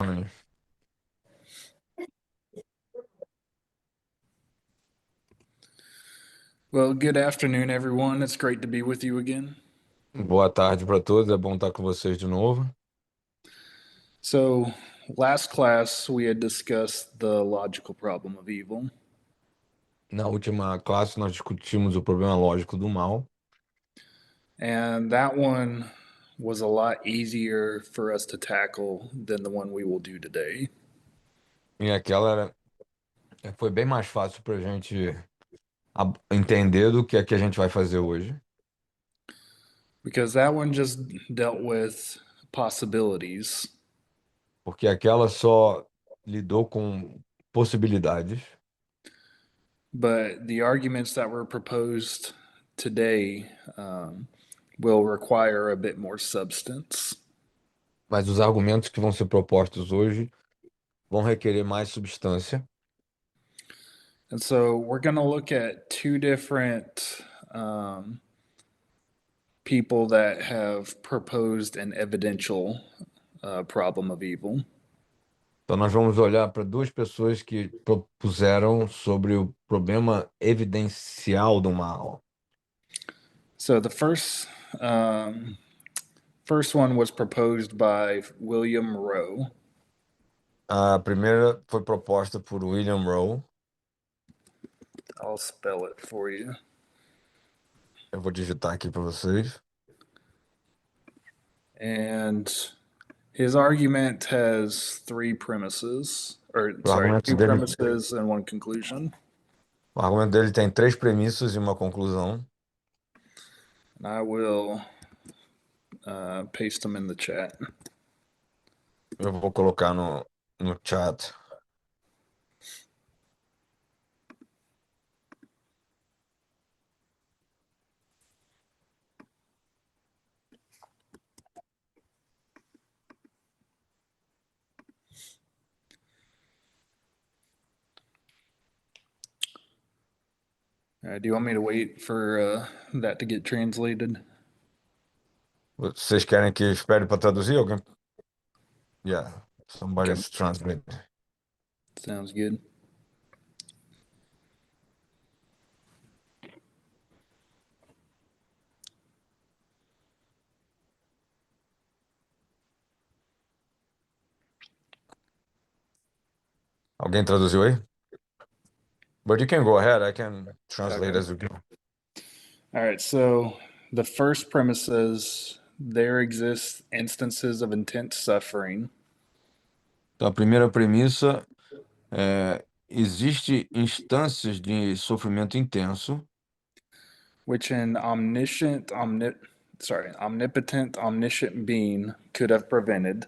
Hum. Well, good afternoon, everyone. It's great to be with you again. Boa tarde para todos, é bom estar com vocês de novo. So, last class we had discussed the logical problem of evil, Na última classe, nós discutimos o problema lógico do mal, and that one was a lot easier for us to tackle than the one we will do today e foi bem mais fácil para a gente entender do que é que a gente vai fazer hoje, because that one just dealt with possibilities, porque aquela só lidou com possibilidades, but the arguments that were proposed today will require a bit more substance. mas os argumentos que vão ser propostos hoje vão requerer mais substância. And so we're going to look at two different um, people that have proposed an evidential problem of evil. Então, nós vamos olhar para duas pessoas que propuseram sobre o problema evidencial do mal. So the first one was proposed by William Rowe, A primeira foi proposta por William Rowe. I'll spell it for you. Eu vou digitar aqui para vocês. And his argument has three premises, or O sorry, argumento two dele, premises and one conclusion. o argumento dele tem três premissas e uma conclusão. And I will paste them in the chat. Eu vou colocar no chat. Do you want me to wait for that to get translated? Vocês querem que eu espere para traduzir? Alguém? Yeah, Okay, somebody's translating. sounds good. Alguém traduziu aí? But you can go ahead, I can translate Okay. as you go. All right. So the first premise is there exist instances of intense suffering, Então, a primeira premissa é: existe instâncias de sofrimento intenso which an omnipotent, omniscient being could have prevented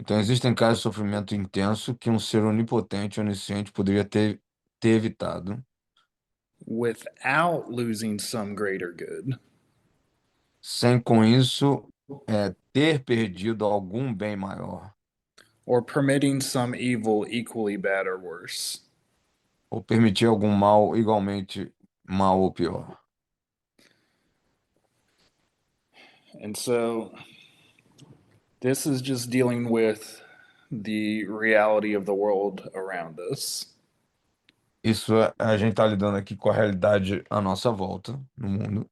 Então, existem casos de sofrimento intenso que um ser onipotente, onisciente poderia ter evitado, without losing some greater good. sem com isso ter perdido algum bem maior, Or permitting some evil equally bad or worse. ou permitir algum mal igualmente mal ou pior. And so this is just dealing with the reality of the world around us. Isso a gente está lidando aqui com a realidade à nossa volta, no mundo.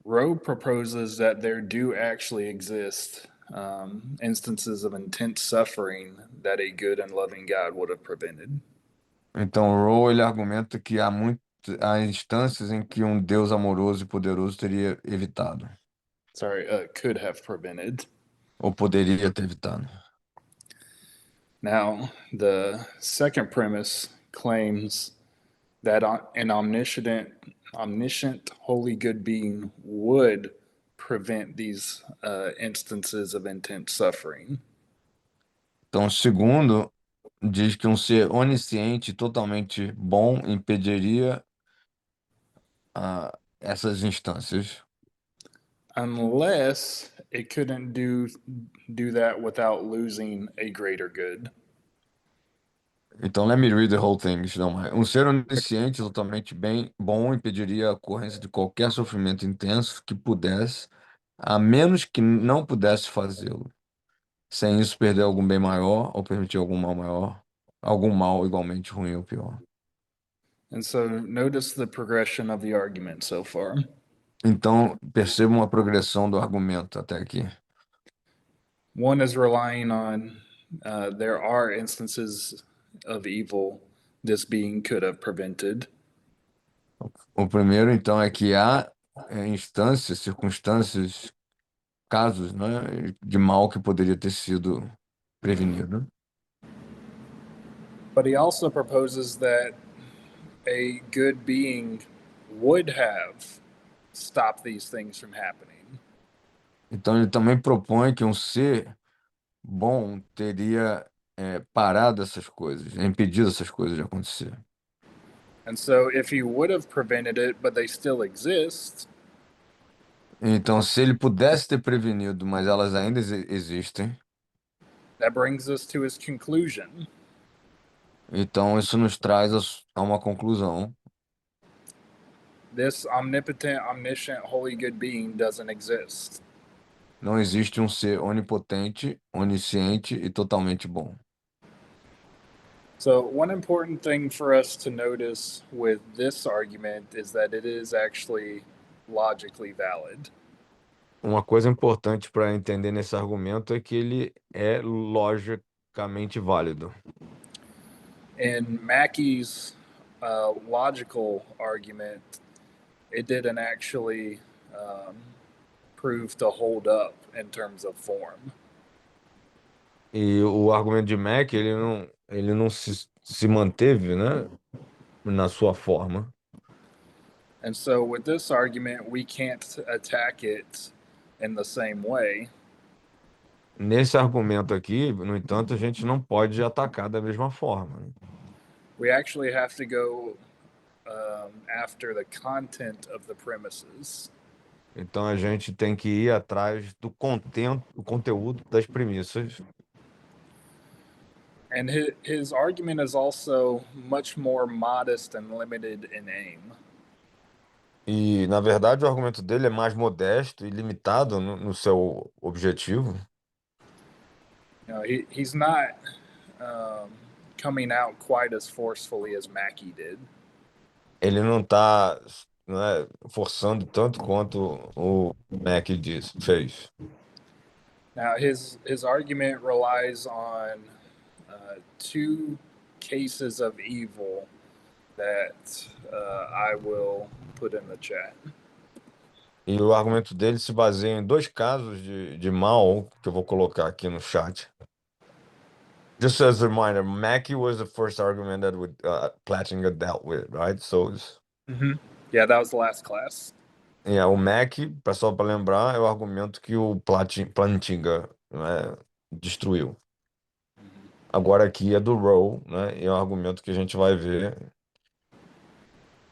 Rowe proposes that there do actually exist instances of intense suffering that a good and loving God would have prevented. Então, Rowe ele argumenta que há instâncias em que um Deus amoroso e poderoso teria evitado, Sorry, could have prevented. ou poderia ter evitado. Now, the second premise claims that an omniscient, holy, good being would prevent these instances of intense suffering. Então, o segundo diz que um ser onisciente, totalmente bom, impediria essas instâncias. Unless it couldn't do that without losing a greater good. Então, let me read the whole thing, se não mais. Um ser onisciente, totalmente bom, impediria a ocorrência de qualquer sofrimento intenso que pudesse, a menos que não pudesse fazê-lo. sem isso perder algum bem maior ou permitir algum mal maior, algum mal igualmente ruim ou pior. And so notice the progression of the argument so far. Então, perceba uma progressão do argumento até aqui. One is relying on there are instances of evil this being could have prevented. O primeiro, então, é que há instâncias, circunstâncias, casos, né, de mal que poderia ter sido prevenido. But he also proposes that a good being would have stopped these things from happening. Então, ele também propõe que um ser bom teria parado essas coisas, impedido essas coisas de acontecer. And so if he would have prevented it, but they still exist, Então, se ele pudesse ter prevenido, mas elas ainda existem, that brings us to his conclusion. então isso nos traz a uma conclusão. This omnipotent, omniscient, holy good being doesn't exist. Não existe um ser onipotente, onisciente e totalmente bom. So, one important thing for us to notice with this argument is that it is actually logically valid. Uma coisa importante para entender nesse argumento é que ele é logicamente válido. In Mackey's logical argument, it didn't actually um, prove to hold up in terms of form. E o argumento de Mack, ele não se manteve, né, na sua forma. And so, with this argument, we can't attack it in the same way. Nesse argumento aqui, no entanto, a gente não pode atacar da mesma forma, né? We actually have to go after the content of the premises. Então a gente tem que ir atrás do o conteúdo das premissas. And his argument is also much more modest and limited in aim. E, na verdade, o argumento dele é mais modesto e limitado no seu objetivo. He's not um, coming out quite as forcefully as Mackey did. Ele não está, forçando tanto quanto o Mac fez. Now, his argument relies on two cases of evil that I will put in the chat. E o argumento dele se baseia em dois casos de mal que eu vou colocar aqui no chat. Just as a reminder, Mackie was the first argument that Platzinger dealt with, right? So, Mm-hmm. Yeah, that was the last class. o Mackie, só para lembrar, é o argumento que o Plantinga, né, destruiu. Agora aqui é do Rowe, né? E é um argumento que a gente vai ver.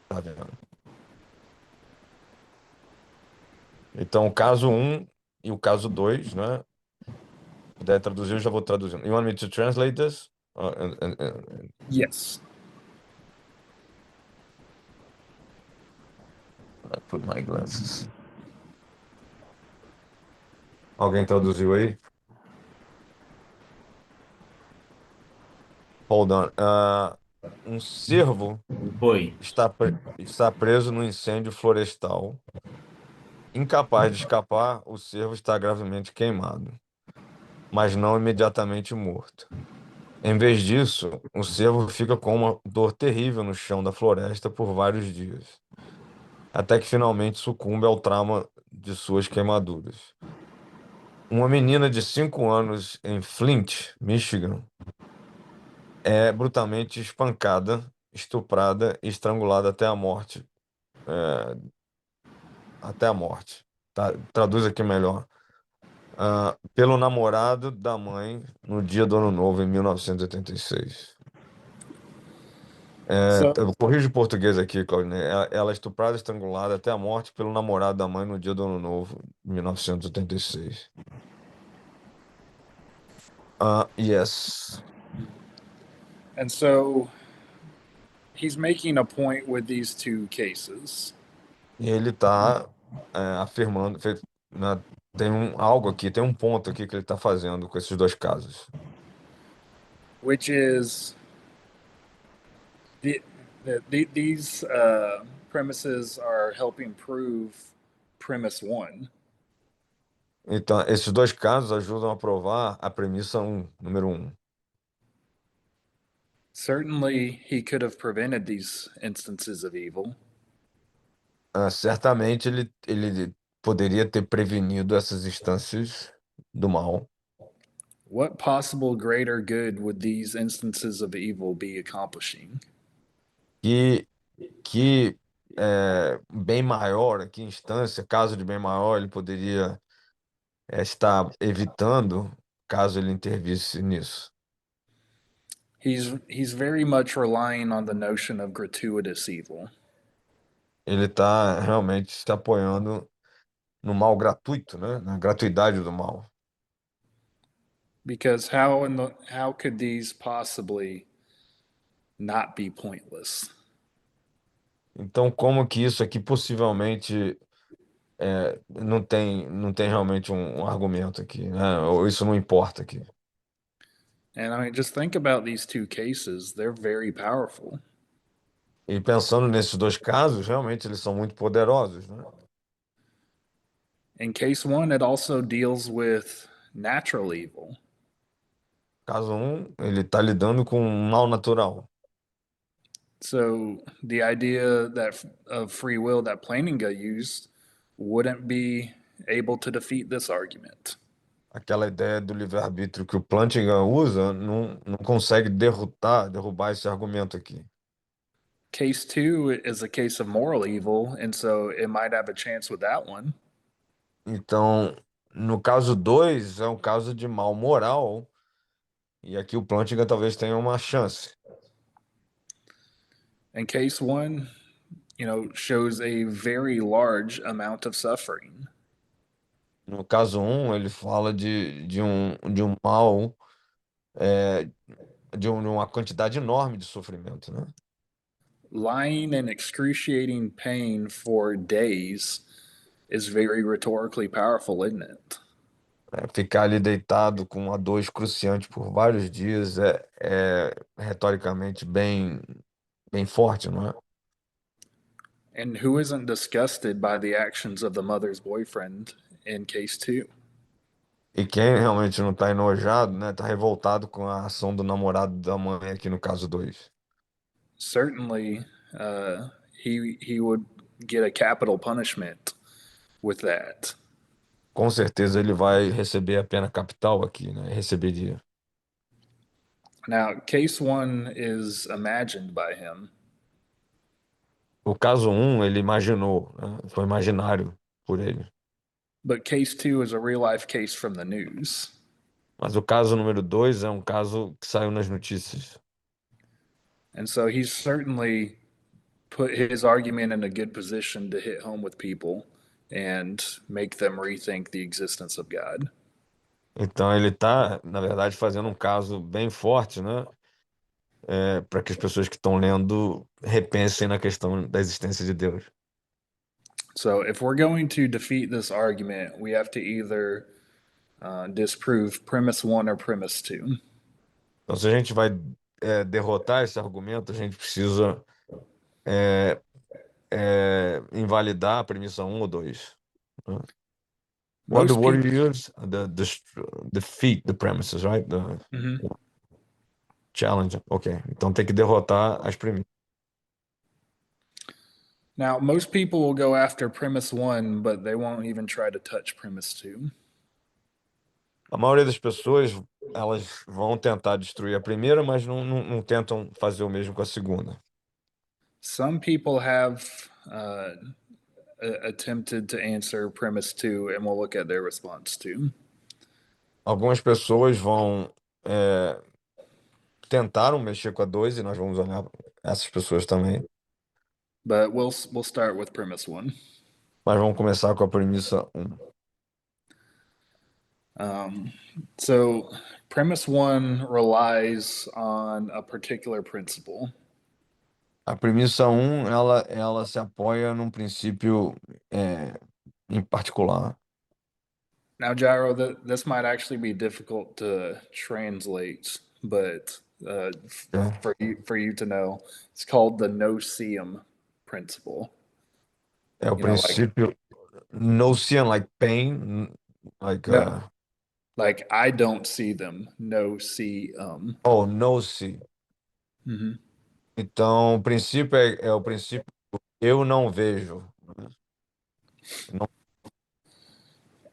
Tá vendo? Então, o caso um e o caso 2, né? Puder traduzir, eu já vou traduzindo. You want me to translate this? Yes. I put my glasses. Alguém traduziu aí? Hold on. Um cervo Foi. está preso no incêndio florestal. Incapaz de escapar, o cervo está gravemente queimado, mas não imediatamente morto. Em vez disso, o cervo fica com uma dor terrível no chão da floresta por vários dias, até que finalmente sucumbe ao trauma de suas queimaduras. Uma menina de 5 anos em Flint, Michigan, é brutalmente espancada, estuprada e estrangulada até a morte. É, até a morte. Tá, traduz aqui melhor. Pelo namorado da mãe no dia do Ano Novo, em 1986. So Eu corrijo o português aqui, Claudine. Ela é estuprada, estrangulada até a morte pelo namorado da mãe no dia do Ano Novo, em 1986. Yes. and so he's making a point with these two cases. E ele está afirmando, né, tem algo aqui, tem um ponto aqui que ele está fazendo com esses dois casos. which is the, these premises are helping prove premise one. Então, esses dois casos ajudam a provar a premissa número um. Certainly, he could have prevented these instances of evil. Certamente ele poderia ter prevenido essas instâncias do mal. What possible greater good would these instances of evil be accomplishing? Que, que bem maior, que instância, caso de bem maior, ele poderia estar evitando caso ele intervisse nisso. He's very much relying on the notion of gratuitous evil. Ele está realmente se apoiando no mal gratuito, né? Na gratuidade do mal. Because how could these possibly not be pointless? Então, como que isso aqui possivelmente não tem realmente um argumento aqui, né? Ou isso não importa aqui. And I mean, just think about these two cases. They're very powerful. E pensando nesses dois casos, realmente eles são muito poderosos, né? In case one, it also deals with natural evil. Caso ele está lidando com um mal natural. So the idea that of free will that Planinga used wouldn't be able to defeat this argument. Aquela ideia do livre-arbítrio que o Plantinga usa não consegue derrubar esse argumento aqui. Case two is a case of moral evil, and so it might have a chance with that one. Então, no caso 2 é um caso de mal moral, e aqui o Plantinga talvez tenha uma chance. And case one, shows a very large amount of suffering. No caso ele fala de um mal, é, de uma quantidade enorme de sofrimento, né? Lying in excruciating pain for days is very rhetorically powerful, isn't it? Ficar ali deitado com uma dor excruciante por vários dias é retoricamente bem forte, não é? And who isn't disgusted by the actions of the mother's boyfriend in case two? E quem realmente não está enojado, né? Está revoltado com a ação do namorado da mãe aqui no caso 2. Certainly, he would get a capital punishment with that. Com certeza ele vai receber a pena capital aqui, né? Receberia. Now, case one is imagined by him, O caso ele imaginou, né? Foi imaginário por ele. but case two is a real life case from the news. Mas o caso número 2 é um caso que saiu nas notícias. And so he's certainly put his argument in a good position to hit home with people and make them rethink the existence of God. Então ele está, na verdade, fazendo um caso bem forte, né? Para que as pessoas que estão lendo repensem na questão da existência de Deus. So if we're going to defeat this argument, we have to either disprove premise one or premise two. Então, se a gente vai derrotar esse argumento, a gente precisa é, invalidar a premissa um ou 2. Né? What the Most word people. you use? Defeat the premises, right? The Mhm. challenge. Ok. Então tem que derrotar as premissas. Now, most people will go after premise one, but they won't even try to touch premise two. A maioria das pessoas, elas vão tentar destruir a primeira, mas não tentam fazer o mesmo com a segunda. Some people have attempted to answer premise two, and we'll look at their response too. Algumas pessoas é, tentaram mexer com a 2 e nós vamos olhar essas pessoas também. But we'll start with premise one. Mas vamos começar com a premissa um. Um, so, premise one relies on a particular principle. A premissa ela se apoia num princípio em particular. Now, Gyro, this might actually be difficult to translate, but É, for you to know, it's called the no-seum principle. é o You know, like princípio no seeing like pain, like no, like I don't see them, no see oh, no see. hmm Então, o princípio é o princípio eu não vejo, né? Não-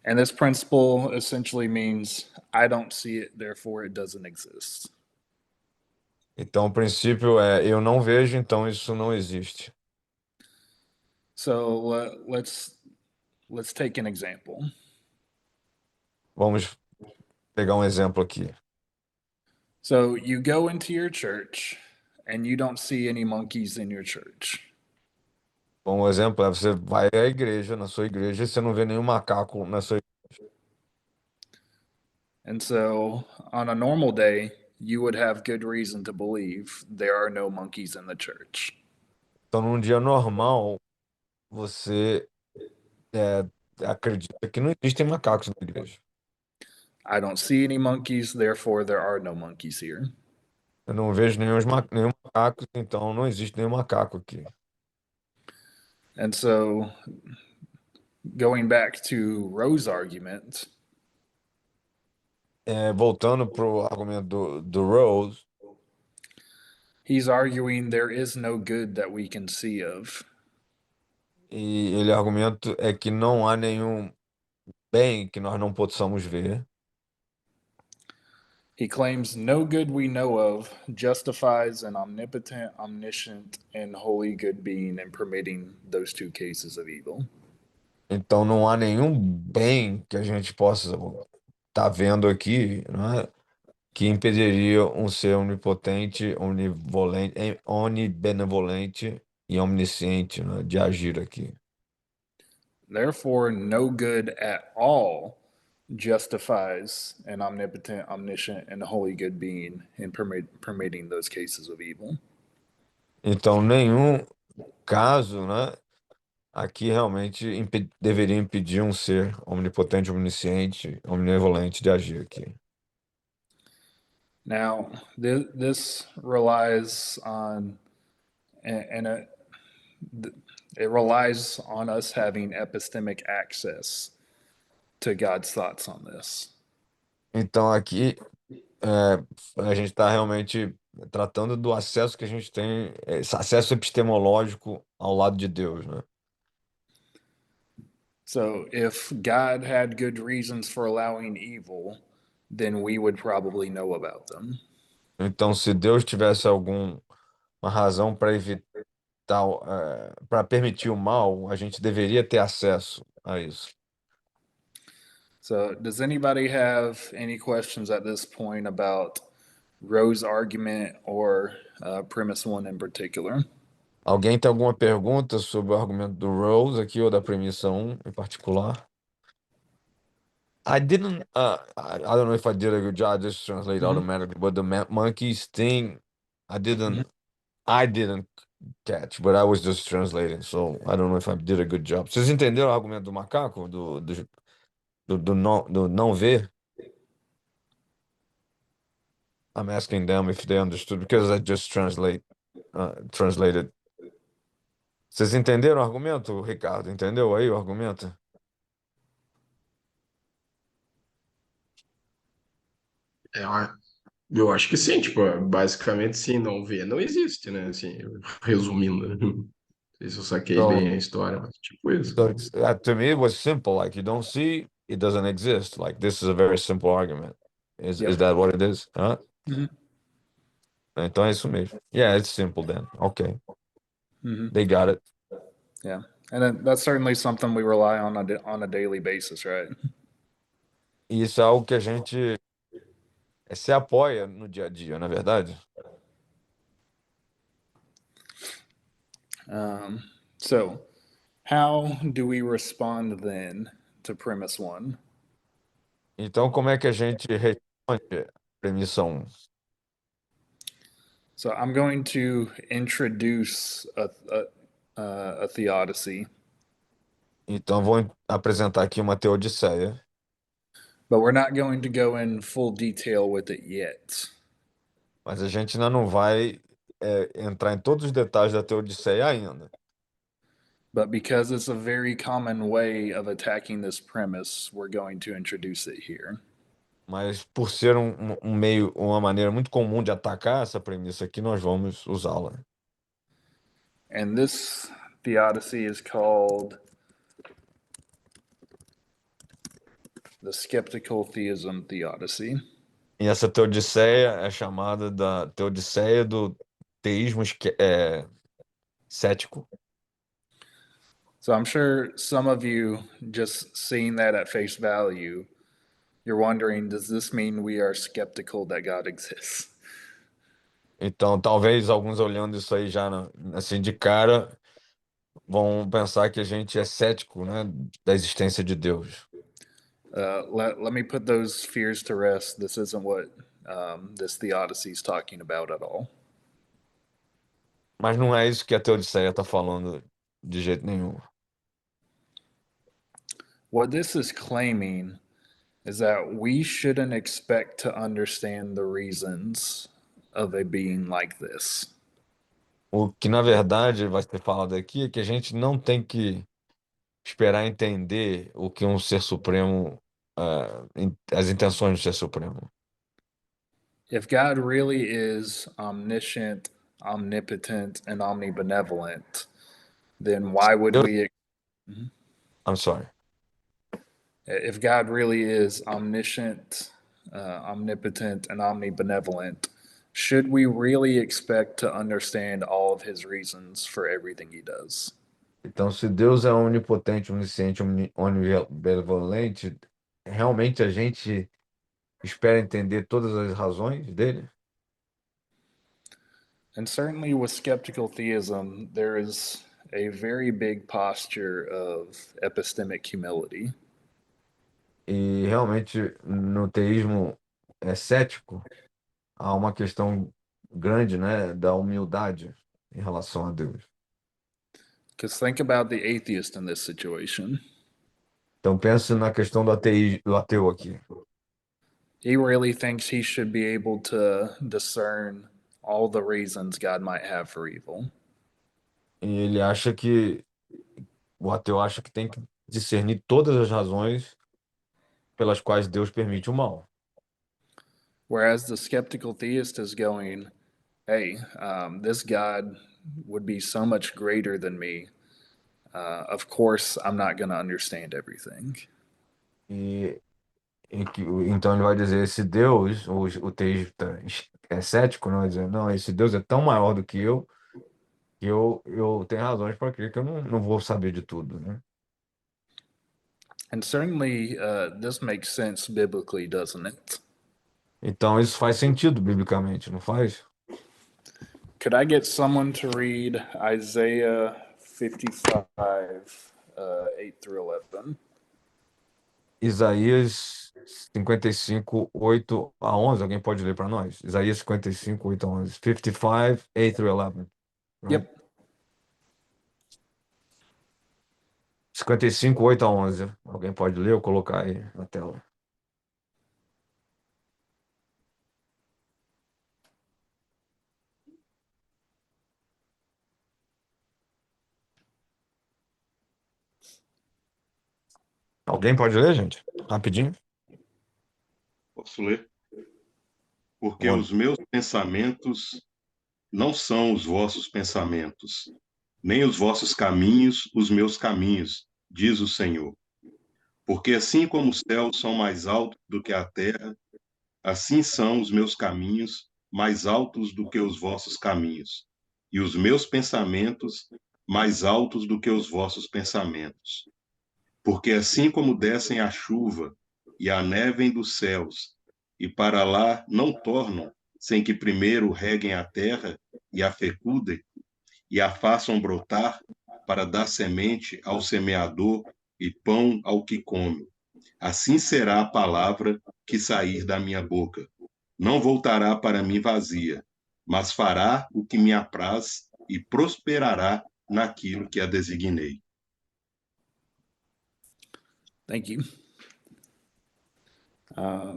And this principle essentially means I don't see it, therefore it doesn't exist. Então, o princípio é eu não vejo, então isso não existe. So let's take an example. Vamos pegar um exemplo aqui. So you go into your church and you don't see any monkeys in your church. Bom, um exemplo é você vai à igreja, na sua igreja, e você não vê nenhum macaco na sua. And so on a normal day, you would have good reason to believe there are no monkeys in the church. Então, num dia normal, você é, acredita que não existem macacos na igreja. I don't see any monkeys, therefore there are no monkeys here. Eu não vejo nenhum macaco, então não existe nenhum macaco aqui. And so going back to Roe's argument, Voltando pro argumento do Rose, he's arguing there is no good that we can see of. e ele argumento é que não há nenhum bem que nós não possamos ver. He claims no good we know of justifies an omnipotent, omniscient, and holy good being in permitting those two cases of evil. Então não há nenhum bem que a gente possa estar vendo aqui, não é? Que impediria um ser onipotente, onibenevolente e omnisciente, né, de agir aqui. Therefore, no good at all justifies an omnipotent, omniscient, and holy good being in permitting those cases of evil. Então, nenhum caso, né, aqui realmente deveria impedir um ser omnipotente, omnisciente, omnivolente de agir aqui. Now, this relies on, and it relies on us having epistemic access to God's thoughts on this. Então, aqui a gente está realmente tratando do acesso que a gente tem, esse acesso epistemológico ao lado de Deus, né? So, if God had good reasons for allowing evil, then we would probably know about them. Então, se Deus tivesse alguma razão para evitar, para permitir o mal, a gente deveria ter acesso a isso. So, does anybody have any questions at this point about Roe's argument or premise one in particular? Alguém tem alguma pergunta sobre o argumento do Rose aqui ou da premissa um em particular? I didn't, I don't know if I did a good job, just translate Mhm. automatically, but the monkeys thing, I Mhm. didn't, I didn't catch, but I was just translating, so I don't know if I did a good job. Vocês entenderam o argumento do macaco, do não ver? I'm asking them if they understood, because I just translated. Vocês entenderam o argumento, Ricardo? Entendeu aí o argumento? É, eu acho que sim, tipo, basicamente sim, não vê, não existe, né? Assim, resumindo, né? Não sei se eu saquei So, bem a história, mas tipo isso. to me, it was simple. Like you don't see, it doesn't exist. Like this is a very simple argument. Is Yep. that what it is? Huh? hmm Então é isso mesmo. Yeah, it's simple then. Okay, hmm they got it. Yeah. And then that's certainly something we rely on on a daily basis, right? E isso é algo que a gente se apoia no dia a dia, na verdade. Um, so, how do we respond then to premise one? Então, como é que a gente responde à premissa 1? So, I'm going to introduce a theodicy. Então, vou apresentar aqui uma teodiceia. But we're not going to go in full detail with it yet. Mas a gente ainda não vai entrar em todos os detalhes da Teodiceia ainda. But because it's a very common way of attacking this premise, we're going to introduce it here. Mas por ser um meio, uma maneira muito comum de atacar essa premissa aqui, nós vamos usá-la. And this theodicy is called the skeptical theism theodicy. E essa Teodiceia é chamada da Teodiceia do teísmo cético. So I'm sure some of you, just seeing that at face value, you're wondering, does this mean we are skeptical that God exists? Então, talvez alguns olhando isso aí já assim de cara vão pensar que a gente é cético, né, da existência de Deus. Let me put those fears to rest. This isn't what this theodicy is talking about at all. Mas não é isso que a Teodiceia está falando de jeito nenhum. What this is claiming is that we shouldn't expect to understand the reasons of a being like this. O que, na verdade, vai ser falado aqui é que a gente não tem que esperar entender o que um ser supremo, as intenções do ser supremo. If God really is omniscient, omnipotent, and omnibenevolent, then why would Deus, we? I'm sorry. If God really is omniscient, omnipotent, and omnibenevolent, should we really expect to understand all of his reasons for everything he does? Então, se Deus é onipotente, onisciente, onibenevolente, realmente a gente espera entender todas as razões dele? And certainly with skeptical theism, there is a very big posture of epistemic humility. E realmente no teísmo cético há uma questão grande, né, da humildade em relação a Deus. Because think about the atheist in this situation. Então pense na questão do ateu aqui. He really thinks he should be able to discern all the reasons God might have for evil. E ele acha que o ateu acha que tem que discernir todas as razões pelas quais Deus permite o mal. Whereas the skeptical theist is going, hey, this God would be so much greater than me. Of course, I'm not going to understand everything. E, então ele vai dizer, esse Deus, o teísta é cético, não vai dizer, não, esse Deus é tão maior do que eu tenho razões para crer que eu não vou saber de tudo, né? And certainly, this makes sense biblically, doesn't it? Então isso faz sentido biblicamente, não faz? Could I get someone to read Isaiah 55, 8 through 11? Isaías 55, 8 a 11, alguém pode ler para nós? Isaías 55, 8 a 11. 55, 8 through 11. Right? Yep. 55, 8 a 11. Alguém pode ler ou colocar aí na tela? Alguém pode ler, gente? Rapidinho. Posso ler? Porque Bom. os meus pensamentos não são os vossos pensamentos, nem os vossos caminhos os meus caminhos, diz o Senhor. Porque assim como os céus são mais altos do que a terra, assim são os meus caminhos mais altos do que os vossos caminhos, e os meus pensamentos mais altos do que os vossos pensamentos. Porque assim como descem a chuva e a neve dos céus, e para lá não tornam, sem que primeiro reguem a terra e a fecundem, e a façam brotar, para dar semente ao semeador e pão ao que come. Assim será a palavra que sair da minha boca. Não voltará para mim vazia, mas fará o que me apraz e prosperará naquilo que a designei. Thank you.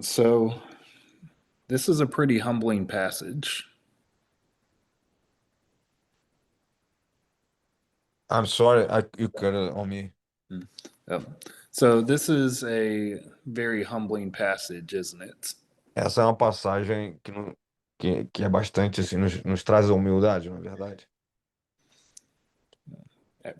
So this is a pretty humbling passage. I'm sorry, you cut it on me. Oh. So this is a very humbling passage, isn't it? Essa é uma passagem que, não, que é bastante assim, nos traz a humildade, na verdade.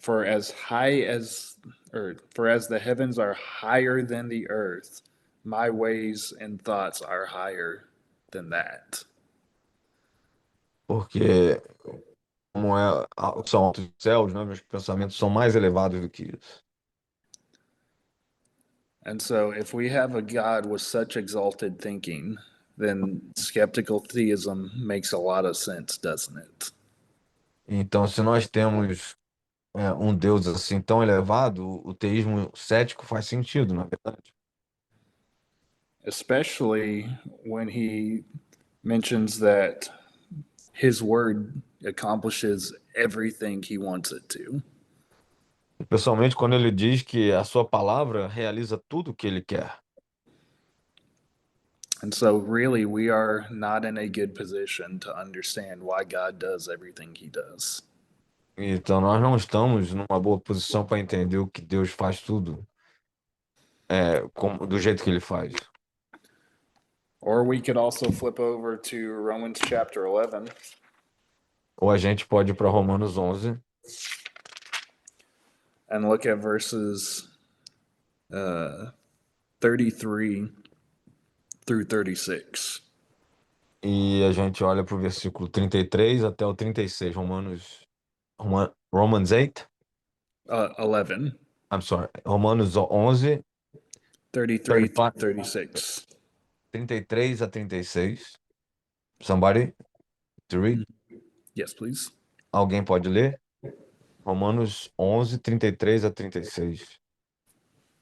For as high as, or for as the heavens are higher than the earth, my ways and thoughts are higher than that. Porque como são altos os céus, né? Meus pensamentos são mais elevados do que isso. And so, if we have a God with such exalted thinking, then skeptical theism makes a lot of sense, doesn't it? Então, se nós temos um Deus assim tão elevado, o teísmo cético faz sentido, na verdade. Especially when he mentions that his word accomplishes everything he wants it to. Pessoalmente, quando ele diz que a sua palavra realiza tudo o que ele quer. And so, really, we are not in a good position to understand why God does everything he does. Então, nós não estamos numa boa posição para entender o que Deus faz tudo do jeito que ele faz. Or we could also flip over to Romans chapter 11. Ou a gente pode ir para Romanos 11 and look at verses 33 through 36. e a gente olha para o versículo 33 até o 36, Romans 8? 11, I'm sorry, Romanos 11, 33 through 35, 36. 33 a 36. Somebody to read? Yes, please. Alguém pode ler? Romanos 11, 33 a 36.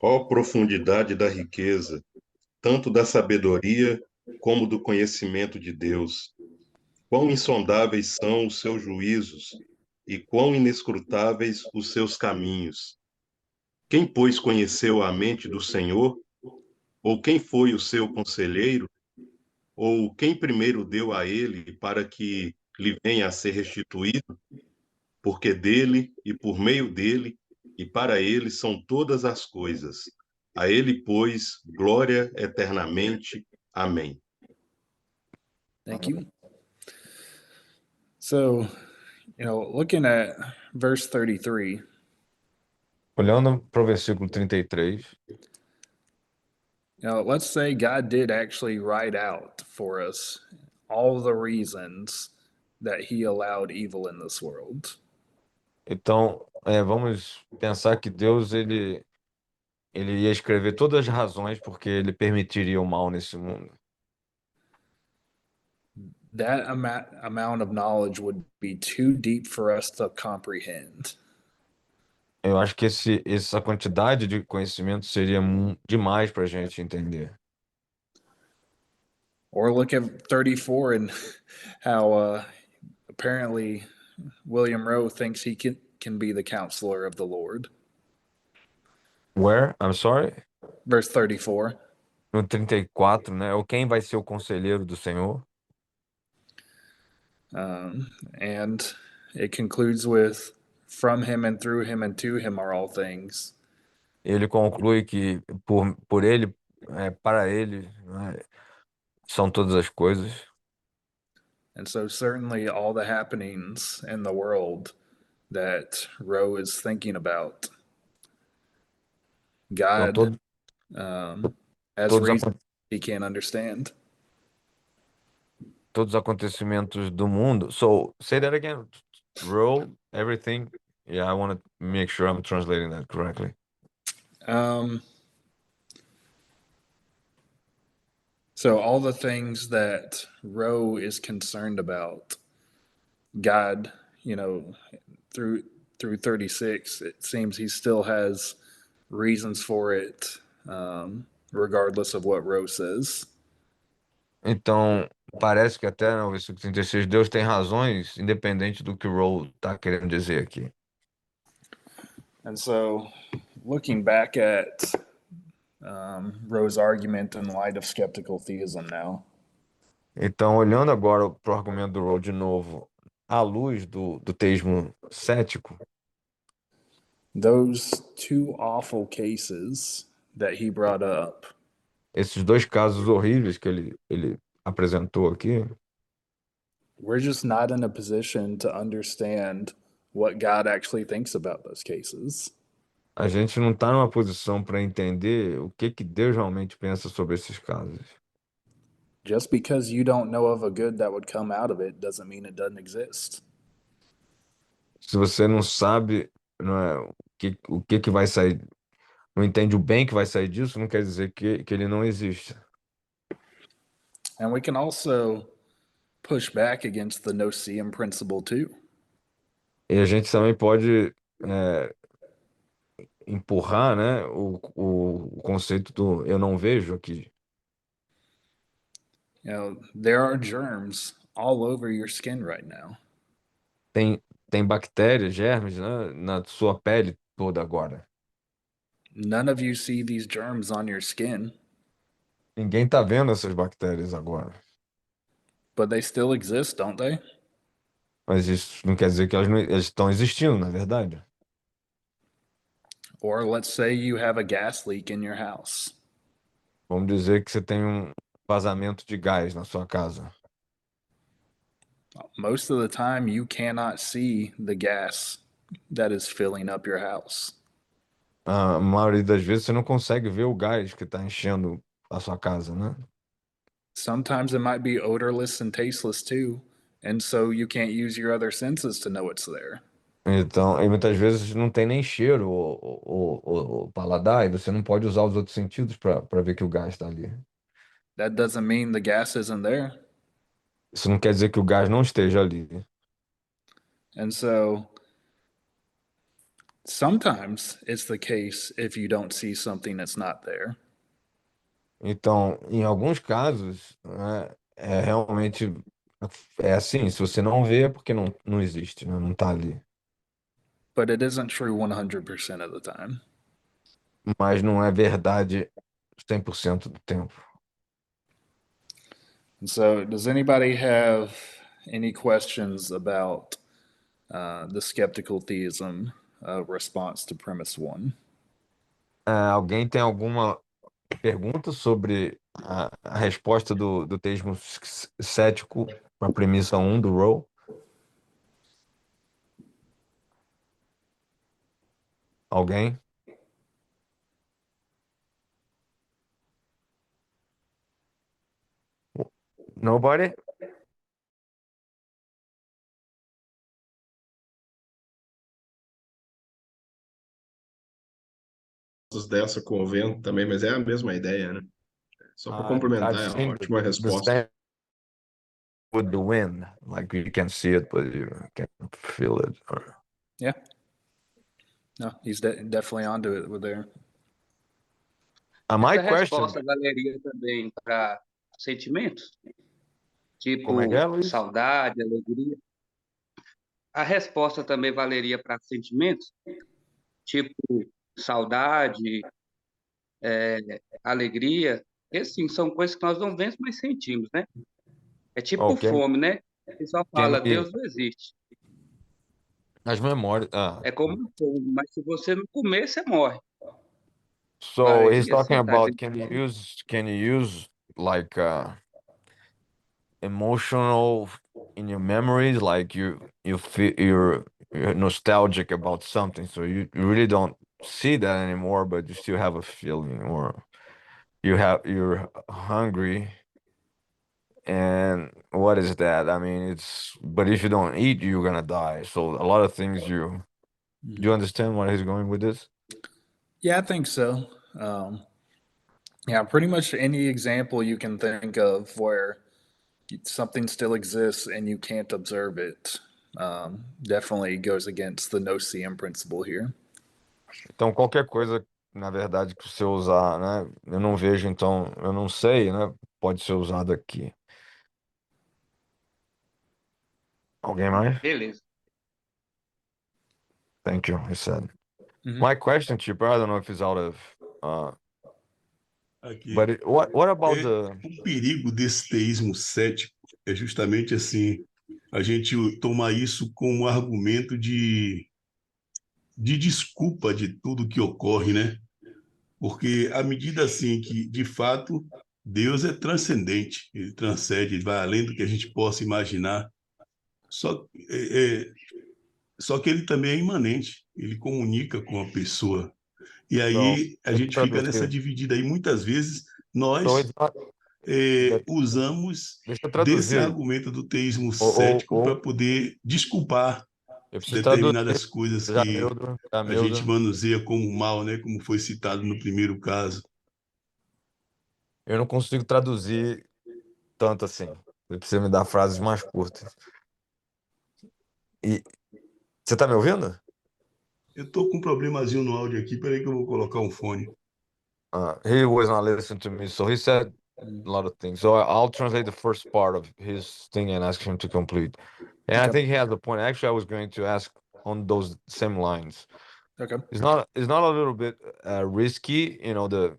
Ó profundidade da riqueza, tanto da sabedoria como do conhecimento de Deus! Quão insondáveis são os seus juízos e quão inescrutáveis os seus caminhos! Quem, pois, conheceu a mente do Senhor? Ou quem foi o seu conselheiro? Ou quem primeiro deu a ele para que lhe venha a ser restituído? Porque dele e por meio dele e para ele são todas as coisas. A ele, pois, glória eternamente. Amém. Thank you. So, looking at verse 33, Olhando para o versículo 33, let's say God did actually write out for us all the reasons that he allowed evil in this world. então vamos pensar que Deus ele ia escrever todas as razões porque ele permitiria o mal nesse mundo. That amount of knowledge would be too deep for us to comprehend. Eu acho que essa quantidade de conhecimento seria demais para a gente entender. Or look at 34 and how apparently William Rowe thinks he can be the counselor of the Lord. Where? I'm sorry? Verse 34. No 34, né? Ou quem vai ser o conselheiro do Senhor? And it concludes with, from him and through him and to him are all things. Ele conclui que por ele, para ele, né, são todas as coisas. And so certainly all the happenings in the world that Rowe is thinking about, Então, God has todos, reasons he can't understand. todos os acontecimentos do mundo. So, say that again. Role, everything. Yeah, I want to make sure I'm translating that correctly. So all the things that Rowe is concerned about, God, through 36, it seems he still has reasons for it, regardless of what Rowe says. Então, parece que até no versículo 36, Deus tem razões, independente do que o Rowe está querendo dizer aqui. And so, looking back at Rowe's argument in light of skeptical theism now. Então, olhando agora para o argumento do Rowe de novo, à luz do teísmo cético, Those two awful cases that he brought up, esses dois casos horríveis que ele apresentou aqui, we're just not in a position to understand what God actually thinks about those cases. a gente não está numa posição para entender o que que Deus realmente pensa sobre esses casos. Just because you don't know of a good that would come out of it doesn't mean it doesn't exist. Se você não sabe, não é, o que que vai sair, não entende o bem que vai sair disso, não quer dizer que ele não existe. And we can also push back against the no-seeing principle too. E a gente também pode empurrar, né, o conceito do eu não vejo aqui. There are germs all over your skin right now. Tem bactérias, germes, né, na sua pele toda agora. None of you see these germs on your skin, Ninguém tá vendo essas bactérias agora. but they still exist, don't they? Mas isso não quer dizer que elas estão existindo, na verdade. Or let's say you have a gas leak in your house. Vamos dizer que você tem um vazamento de gás na sua casa. Most of the time, you cannot see the gas that is filling up your house. A maioria das vezes você não consegue ver o gás que está enchendo a sua casa, né? Sometimes it might be odorless and tasteless too, and so you can't use your other senses to know it's there. Então, e muitas vezes não tem nem cheiro ou paladar, e você não pode usar os outros sentidos para ver que o gás está ali. That doesn't mean the gas isn't there. Isso não quer dizer que o gás não esteja ali. And so sometimes it's the case if you don't see something that's not there. Então, em alguns casos, né, realmente assim, se você não vê é porque não existe, né, não está ali. But it isn't true 100% of the time. Mas não é verdade 100% do tempo. And so, does anybody have any questions about the skeptical theism response to premise one? Alguém tem alguma pergunta sobre a resposta do teísmo cético para a premissa 1 do Rowe? Alguém? Nobody? Dessa com o vento também, mas é a mesma ideia, né? Só para I've complementar, é uma seen ótima the resposta. same with the wind, like you can see it, but you can't feel it. Yeah. No, he's definitely onto it with there. My Essa question, resposta valeria também para sentimentos, como é que é, tipo Luiz? saudade, alegria. A resposta também valeria para sentimentos, tipo saudade, alegria. Esses sim, são coisas que nós não vemos, mas sentimos, né? É tipo Oh, fome, né? Você só can fala, we, Deus não existe. as memórias. É como uma fome, mas se você não comer, você morre. So he's E talking assim, tá? about can you use like emotional in your memories, like you feel you're nostalgic about something, so you really don't see that anymore, but you still have a feeling, or you're hungry. And what is that? I mean, but if you don't eat, you're gonna die. So a lot of things do you understand where he's going with this? Yeah, I think so. Yeah, pretty much any example you can think of where something still exists and you can't observe it definitely goes against the no CM principle here. Então, qualquer coisa, na verdade, que você usar, né? Eu não vejo, então eu não sei, né? Pode ser usado aqui. Alguém mais? Beleza. Thank you, he said. Mhm. My question, Chipper, I don't know if it's out of Aqui. But what about É, the o perigo desse teísmo cético é justamente assim, a gente tomar isso como argumento de desculpa de tudo que ocorre, né? Porque à medida assim que, de fato, Deus é transcendente, ele transcende, ele vai além do que a gente possa imaginar. Só, só que ele também é imanente, ele comunica com a pessoa. E então, aí a deixa eu gente fica nessa traduzir. dividida. E muitas vezes So nós it's not that, usamos deixa eu desse traduzir. argumento do teísmo Ou, ou, cético para ou poder desculpar eu preciso traduzir. determinadas coisas que Jamildo, a gente Jamildo. manuseia como mal, né? Como foi citado no primeiro caso. Eu não consigo traduzir tanto assim. Você precisa me dar frases mais curtas. E você tá me ouvindo? Eu estou com um problemazinho no áudio aqui, peraí que eu vou colocar um fone. He was not listening to me, so he said a lot of things. So I'll translate the first part of his thing and ask him to complete. And I Okay. think he has a point. Actually, I was going to ask on those same lines. Okay. It's not a little bit risky, the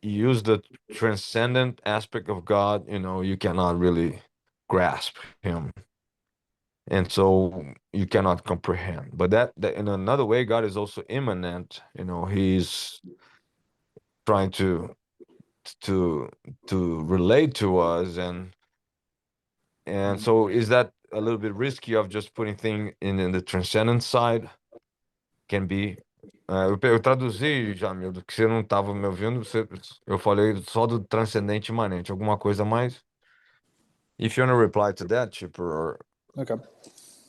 you use the transcendent aspect of God, you cannot really grasp him. And so you cannot comprehend. But that in another way, God is also immanent. He's trying to to relate to us, and so is that a little bit risky of just putting thing in the transcendent side? Can be. Eu traduzi, Jamil, que você não estava me ouvindo, eu falei só do transcendente imanente. Alguma coisa a mais? If you want to reply to that, Chipper, Okay.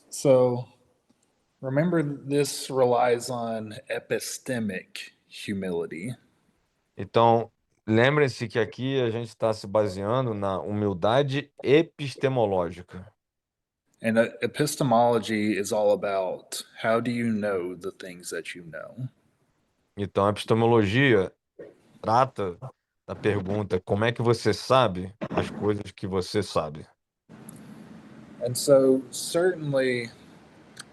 So remember, this relies on epistemic humility. então, lembrem-se que aqui a gente está se baseando na humildade epistemológica. And epistemology is all about how do you know the things that you know? Então, a epistemologia trata da pergunta: como é que você sabe as coisas que você sabe? And so, certainly,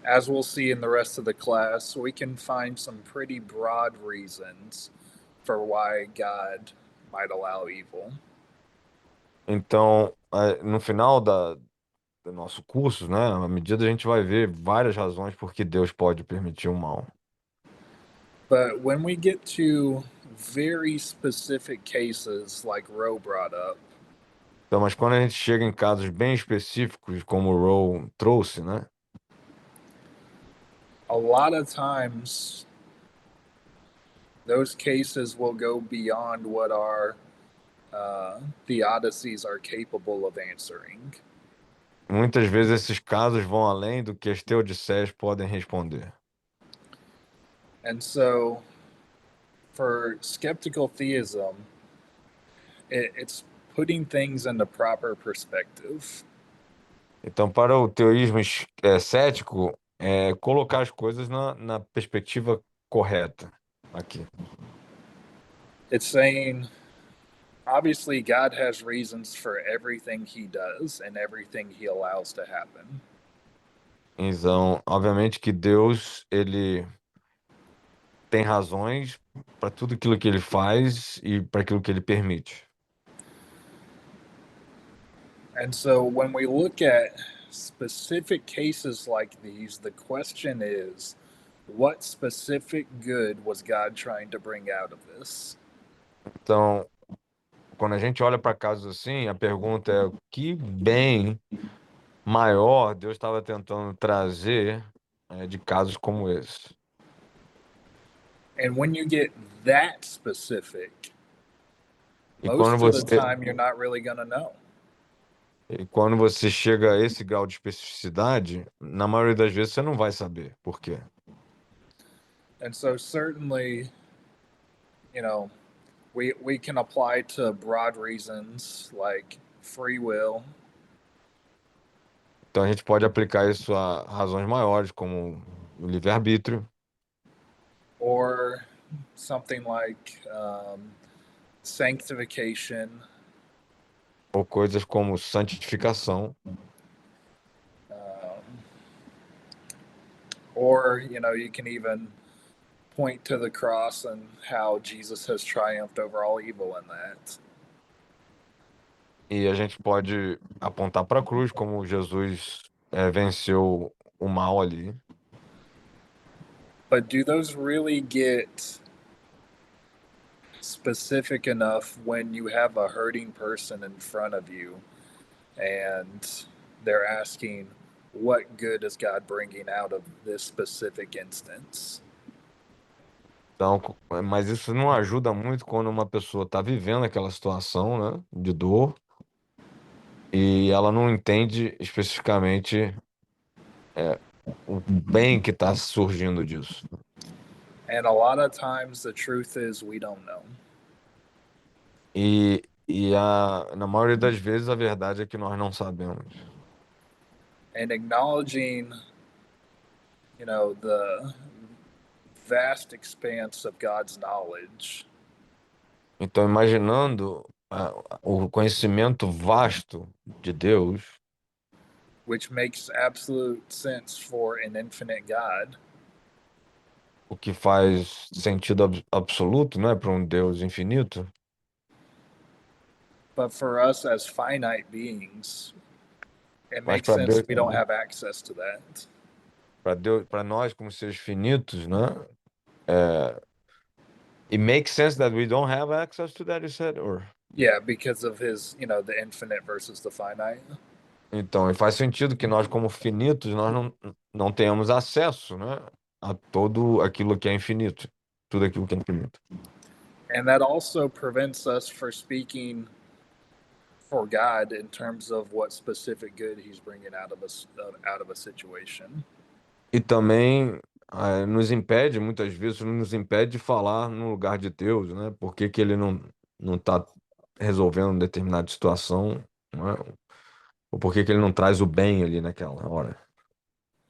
as we'll see in the rest of the class, we can find some pretty broad reasons for why God might allow evil. Então, no final do nosso curso, né, à medida a gente vai ver várias razões por que Deus pode permitir o mal. But when we get to very specific cases like Roe brought up, Então, mas quando a gente chega em casos bem específicos, como o Roe trouxe, né, a lot of times those cases will go beyond what our theodicies are capable of answering. muitas vezes esses casos vão além do que as teodiceas podem responder. And so, for skeptical theism, it's putting things into proper perspective. Então, para o teísmo cético, é colocar as coisas na perspectiva correta aqui. It's saying, obviously, God has reasons for everything he does and everything he allows to happen. Então, obviamente que Deus, ele tem razões para tudo aquilo que ele faz e para aquilo que ele permite. And so, when we look at specific cases like these, the question is, what specific good was God trying to bring out of this? Então, quando a gente olha para casos assim, a pergunta é: o que bem maior Deus estava tentando trazer de casos como esse? And when you get that specific, E quando most of the você, time you're not really going to know. e quando você chega a esse grau de especificidade, na maioria das vezes você não vai saber por quê. And so, certainly, you know, we can apply to broad reasons like free will, Então a gente pode aplicar isso a razões maiores, como o livre-arbítrio, or something like sanctification, ou coisas como santificação, um, or you can even point to the cross and how Jesus has triumphed over all evil in that. E a gente pode apontar para a cruz como Jesus venceu o mal ali. But do those really get specific enough when you have a hurting person in front of you and they're asking, what good is God bringing out of this specific instance? Então, mas isso não ajuda muito quando uma pessoa está vivendo aquela situação, né, de dor e ela não entende especificamente o bem que está surgindo disso. And a lot of times the truth is we don't know. Na maioria das vezes a verdade é que nós não sabemos. And acknowledging, the vast expanse of God's knowledge, Então, imaginando o conhecimento vasto de Deus, which makes absolute sense for an infinite God, o que faz sentido absoluto, não é, para um Deus infinito, but for us as finite beings, it mas makes sense we don't have access to that. para nós como seres finitos, né? It makes sense that we don't have access to that, you said, or? Yeah, because of his, the infinite versus the finite. Então, e faz sentido que nós, como finitos, nós não tenhamos acesso, né, a todo aquilo que é infinito, tudo aquilo que é infinito. And that also prevents us from speaking for God in terms of what specific good he's bringing out of a situation. E também nos impede, muitas vezes, nos impede de falar no lugar de Deus, né? Por que que ele não está resolvendo uma determinada situação, não é? Ou por que que ele não traz o bem ali naquela hora?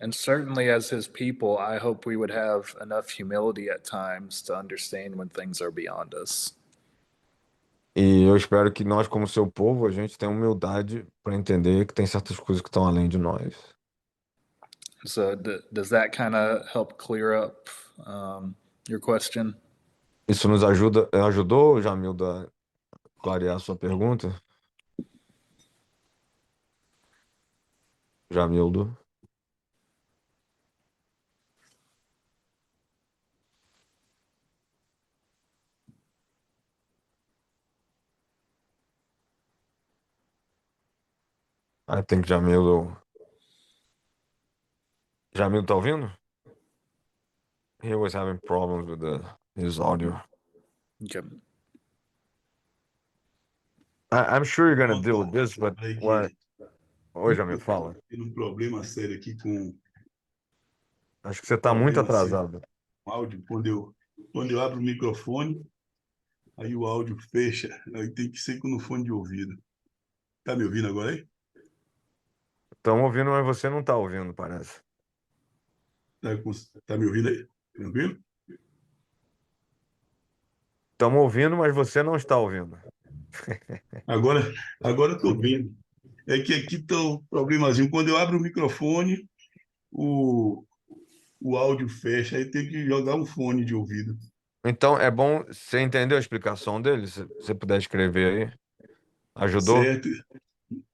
And certainly, as his people, I hope we would have enough humility at times to understand when things are beyond us. E eu espero que nós, como seu povo, a gente tenha humildade para entender que tem certas coisas que estão além de nós. So, does that kind of help clear up your question? Isso ajudou, Jamilda, a clarear a sua pergunta? Jamildo? I think Jamildo tá ouvindo? He was having problems with his audio. Okay. I'm sure you're gonna deal with Pronto, this, but falei what? que Oi, Jamil, fala. tendo um problema sério aqui com Acho que você tá muito atrasado. o áudio. Quando eu abro o microfone, aí o áudio fecha. Aí tem que ser com no fone de ouvido. Tá me ouvindo agora aí? Estão ouvindo, mas você não tá ouvindo, parece. Tá me ouvindo aí? Tranquilo? Estamos ouvindo, mas você não está ouvindo. Agora, agora eu tô vendo. É que aqui tá um problemazinho. Quando eu abro o microfone, o, o áudio fecha. Aí tem que jogar um fone de ouvido. Então, é bom, você entendeu a explicação dele? Se você puder escrever aí. Ajudou? Certo?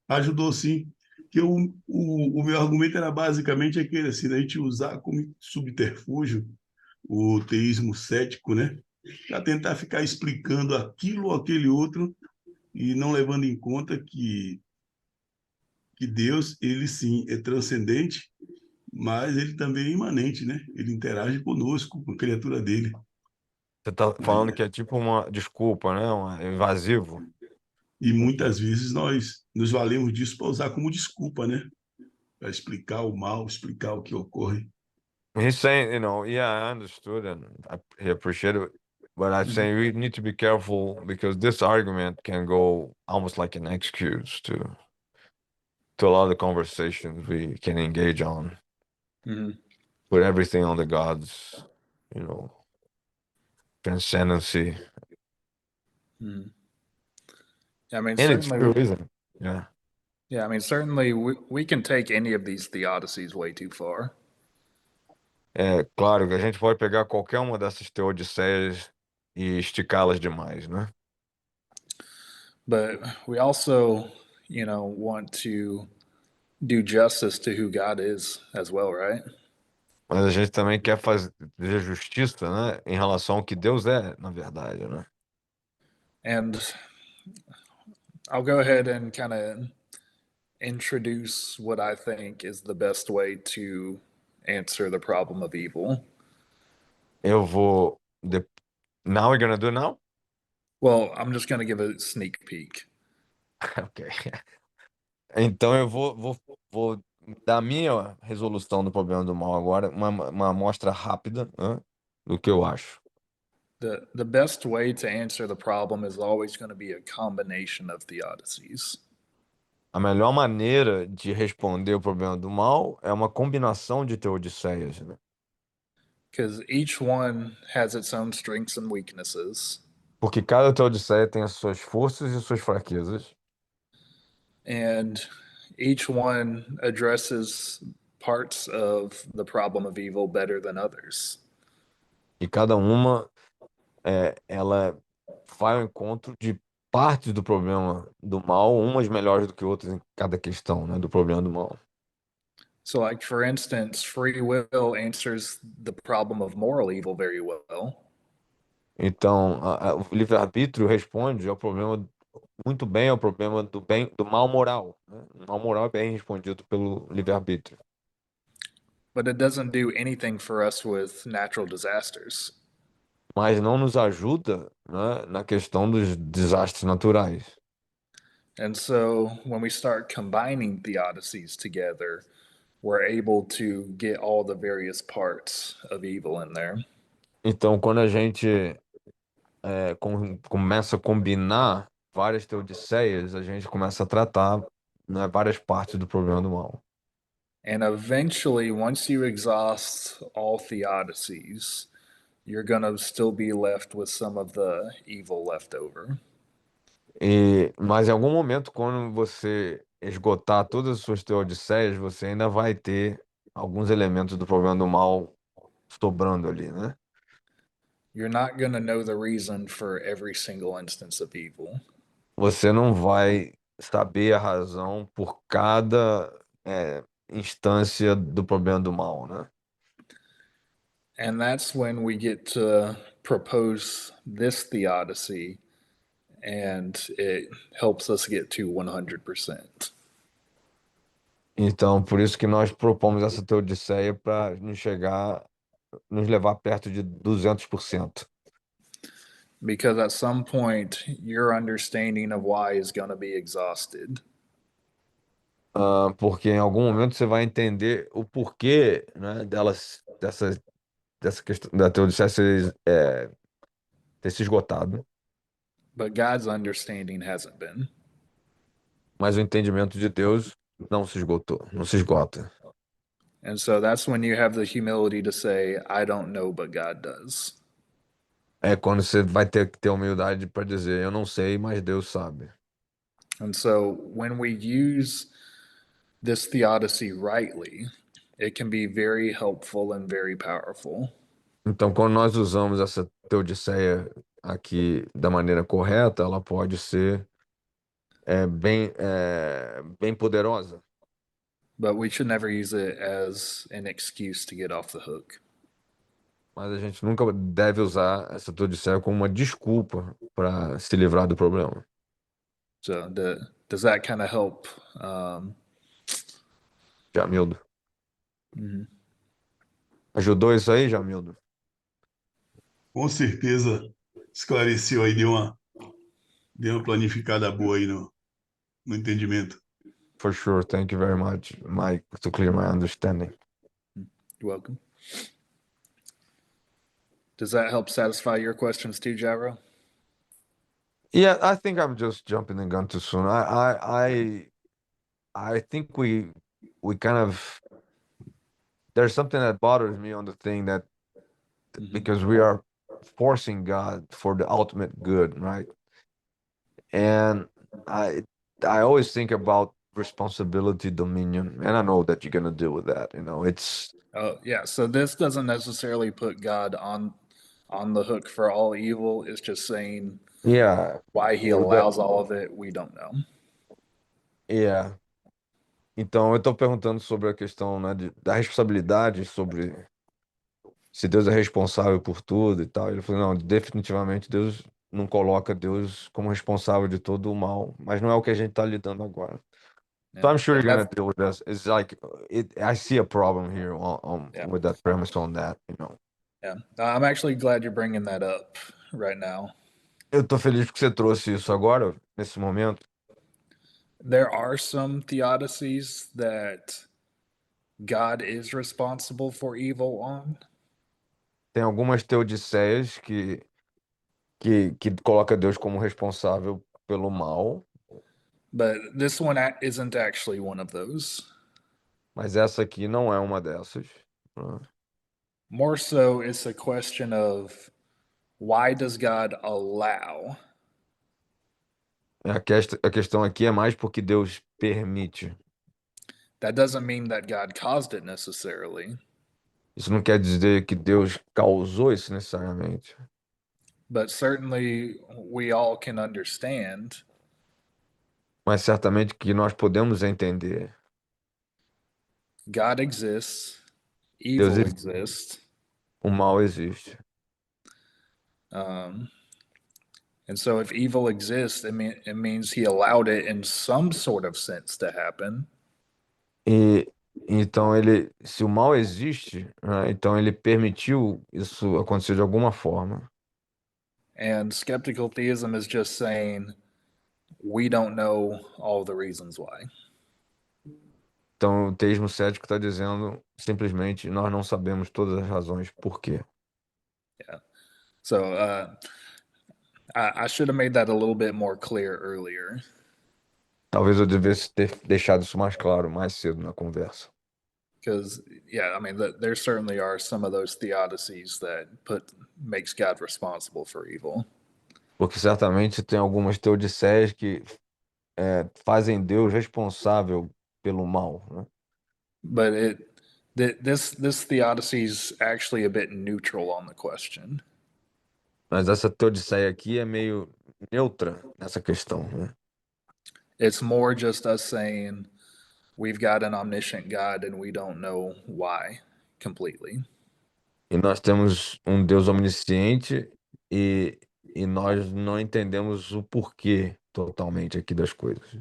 Ajudou sim. Que o meu argumento era basicamente aquele assim, da gente usar como subterfúgio o teísmo cético, né? Para tentar ficar explicando aquilo ou aquele outro e não levando em conta que Deus, ele sim é transcendente, mas ele também é imanente, né? Ele interage conosco, com a criatura dele. Você tá Aí, falando que é tipo uma desculpa, né? Um invasivo. e muitas vezes nós nos valemos disso para usar como desculpa, né? Para explicar o mal, explicar o que ocorre. He's saying, yeah, I understood and he appreciated it. But I'm saying we need to be careful because this argument can go almost like an excuse to a lot of the conversations we can engage on. Mm-hmm. Put everything on the God's, transcendency. Mm-hmm. I mean, And it's certainly, true, isn't it? Yeah. yeah, I mean, certainly we can take any of these theodicies way too far. É claro que a gente pode pegar qualquer uma dessas teodiceias e esticá-las demais, né? But we also, want to do justice to who God is as well, right? Mas a gente também quer fazer justiça, né? Em relação ao que Deus é, na verdade, né? And I'll go ahead and kind of introduce what I think is the best way to answer the problem of evil. Eu vou. Now we're gonna do it now? Well, I'm just going to give a sneak peek. Ok. Então eu vou dar a minha resolução do problema do mal agora, uma amostra rápida, né, do que eu acho. The best way to answer the problem is always going to be a combination of theodicies. A melhor maneira de responder o problema do mal é uma combinação de teodiceias, né? Because each one has its own strengths and weaknesses. Porque cada teodiceia tem as suas forças e suas fraquezas, And each one addresses parts of the problem of evil better than others. e cada uma ela vai ao encontro de partes do problema do mal, umas melhores do que outras em cada questão, né, do problema do mal. So, like for instance, free will answers the problem of moral evil very well. Então, o livre-arbítrio responde ao problema muito bem ao problema do bem, do mal moral, né? O mal moral é bem respondido pelo livre-arbítrio, But it doesn't do anything for us with natural disasters. mas não nos ajuda, né, na questão dos desastres naturais. And so when we start combining theodicies together, we're able to get all the various parts of evil in there. Então, quando a gente começa a combinar várias teodiceias, a gente começa a tratar, né, várias partes do problema do mal. And eventually, once you exhaust all theodicies, you're going to still be left with some of the evil left over. Mas em algum momento, quando você esgotar todas as suas teodiceias, você ainda vai ter alguns elementos do problema do mal sobrando ali, né? You're not going to know the reason for every single instance of evil. Você não vai saber a razão por cada instância do problema do mal, né? And that's when we get to propose this theodicy, and it helps us get to 100%. Então, por isso que nós propomos essa teodiceia para nos levar perto de 200%. Because at some point, your understanding of why is going to be exhausted. Porque em algum momento você vai entender o porquê, né, dessa questão da teodiceia ter se esgotado, But God's understanding hasn't been. mas o entendimento de Deus não se esgotou, não se esgota. And so that's when you have the humility to say, I don't know, but God does. É quando você vai ter que ter humildade para dizer, eu não sei, mas Deus sabe. And so when we use this theodicy rightly, it can be very helpful and very powerful. Então, quando nós usamos essa teodiceia aqui da maneira correta, ela pode ser bem poderosa. But we should never use it as an excuse to get off the hook. Mas a gente nunca deve usar essa teodiceia como uma desculpa para se livrar do problema. So does that kind of help? Jamildo. Mhm. Ajudou isso aí, Jamildo? Com certeza esclareceu aí, deu uma planificada boa aí no entendimento. For sure. Thank you very much, Mike, to clear my understanding. You're welcome. Does that help satisfy your questions too, Jairo? Yeah, I think I'm just jumping the gun too soon. I think we kind of there's something that bothers me on the thing that because we are forcing God for the ultimate good, right? And I I always think about responsibility, dominion, and I know that you're gonna deal with that. You know, it's Yeah, so this doesn't necessarily put God on the hook for all evil. It's just saying Yeah, why he allows all of it, we don't know. yeah. Então eu estou perguntando sobre a questão, né, da responsabilidade, sobre se Deus é responsável por tudo e tal. Ele falou, não, definitivamente Deus não coloca Deus como responsável de todo o mal, mas não é o que a gente está lidando agora. So Yeah, I'm sure and you're gonna that's deal with this. It's like I see a problem here yeah, with that premise on that, you know. yeah. I'm actually glad you're bringing that up right now. Eu tô feliz que você trouxe isso agora, nesse momento. There are some theodicies that God is responsible for evil on, Tem algumas teodiceias que coloca Deus como responsável pelo mal, but this one isn't actually one of those. mas essa aqui não é uma dessas, né? More so, it's a question of why does God allow? A questão aqui é mais porque Deus permite. That doesn't mean that God caused it necessarily, Isso não quer dizer que Deus causou isso necessariamente, but certainly we all can understand mas certamente que nós podemos entender. God exists, Deus, evil exists, o mal existe. um, and so if evil exists, it means He allowed it in some sort of sense to happen. E então se o mal existe, né, então ele permitiu isso acontecer de alguma forma. And skeptical theism is just saying we don't know all the reasons why. Então o teísmo cético está dizendo simplesmente nós não sabemos todas as razões por quê. Yeah. So I should have made that a little bit more clear earlier. Talvez eu devesse ter deixado isso mais claro mais cedo na conversa. Because yeah, I mean, there certainly are some of those theodicies that makes God responsible for evil. Porque certamente tem algumas teodiceias que fazem Deus responsável pelo mal, né? But this theodicy is actually a bit neutral on the question. Mas essa teodiceia aqui é meio neutra nessa questão, né? It's more just us saying we've got an omniscient God and we don't know why completely. E nós temos um Deus onisciente e, e nós não entendemos o porquê totalmente aqui das coisas.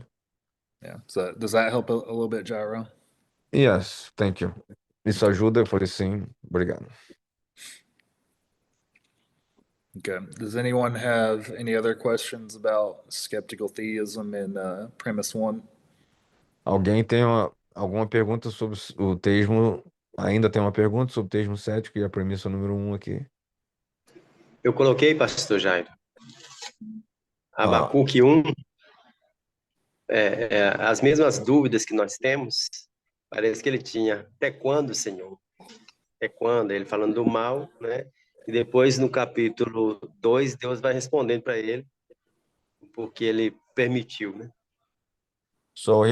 Yeah. So does that help a little bit, Gyro? Yes, thank you. Isso ajuda? Eu falei sim, obrigado. Okay. Does anyone have any other questions about skeptical theism in premise one? Alguém tem alguma pergunta sobre o teísmo? Ainda tem uma pergunta sobre o teísmo cético e a premissa número 1 aqui? Eu coloquei, pastor Jairo, Ah, Abacuque 1, as mesmas dúvidas que nós temos, parece que ele tinha. Até quando, Senhor? Até quando? Ele falando do mal, né? E depois, no capítulo 2, Deus vai respondendo para ele, porque ele permitiu, né? so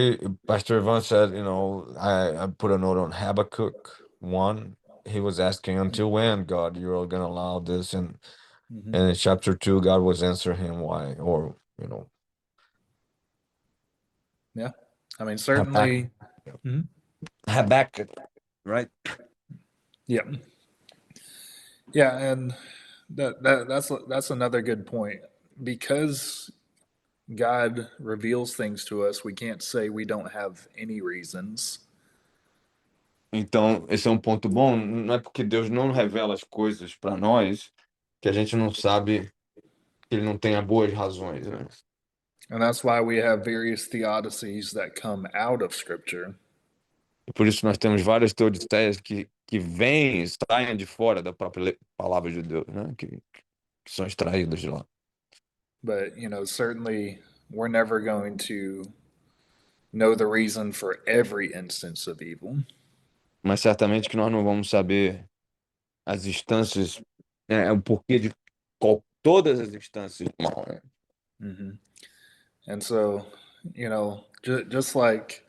Pastor Ivan said, I put a note on Habakkuk 1. He was asking, until when, God, you're going to allow this? And in chapter 2, God was answering him why, or, Yeah. I mean, Habakkuk, certainly. Habakkuk, right? Yeah. Yeah, and that's another good point. Because God reveals things to us, we can't say we don't have any reasons. Então, esse é um ponto bom. Não é porque Deus não revela as coisas para nós que a gente não sabe que ele não tenha boas razões, né? And that's why we have various theodicies that come out of Scripture. E por isso nós temos várias teodiceias que saem de fora da própria palavra de Deus, né? Que são extraídas de lá. But, certainly we're never going to know the reason for every instance of evil. Mas certamente que nós não vamos saber as instâncias, o porquê de todas as instâncias do mal, né? And so, just like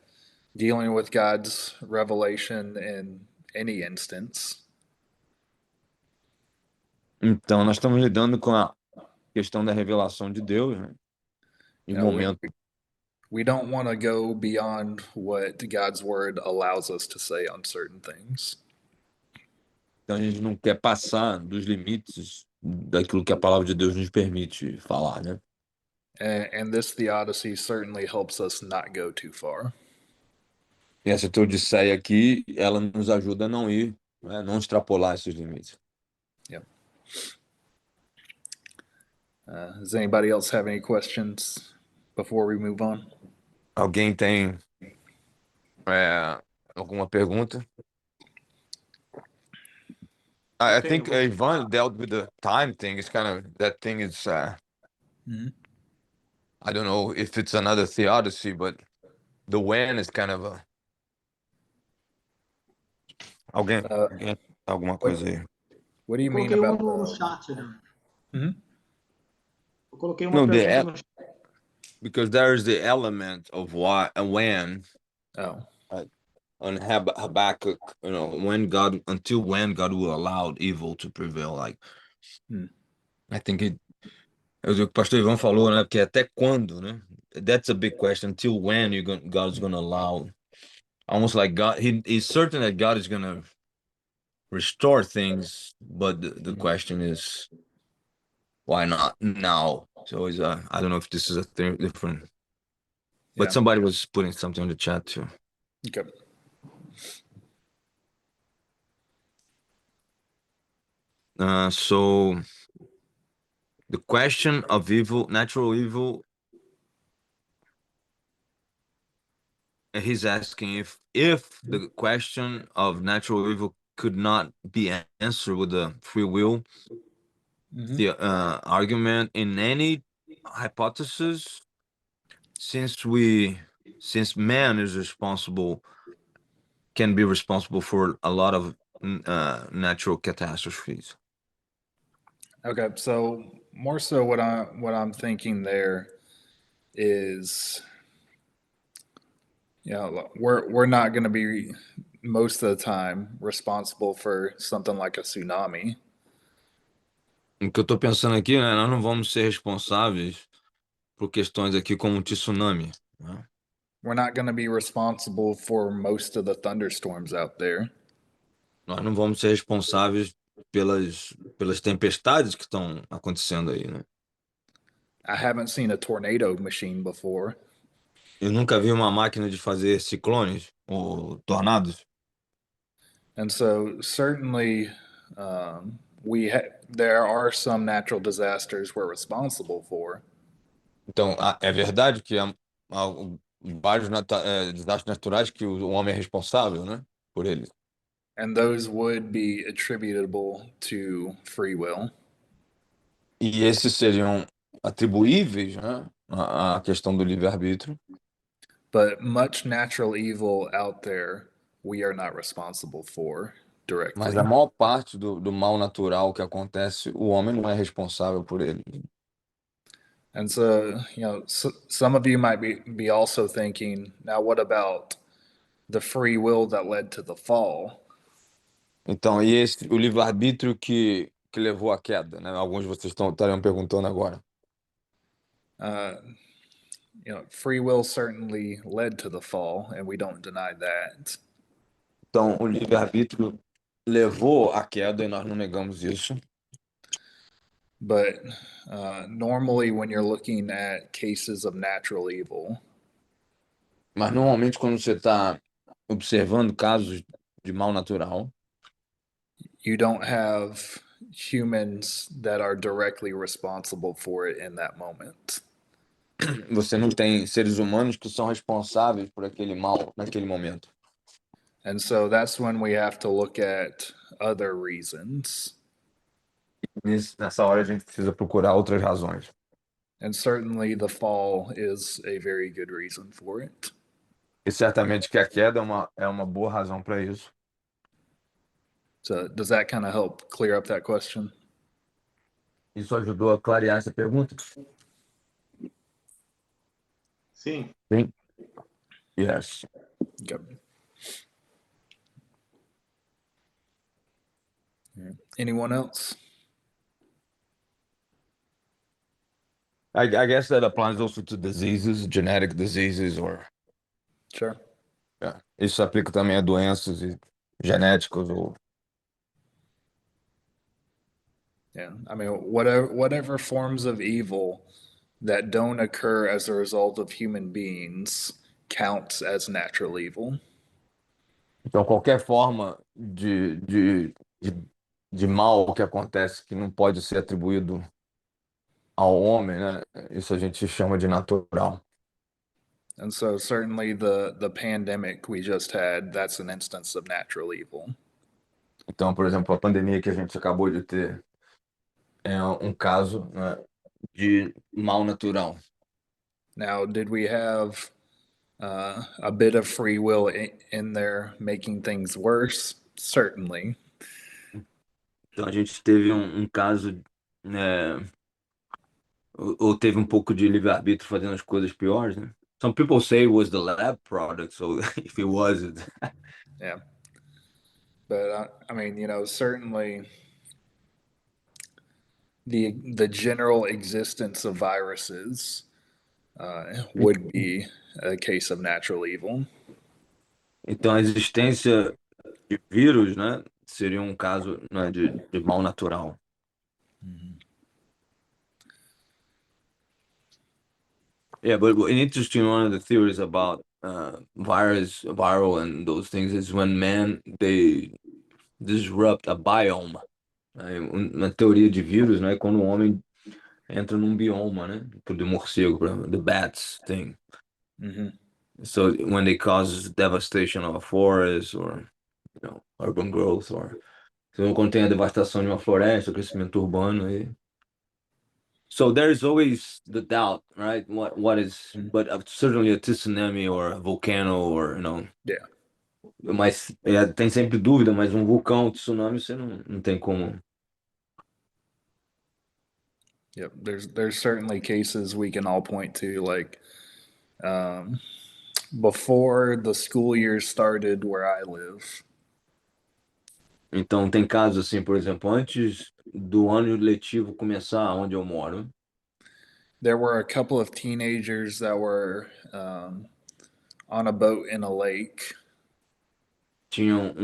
dealing with God's revelation in any instance. Então, nós estamos lidando com a questão da revelação de Deus, né? Em You know, momento. we don't want to go beyond what God's word allows us to say on certain things. Então, a gente não quer passar dos limites daquilo que a palavra de Deus nos permite falar, né? And this theodicy certainly helps us not go too far. E essa teodiceia aqui, ela nos ajuda a não ir, né? Não extrapolar esses limites. Yep. Does anybody else have any questions before we move on? Alguém tem alguma pergunta? I think Ivan dealt with the time thing. It's kind of that thing is Mhm. I don't know if it's another theodicy, but the when is kind of a alguém alguma coisa aí. What do you mean Coloquei uma about no the? chat, né? Mhm. Eu coloquei uma No, pergunta no chat. because there is the element of why and when Oh, on Habakkuk, until when God will allow evil to prevail. Like, I think o que o pastor Ivan falou, né? Porque até quando, né? That's a big question. Until when God's gonna allow? Almost like God, he's certain that God is gonna restore things, but the question is, why not now? So it's I don't know if this is a different. But yeah. somebody was putting something on the chat too. Okay. So the question of evil, natural evil, he's asking if the question of natural evil could not be answered with the free will, the argument in any hypothesis, since man is responsible, can be responsible for a lot of natural catastrophes. Okay. So more so, what I'm thinking there is, we're not going to be most of the time responsible for something like a tsunami. O que eu tô pensando aqui, né, nós não vamos ser responsáveis por questões aqui como um tsunami, né? We're not going to be responsible for most of the thunderstorms out there. Nós não vamos ser responsáveis pelas tempestades que estão acontecendo aí, né? I haven't seen a tornado machine before. Eu nunca vi uma máquina de fazer ciclones ou tornados. And so certainly there are some natural disasters we're responsible for. Então, é verdade que há vários desastres naturais que o homem é responsável, né, por eles. And those would be attributable to free will. E esses seriam atribuíveis, né, à questão do livre-arbítrio. But much natural evil out there we are not responsible for directly. Mas a maior parte do mal natural que acontece, o homem não é responsável por ele. And so, some of you might be also thinking, now what about the free will that led to the fall? Então, e o livre-arbítrio que levou à queda, né? Alguns de vocês estariam perguntando agora. Free will certainly led to the fall, and we don't deny that. Então, o livre-arbítrio levou à queda e nós não negamos isso. But normally, when you're looking at cases of natural evil, Mas normalmente quando você está observando casos de mal natural, you don't have humans that are directly responsible for it in that moment. você não tem seres humanos que são responsáveis por aquele mal naquele momento. And so that's when we have to look at other reasons. Nessa hora a gente precisa procurar outras razões. And certainly the fall is a very good reason for it. E certamente que a queda é uma boa razão para isso. So does that kind of help clear up that question? Isso ajudou a clarear essa pergunta? Sim. Sim. Yes. Okay. Anyone else? I guess that applies also to diseases, genetic diseases, or Sure. yeah. Isso se aplica também a doenças genéticas ou Yeah. I mean, whatever forms of evil that don't occur as a result of human beings counts as natural evil. então qualquer forma de mal que acontece que não pode ser atribuído ao homem, né? Isso a gente chama de natural. And so certainly the pandemic we just had, that's an instance of natural evil. Então, por exemplo, a pandemia que a gente acabou de ter é um caso, né, de mal natural. Now, did we have a bit of free will in there making things worse? Certainly. Então a gente teve um caso, né, ou teve um pouco de livre-arbítrio fazendo as coisas piores, né? Some people say it was the lab product, so if it wasn't. Yeah. But I mean, certainly the general existence of viruses would be a case of natural evil. Então a existência de vírus, né, seria um caso, né, de mal natural. Yeah, but an interesting one of the theories about viral and those things is when they disrupt a biome. Uma teoria de vírus, né, quando o homem entra num bioma, né, tipo de morcego, por exemplo, the bats thing. Mhm. So when they cause devastation of a forest or urban growth, or então, quando tem a devastação de uma floresta, o crescimento urbano aí. So there's always the doubt, right? What is, but certainly a tsunami or a volcano or, Yeah. mas tem sempre dúvida, mas um vulcão, tsunami, você não tem como. Yep. There's certainly cases we can all point to, like before the school year started where I live. Então tem casos assim, por exemplo, antes do ano letivo começar onde eu moro, There were a couple of teenagers that were on a boat in a lake, tinham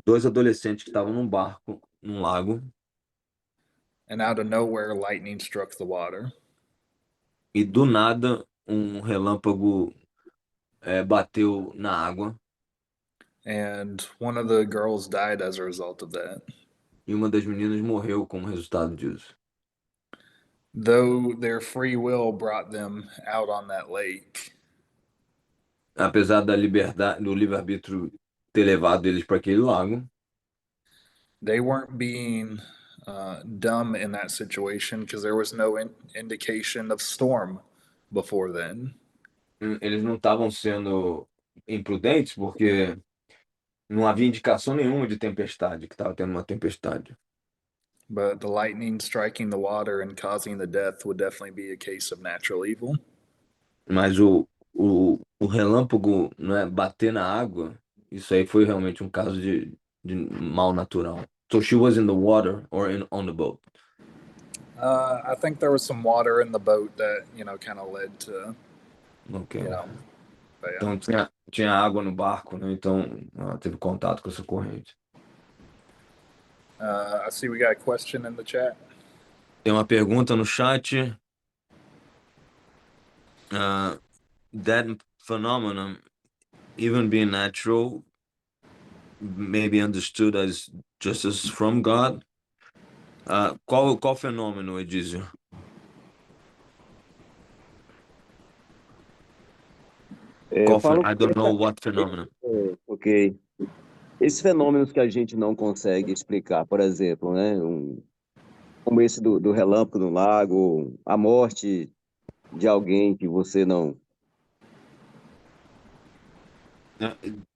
dois adolescentes que estavam num barco, num lago, and out of nowhere, lightning struck the water. e do nada um relâmpago bateu na água And one of the girls died as a result of that. e uma das meninas morreu como resultado disso. Though their free will brought them out on that lake, Apesar da liberdade, do livre-arbítrio ter levado eles para aquele lago, they weren't being dumb in that situation because there was no indication of storm before then. eles não estavam sendo imprudentes porque não havia indicação nenhuma de tempestade, que estava tendo uma tempestade. But the lightning striking the water and causing the death would definitely be a case of natural evil. Mas o relâmpago, né, bater na água, isso aí foi realmente um caso de mal natural. So she was in the water or on the boat? I think there was some water in the boat that kind of led to Okay. But yeah. Então tinha água no barco, né? Então ela teve contato com essa corrente. I see we got a question in the chat. Tem uma pergunta no chat. That phenomenon, even being natural, may be understood as justice from God. Qual fenômeno, Edizio? Eu falo I don't know what phenomenon. ok. Esses fenômenos que a gente não consegue explicar, por exemplo, né, como esse do relâmpago no lago, a morte de alguém que você não...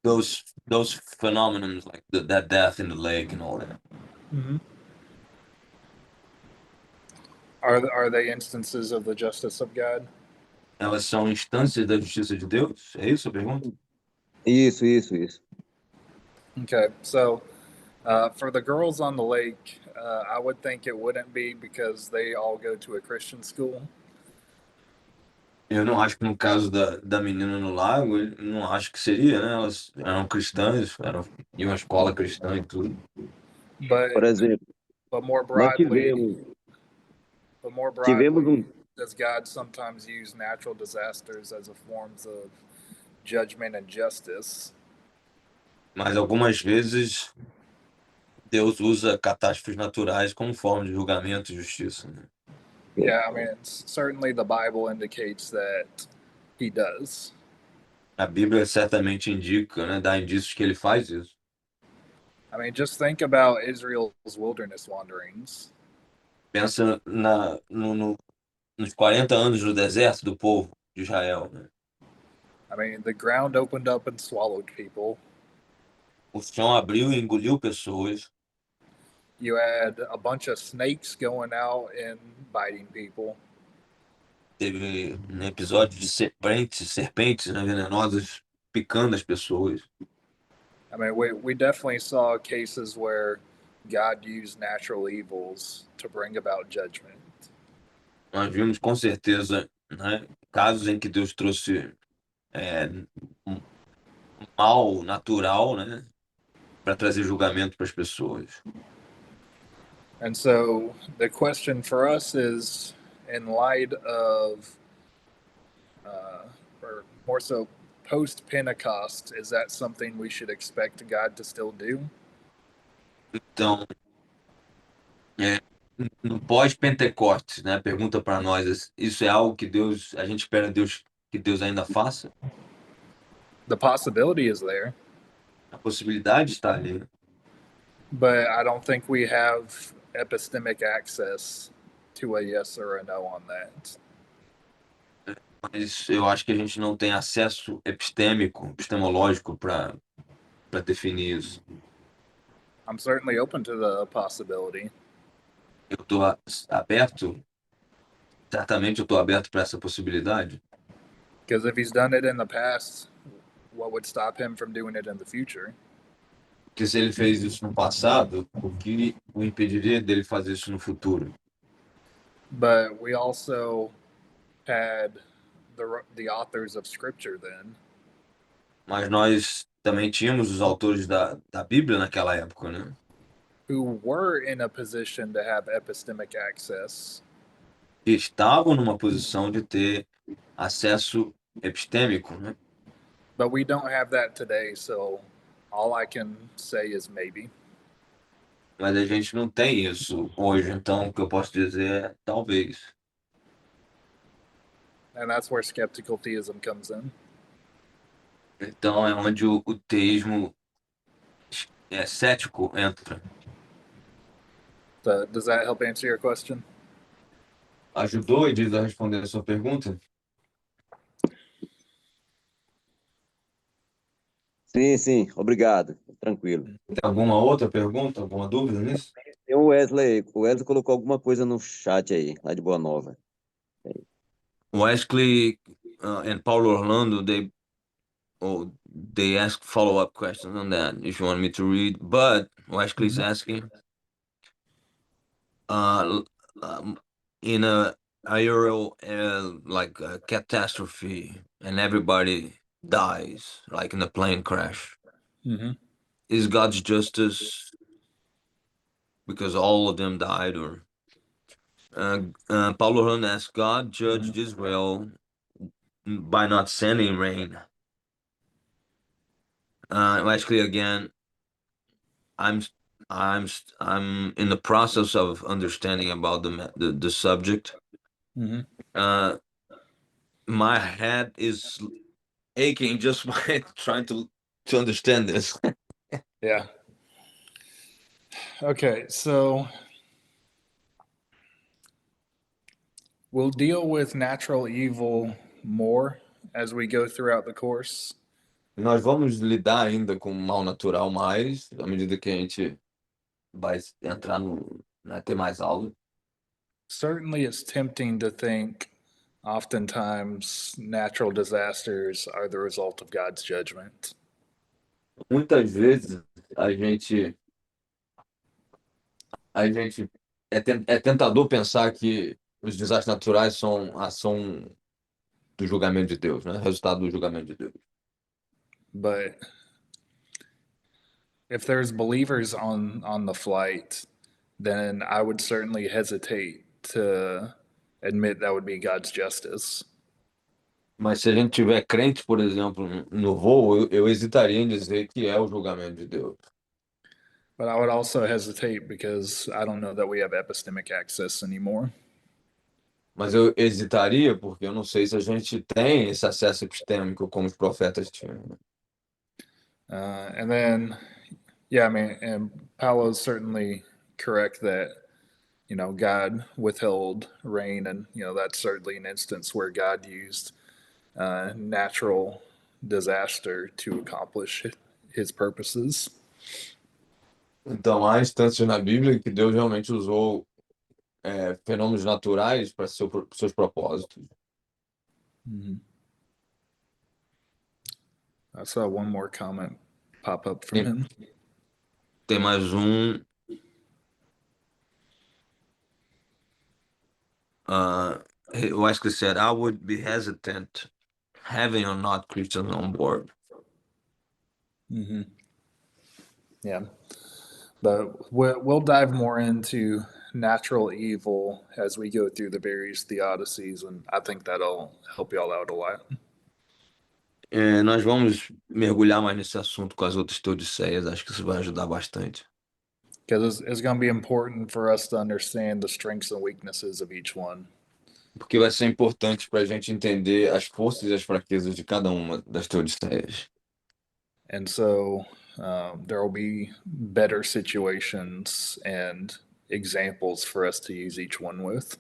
Those phenomenons, like that death in the lake and all that. Mm-hmm. Are they instances of the justice of God? Elas são instâncias da justiça de Deus? É isso a pergunta? Isso. Okay, so For the girls on the lake, I would think it wouldn't be because they all go to a Christian school. Eu não acho que no caso da menina no lago, eu não acho que seria, né? Elas eram cristãs, iam à escola cristã e tudo. Por But exemplo, but more nós broadly, but more tivemos broadly, um, does God sometimes use natural disasters as a forms of judgment and justice? Mas algumas vezes Deus usa catástrofes naturais como forma de julgamento e justiça, né? Yeah, I mean, certainly the Bible indicates that he does. A Bíblia certamente indica, né? Dá indícios que ele faz isso. I mean, just think about Israel's wilderness wanderings. Pensa nos 40 anos do deserto do povo de Israel, né? I mean, the ground opened up and swallowed people. O chão abriu e engoliu pessoas. You had a bunch of snakes going out and biting people. Teve um episódio de serpentes, né, venenosas picando as pessoas. I mean, we definitely saw cases where God used natural evils to bring about judgment. Nós vimos com certeza, né, casos em que Deus trouxe um mal natural, né, para trazer julgamento para as pessoas. And so the question for us is, in light of, or more so post Pentecost, is that something we should expect God to still do? Então, é, no pós-Pentecostes, né, pergunta para nós, isso é algo que a gente espera que Deus ainda faça? The possibility is there, A possibilidade está ali, né? but I don't think we have epistemic access to a yes or a no on that. Mas eu acho que a gente não tem acesso epistemológico para definir isso. I'm certainly open to the possibility. Eu estou aberto, certamente eu estou aberto para essa possibilidade, Because if he's done it in the past, what would stop him from doing it in the future? porque se ele fez isso no passado, o que o impediria dele fazer isso no futuro? But we also had the authors of Scripture then. Mas nós também tínhamos os autores da Bíblia naquela época, né? Who were in a position to have epistemic access. Que estavam numa posição de ter acesso epistêmico, né? But we don't have that today, so all I can say is maybe. Mas a gente não tem isso hoje, então o que eu posso dizer é talvez. And that's where skeptical theism comes in. Então é onde o teísmo cético entra. So, does that help answer your question? Ajudou, Edith, a responder a sua pergunta? sim, sim, obrigado, tranquilo. Tem alguma outra pergunta, alguma dúvida nisso? Tem o Wesley colocou alguma coisa no chat aí, lá de Boa Nova. Wesley and Paulo Orlando, they ask follow-up questions on that if you want me to read. But Wesley's asking, in a aerial like a catastrophe and everybody dies, like in a plane crash, is God's justice because all of them died, or Paulo Orlando asks, God judged Israel by not sending rain. Actually, again, I'm in the process of understanding about the subject. My head is aching just by trying to understand this. Yeah. Okay, so we'll deal with natural evil more as we go throughout the course. Nós vamos lidar ainda com o mal natural mais à medida que a gente vai entrar ter mais aula. Certainly, it's tempting to think oftentimes natural disasters are the result of God's judgment. Muitas vezes a gente a gente é tentador pensar que os desastres naturais são ação do julgamento de Deus, né? Resultado do julgamento de Deus. But if there's believers on the flight, then I would certainly hesitate to admit that would be God's justice. Mas se a gente tiver crente, por exemplo, no voo, eu hesitaria em dizer que é o julgamento de Deus. But I would also hesitate because I don't know that we have epistemic access anymore. Mas eu hesitaria porque eu não sei se a gente tem esse acesso epistêmico como os profetas tinham. And then, yeah, I mean, and Paolo's certainly correct that, God withheld rain, and, that's certainly an instance where God used natural disaster to accomplish his purposes. Então, há instâncias na Bíblia que Deus realmente usou fenômenos naturais para seus propósitos. Mm-hmm. I saw one more comment pop up from him. Tem mais um. Eu acho que said, I would be hesitant having or not Christians on board. Mm-hmm. Yeah. But we'll dive more into natural evil as we go through the various theodicies, and I think that'll help y'all out a lot. Nós vamos mergulhar mais nesse assunto com as outras teodiceias, acho que isso vai ajudar bastante. Because it's going to be important for us to understand the strengths and weaknesses of each one. Porque vai ser importante para a gente entender as forças e as fraquezas de cada uma das teodiceias. And so there will be better situations and examples for us to use each one with.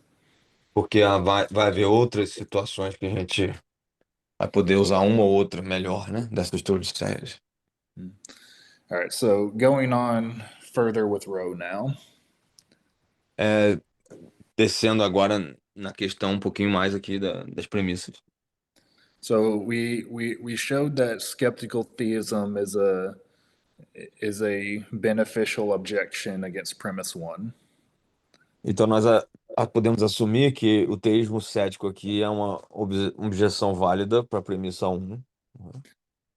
Porque vai haver outras situações que a gente vai poder usar uma ou outra melhor, né? Dessas teodiceias. All right, so going on further with Roe now. Descendo agora na questão um pouquinho mais aqui das premissas. So we showed that skeptical theism is a beneficial objection against premise one. Então nós podemos assumir que o teísmo cético aqui é uma objeção válida para a premissa 1.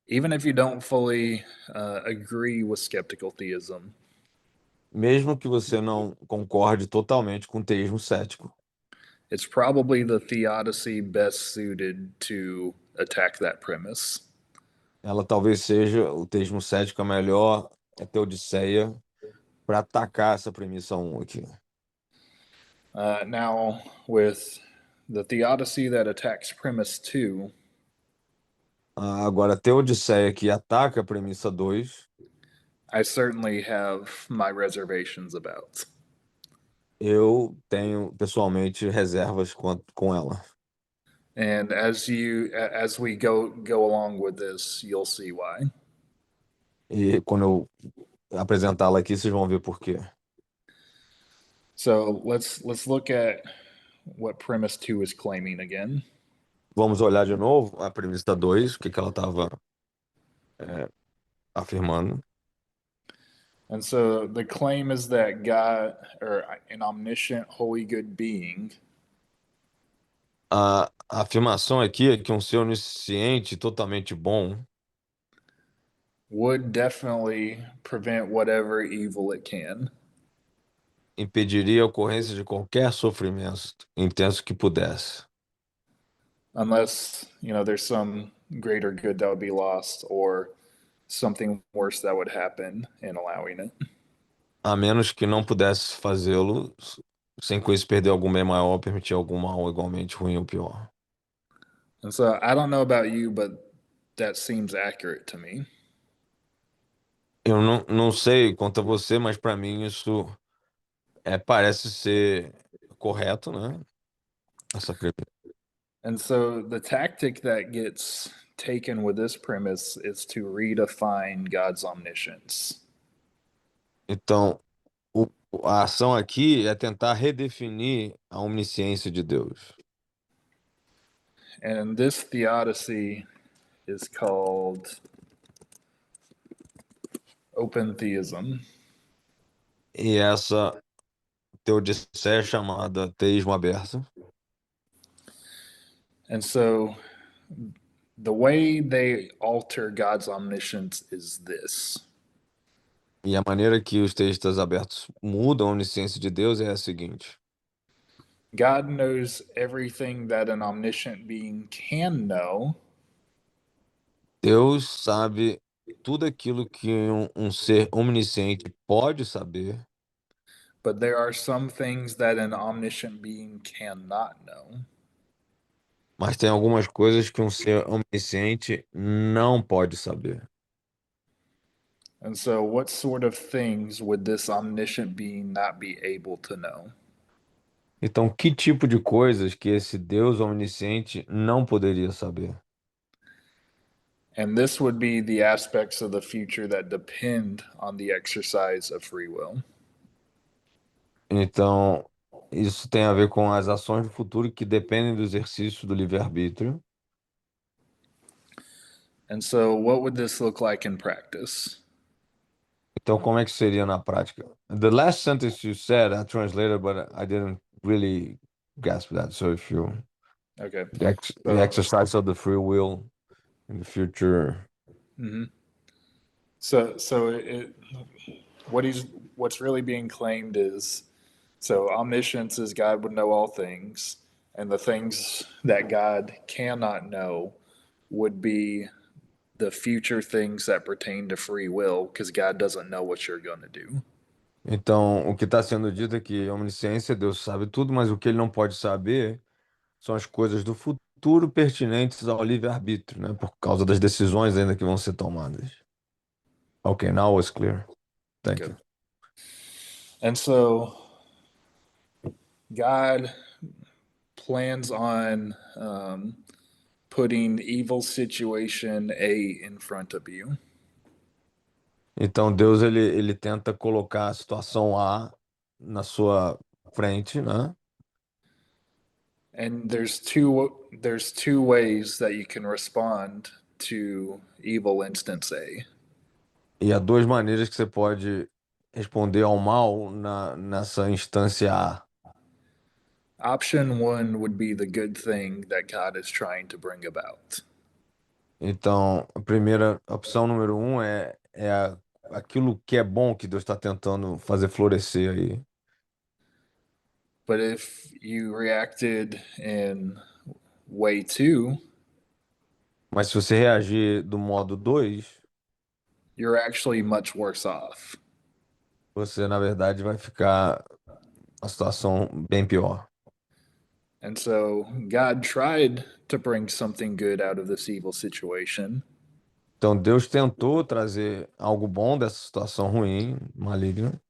Even if you don't fully agree with skeptical theism. Mesmo que você não concorde totalmente com o teísmo cético. It's probably the theodicy best suited to attack that premise. Ela talvez seja o teísmo cético a melhor teodiceia para atacar essa premissa 1 aqui. Now, with the theodicy that attacks premise 2, agora, a teodiceia que ataca a premissa 2, I certainly have my reservations about. Eu tenho, pessoalmente, reservas com ela. And as we go along with this, you'll see why. E quando eu apresentá-la aqui, vocês vão ver por quê. So let's look at what premise 2 is claiming again. Vamos olhar de novo a premissa 2, o que ela estava afirmando. And so the claim is that God, or an omniscient, holy, good being, A afirmação aqui é que um ser onisciente totalmente bom would definitely prevent whatever evil it can. impediria a ocorrência de qualquer sofrimento intenso que pudesse. Unless, there's some greater good that would be lost or something worse that would happen in allowing it. A menos que não pudesse fazê-lo sem com isso perder algum bem maior ou permitir algum mal igualmente ruim ou pior. And so I don't know about you, but that seems accurate to me. Eu não sei quanto a você, mas para mim isso parece ser correto, né? Essa premissa. And so the tactic that gets taken with this premise is to redefine God's omniscience. Então, a ação aqui é tentar redefinir a onisciência de Deus. And this theodicy is called open theism. E essa teodiceia chamada teísmo aberto. And so the way they alter God's omniscience is this. E a maneira que os teístas abertos mudam a onisciência de Deus é a seguinte: God knows everything that an omniscient being can know, Deus sabe tudo aquilo que um ser onisciente pode saber, but there are some things that an omniscient being cannot know. mas tem algumas coisas que um ser onisciente não pode saber. And so, what sort of things would this omniscient being not be able to know? Então, que tipo de coisas que esse Deus onisciente não poderia saber? And this would be the aspects of the future that depend on the exercise of free will. Então, isso tem a ver com as ações do futuro que dependem do exercício do livre-arbítrio. And so, what would this look like in practice? Então, como é que seria na prática? The last sentence you said, I translated, but I didn't really grasp that. So if you Okay. the exercise of the free will in the future. Mm-hmm. So what's really being claimed is, so omniscience is God would know all things, and the things that God cannot know would be the future things that pertain to free will, because God doesn't know what you're going to do. Então, o que está sendo dito é que a onisciência, Deus sabe tudo, mas o que ele não pode saber são as coisas do futuro pertinentes ao livre-arbítrio, né? Por causa das decisões ainda que vão ser tomadas. Okay, now it's clear. Thank Good. you. And so God plans on putting evil situation A in front of you. Então, Deus, ele tenta colocar a situação A na sua frente, né? And there's two ways that you can respond to evil instance A. E há duas maneiras que você pode responder ao mal nessa instância A. Option one would be the good thing that God is trying to bring about. Então, a primeira opção, número um, aquilo que é bom que Deus está tentando fazer florescer aí. But if you reacted in way two, Mas se você reagir do modo 2, you're actually much worse off. você, na verdade, vai ficar uma situação bem pior. And so God tried to bring something good out of this evil situation, Então, Deus tentou trazer algo bom dessa situação ruim, maligna,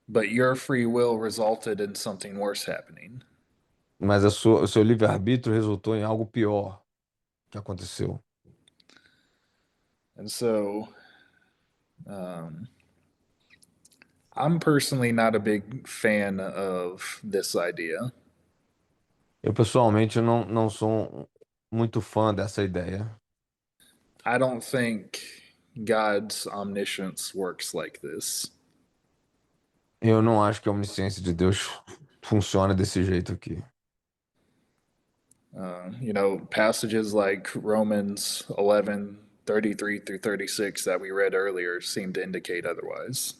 but your free will resulted in something worse happening. mas o seu livre-arbítrio resultou em algo pior que aconteceu. And so I'm personally not a big fan of this idea. Eu, pessoalmente, não sou muito fã dessa ideia. I don't think God's omniscience works like this. Eu não acho que a onisciência de Deus funciona desse jeito aqui. Passages like Romans 11:33 through 36 that we read earlier seem to indicate otherwise.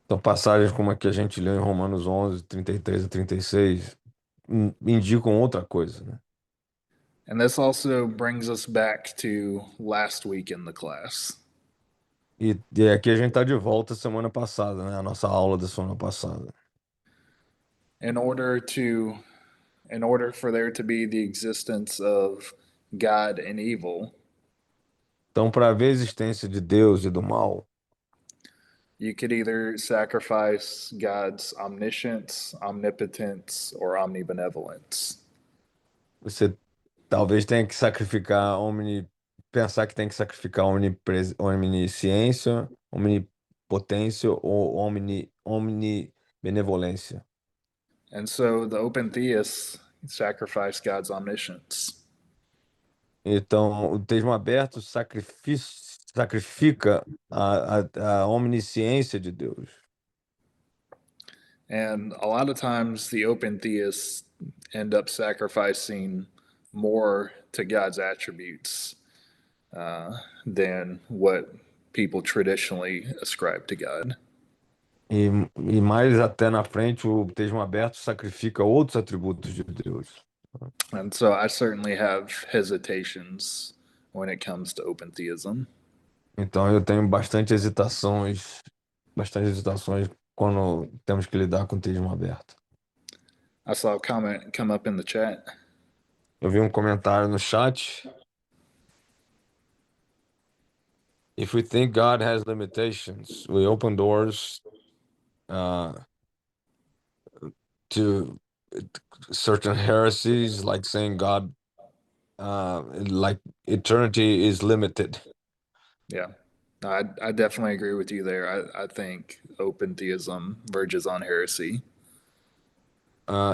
Então, passagens como a que a gente leu em Romanos 11, 33 a 36, indicam outra coisa, né? And this also brings us back to last week in the class. E aqui a gente está de volta semana passada, né? A nossa aula da semana passada. In order for there to be the existence of God and evil, Então, para haver a existência de Deus e do mal, you could either sacrifice God's omniscience, omnipotence, or omnibenevolence. você talvez tenha que sacrificar pensar que tem que sacrificar onisciência, omnipotência ou omnibenevolência. And so the open theists sacrifice God's omniscience. Então, o teísmo aberto sacrifica a onisciência de Deus. And a lot of times the open theists end up sacrificing more to God's attributes than what people traditionally ascribe to God. E, e mais até na frente, o texto aberto sacrifica outros atributos de Deus. And so I certainly have hesitations when it comes to open theism. Então eu tenho bastante hesitações quando temos que lidar com o texto aberto. I saw a comment come up in the chat. Eu vi um comentário no chat. If we think God has limitations, we open doors to certain heresies, like saying God, like eternity is limited. Yeah, I definitely agree with you there. I think open theism verges on heresy.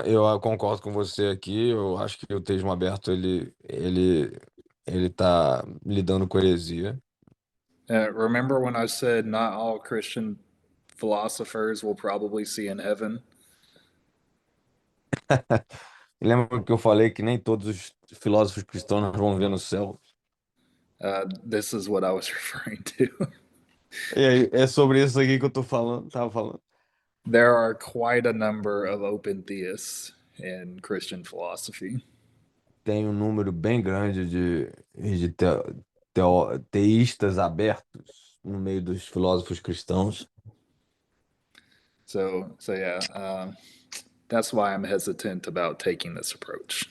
Eu concordo com você aqui. Eu acho que o texto aberto ele tá lidando com heresia. Remember when I said not all Christian philosophers will probably see in heaven? Lembra que eu falei que nem todos os filósofos cristãos vão ver no céu? This is what I was referring to. E aí, é sobre isso aqui que eu tava falando. There are quite a number of open theists in Christian philosophy. Tem um número bem grande de teístas abertos no meio dos filósofos cristãos. So yeah, that's why I'm hesitant about taking this approach.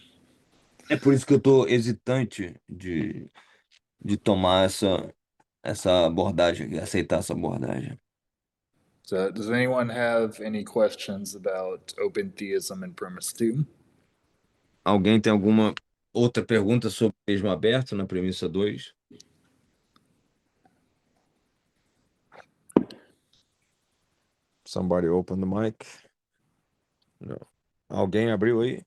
É por isso que eu tô hesitante de tomar essa abordagem, aceitar essa abordagem. So does anyone have any questions about open theism and premise 2? Alguém tem alguma outra pergunta sobre o mesmo aberto na premissa 2? Somebody open the mic? No. Alguém abriu aí?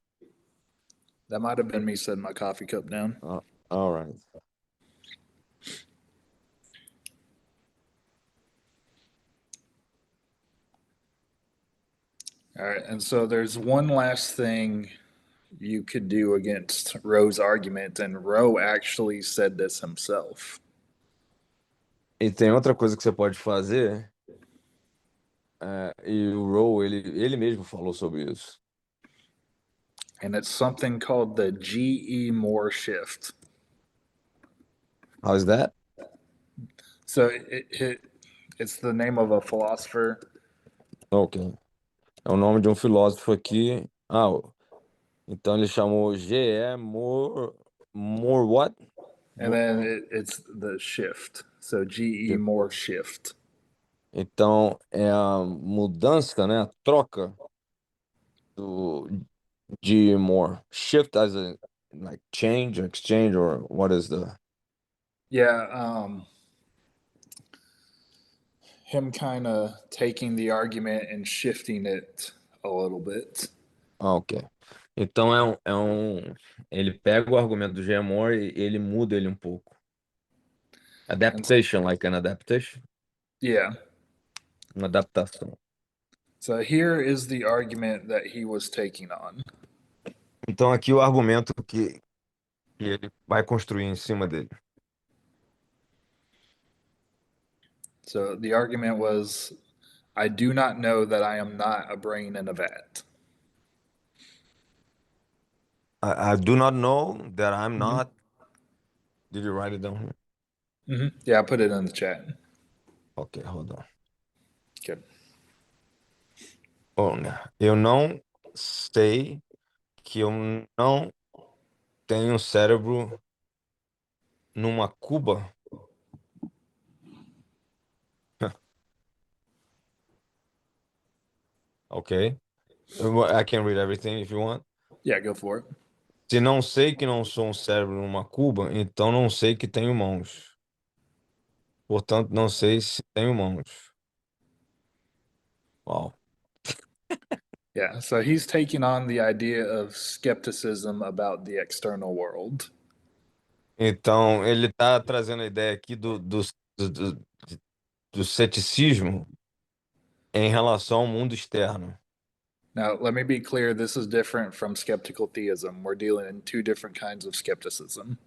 That might have been me setting my coffee cup down. All right. All right, and so there's one last thing you could do against Roe's argument, and Roe actually said this himself. E tem outra coisa que você pode fazer, e o Rowe, ele mesmo falou sobre isso. And it's something called the G.E. Moore shift. How's that? So it's the name of a philosopher. Ok. É o nome de um filósofo aqui. Então ele chamou G.E. Moore. Moore what? And then it's the shift. So G.E. Moore shift. Então é a mudança, né? A troca do G.E. Moore. Shift as a like change, exchange, or what is the... Yeah, him kind of taking the argument and shifting it a little bit. Ok. Então ele pega o argumento do G.E. Moore e ele muda ele um pouco. Adaptation, like an adaptation? Yeah. Uma adaptação. So here is the argument that he was taking on. Então aqui o argumento que ele vai construir em cima dele. So the argument was, I do not know that I am not a brain in a vat. I do not know that I'm not... Did you write it down here? Mm-hmm. Yeah, I put it in the chat. Ok, hold on. Okay. Eu não sei que eu não tenho cérebro numa cuba. Ok. I can read everything if you want. Yeah, go for it. Se não sei que não sou um cérebro numa cuba, então não sei que tenho mãos. Portanto, não sei se tenho mãos. Wow. Yeah, so he's taking on the idea of skepticism about the external world. Então, ele está trazendo a ideia aqui do ceticismo em relação ao mundo externo. Now, let me be clear, this is different from skeptical theism. We're dealing in two different kinds of skepticism.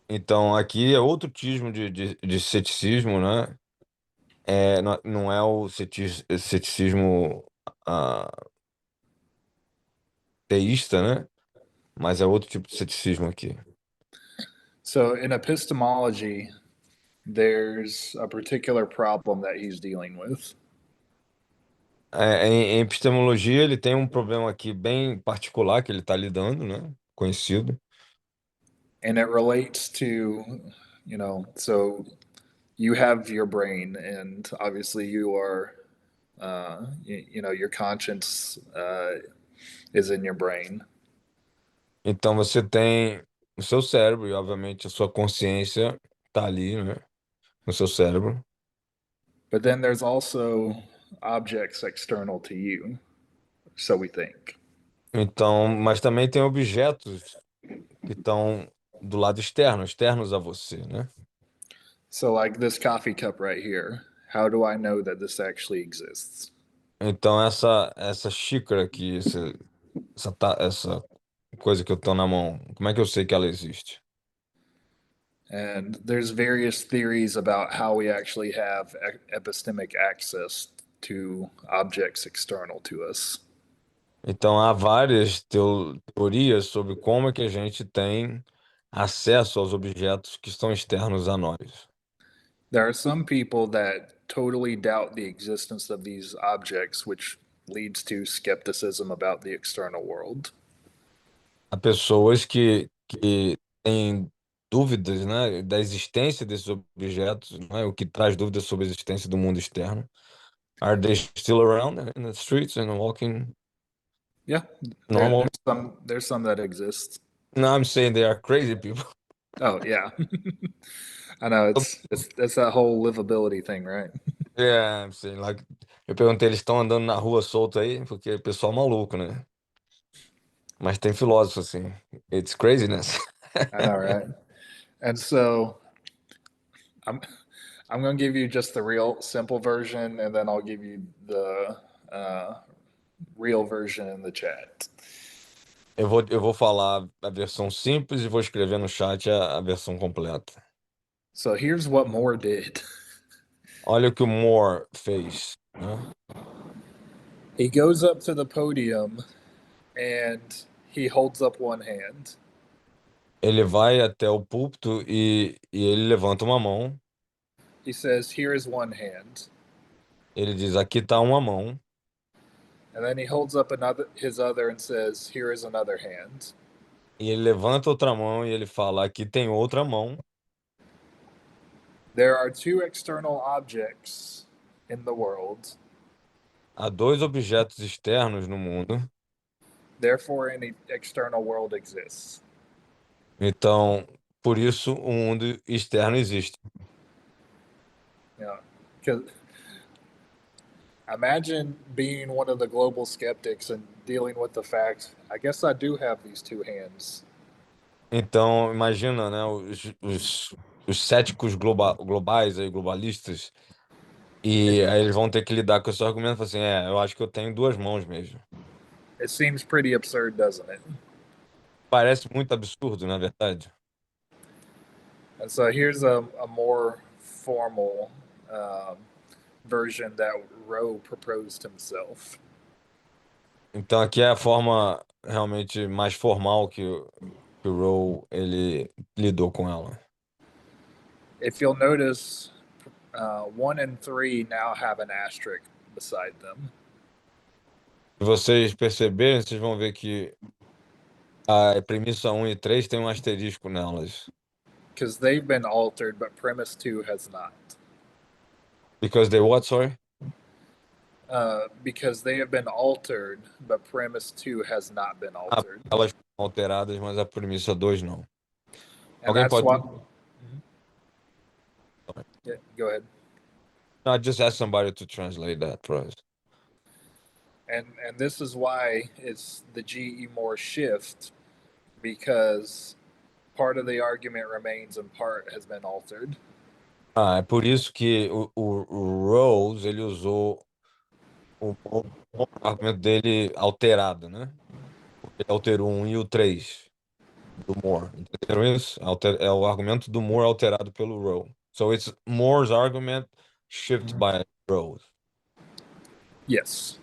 Então, aqui é outro tismo de ceticismo, né? Não é o ceticismo ah, teísta, né? Mas é outro tipo de ceticismo aqui. So, in epistemology, there's a particular problem that he's dealing with. Em epistemologia, ele tem um problema aqui bem particular que ele está lidando, né? Conhecido. And it relates to, so you have your brain, and obviously you are, your conscience is in your brain. Então, você tem o seu cérebro e, obviamente, a sua consciência está ali, né? No seu cérebro. But then there's also objects external to you, so we think. Então, mas também tem objetos que estão do lado externo, externos a você, né? So, like this coffee cup right here, how do I know that this actually exists? Então, essa xícara aqui, essa coisa que eu tô na mão, como é que eu sei que ela existe? And there's various theories about how we actually have epistemic access to objects external to us. Então, há várias teorias sobre como é que a gente tem acesso aos objetos que estão externos a nós. There are some people that totally doubt the existence of these objects, which leads to skepticism about the external world. Há pessoas que têm dúvidas, né, da existência desses objetos, né, o que traz dúvidas sobre a existência do mundo externo. Are they still around in the streets and walking Yeah, normal? there's some that exist. No, I'm saying they are crazy people. Oh yeah, I know it's that whole livability thing, right? Yeah, I'm saying, like, eu perguntei, eles estão andando na rua solto aí, porque é pessoal maluco, né? Mas tem filósofo assim. It's craziness. I know, right? And so I'm I'm going to give you just the real simple version, and then I'll give you the real version in the chat. Eu vou falar a versão simples e vou escrever no chat a versão completa. So here's what Moore did. Olha o que o Moore fez, né? He goes up to the podium and he holds up one hand. Ele vai até o púlpito e ele levanta uma mão. He says, "Here is one hand." Ele diz, aqui está uma mão. And then he holds up his other and says, "Here is another hand." E ele levanta outra mão e ele fala, aqui tem outra mão. There are two external objects in the world. Há dois objetos externos no mundo. Therefore, an external world exists. Então, por isso o mundo externo existe. Yeah, because imagine being one of the global skeptics and dealing with the fact, I guess I do have these two hands. Então, imagina, né, os céticos globais, aí, globalistas, e aí eles vão ter que lidar com esse argumento, assim, eu acho que eu tenho duas mãos mesmo. It seems pretty absurd, doesn't it? Parece muito absurdo, na verdade. And so here's a more formal version that Rowe proposed himself. Então, aqui é a forma realmente mais formal que o Rowe, ele lidou com ela. If you'll notice, 1 and 3 now have an asterisk beside them. Se vocês perceberem, vocês vão ver que a premissa 1 e 3 tem um asterisco nelas. Because they've been altered, but premise 2 has not. Because they what, sorry? Because they have been altered, but premise 2 has not been altered. Elas foram alteradas, mas a premissa 2 não. And Alguém that's pode... what... Yeah, go ahead. No, just ask somebody to translate that for us. And this is why it's the G.E. Moore shift, because part of the argument remains and part has been altered. É por isso que o Rawls, ele usou o argumento dele alterado, né? Ele alterou um e o 3 do Moore. Entenderam isso? É o argumento do Moore alterado pelo Rowe. So it's Moore's argument shifted by Rowe. Yes.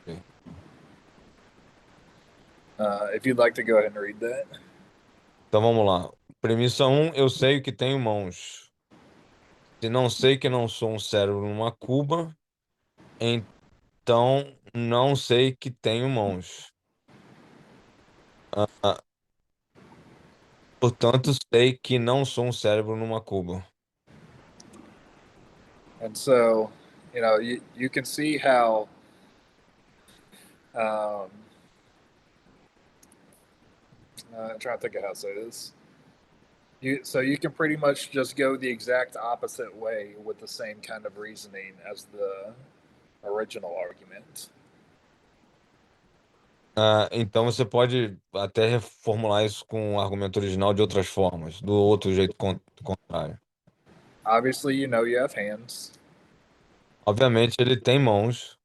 Okay. If you'd like to go ahead and read that. Então vamos lá. Premissa 1, eu sei que tenho mãos. Se não sei que não sou um cérebro numa cuba, então não sei que tenho mãos. Ah, portanto, sei que não sou um cérebro numa cuba. And so, you can see how I'm trying to think of how to say this. So you can pretty much just go the exact opposite way with the same kind of reasoning as the original argument. Então você pode até reformular isso com o argumento original de outras formas, do outro jeito contrário. Obviously, you have hands. Obviamente, ele tem mãos.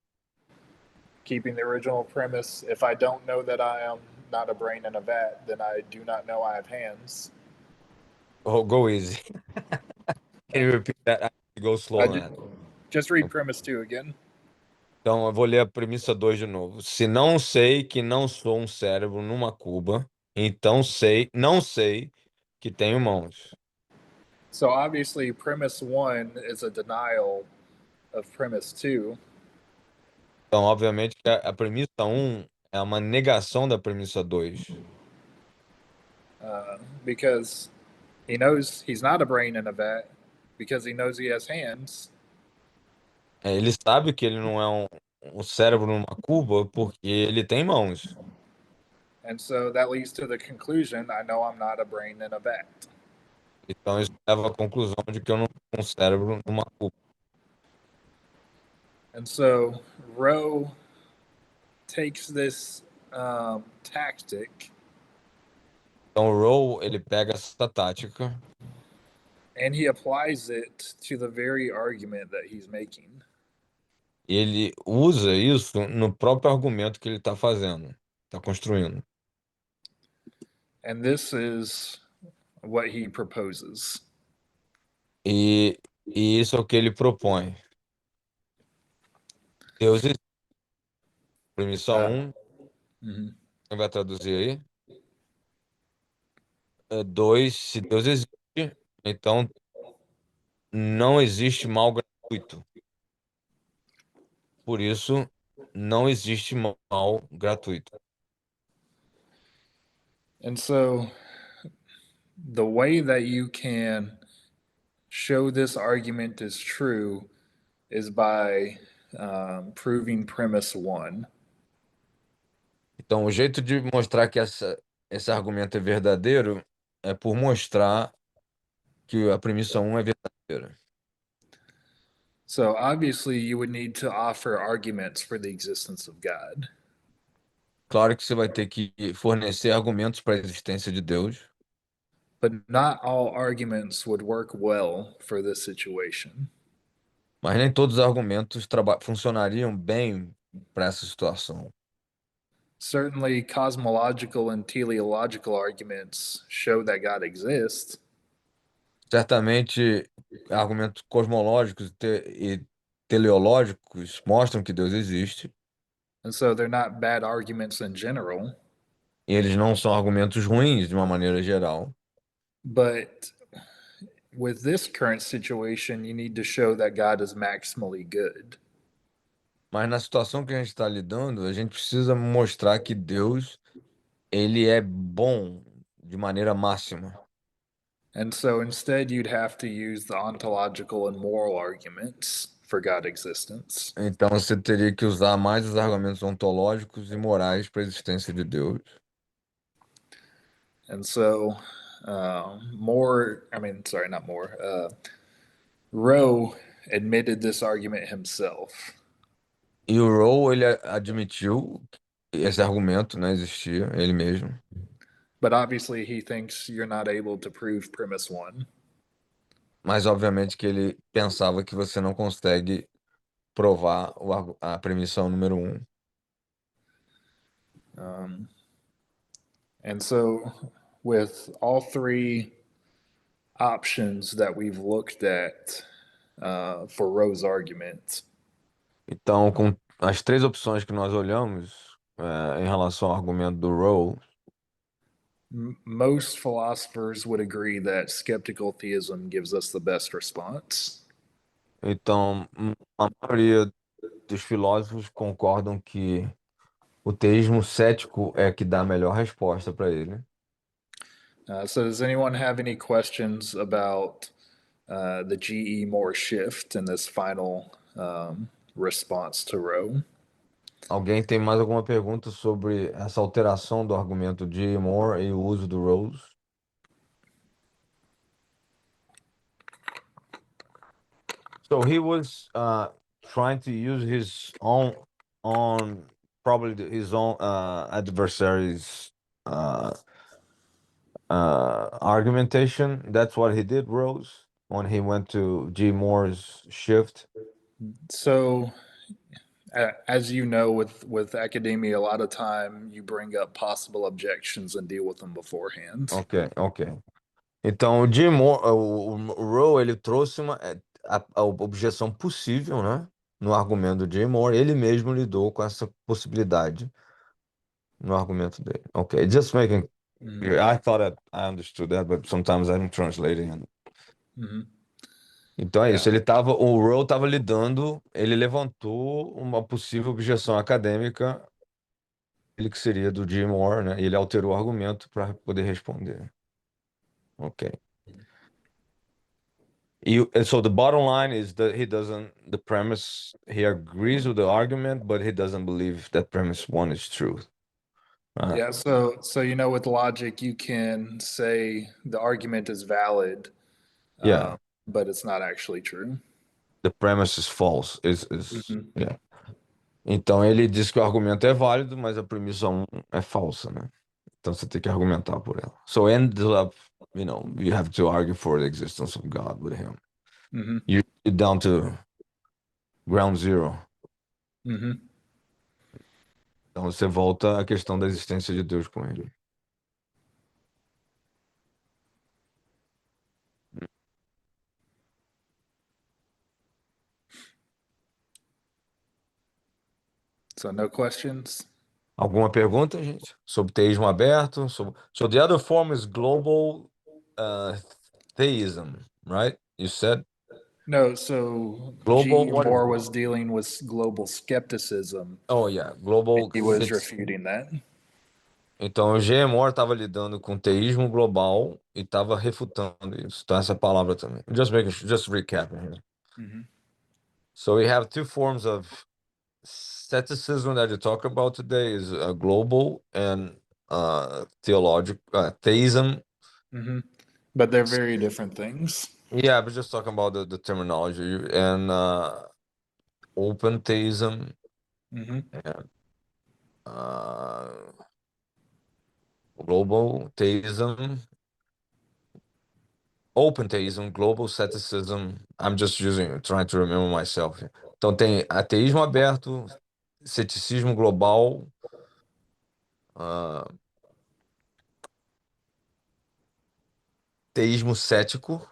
Keeping the original premise, if I don't know that I am not a brain in a vat, then I do not know I have hands. Oh, go easy. Can you repeat that? I have to go slow on that. Just read premise 2 again. Então, eu vou ler a premissa 2 de novo. Se não sei que não sou um cérebro numa cuba, então não sei que tenho mãos. So obviously, premise 1 is a denial of premise 2. Então, obviamente, que a premissa 1 é uma negação da premissa 2. Because he knows he's not a brain in a vat, because he knows he has hands. Ele sabe que ele não é um cérebro numa cuba porque ele tem mãos. And so that leads to the conclusion, I know I'm not a brain in a vat. Então, isso leva à conclusão de que eu não sou um cérebro numa cuba. And so Rowe takes this tactic Então, o Rowe, ele pega essa tática and he applies it to the very argument that he's making. e ele usa isso no próprio argumento que ele está fazendo, está construindo. And this is what he proposes. E isso é o que ele propõe. Deus existe. Premissa 1, quem vai traduzir aí? 2, se Deus existe, então não existe mal gratuito. Por isso, não existe mal gratuito. And so the way that you can show this argument is true is by proving premise 1. Então, o jeito de mostrar que esse argumento é verdadeiro é por mostrar que a premissa 1 é verdadeira. So obviously, you would need to offer arguments for the existence of God. Claro que você vai ter que fornecer argumentos para a existência de Deus, But not all arguments would work well for this situation. mas nem todos os argumentos funcionariam bem para essa situação. Certainly, cosmological and teleological arguments show that God exists. Certamente, argumentos cosmológicos e teleológicos mostram que Deus existe, And so they're not bad arguments in general. e eles não são argumentos ruins de uma maneira geral. But with this current situation, you need to show that God is maximally good. Mas na situação que a gente está lidando, a gente precisa mostrar que Deus, ele é bom de maneira máxima. And so instead, you'd have to use the ontological and moral arguments for God existence. Então você teria que usar mais os argumentos ontológicos e morais para a existência de Deus. And so, Rowe admitted this argument himself. E o Rowe, ele admitiu que esse argumento não existia, ele mesmo. But obviously, he thinks you're not able to prove premise 1. Mas obviamente que ele pensava que você não consegue provar a premissão número 1. And so, with all three options that we've looked at for Rowe's argument, Então, com as três opções que nós olhamos em relação ao argumento do Rowe, most philosophers would agree that skeptical theism gives us the best response. então a maioria dos filósofos concordam que o teísmo cético é que dá a melhor resposta para ele. So, does anyone have any questions about the G.E. Moore shift in this final response to Rowe? Alguém tem mais alguma pergunta sobre essa alteração do argumento de Moore e o uso do Rose? So he was trying to use his own probably his own adversaries argumentation. That's what he did, Rose, when he went to G. Moore's shift. So, as you know, with academia, a lot of time you bring up possible objections and deal with them beforehand. Ok. Então, o Jim Moore, o Rowe, ele trouxe a objeção possível, né? No argumento do Jim Moore, ele mesmo lidou com essa possibilidade no argumento dele. Ok, just making clear. I thought I understood that, but sometimes I'm translating. Então é isso, o Rowe estava lidando, ele levantou uma possível objeção acadêmica, ele que seria do Jim Moore, né? E ele alterou o argumento para poder responder. Ok. So the bottom line is that he agrees with the argument, but he doesn't believe that premise 1 is true. Yeah, so you know, with logic, you can say the argument is valid, Yeah, but it's not actually true. the premise is false. Yeah. Então ele diz que o argumento é válido, mas a premissa 1 é falsa, né? Então você tem que argumentar por ela. So ends up, you have to argue for the existence of God with him. You're down to ground zero. Então você volta à questão da existência de Deus com ele. So no questions? Alguma pergunta, gente? Sobre teísmo aberto? So the other form is global theism, right? You said? No, so Global, G. what is Moore it? was dealing with global skepticism. Oh, yeah, global. He was refuting that. Então, o G. Moore estava lidando com teísmo global e estava refutando isso. Então, essa palavra também. Just recapping here. So we have two forms of skepticism that you talk about today is global and theological theism. But they're very different things. Yeah, but just talking about the terminology and open theism and global theism, open theism, global skepticism. I'm just trying to remember myself. Então tem ateísmo aberto, ceticismo global, teísmo cético.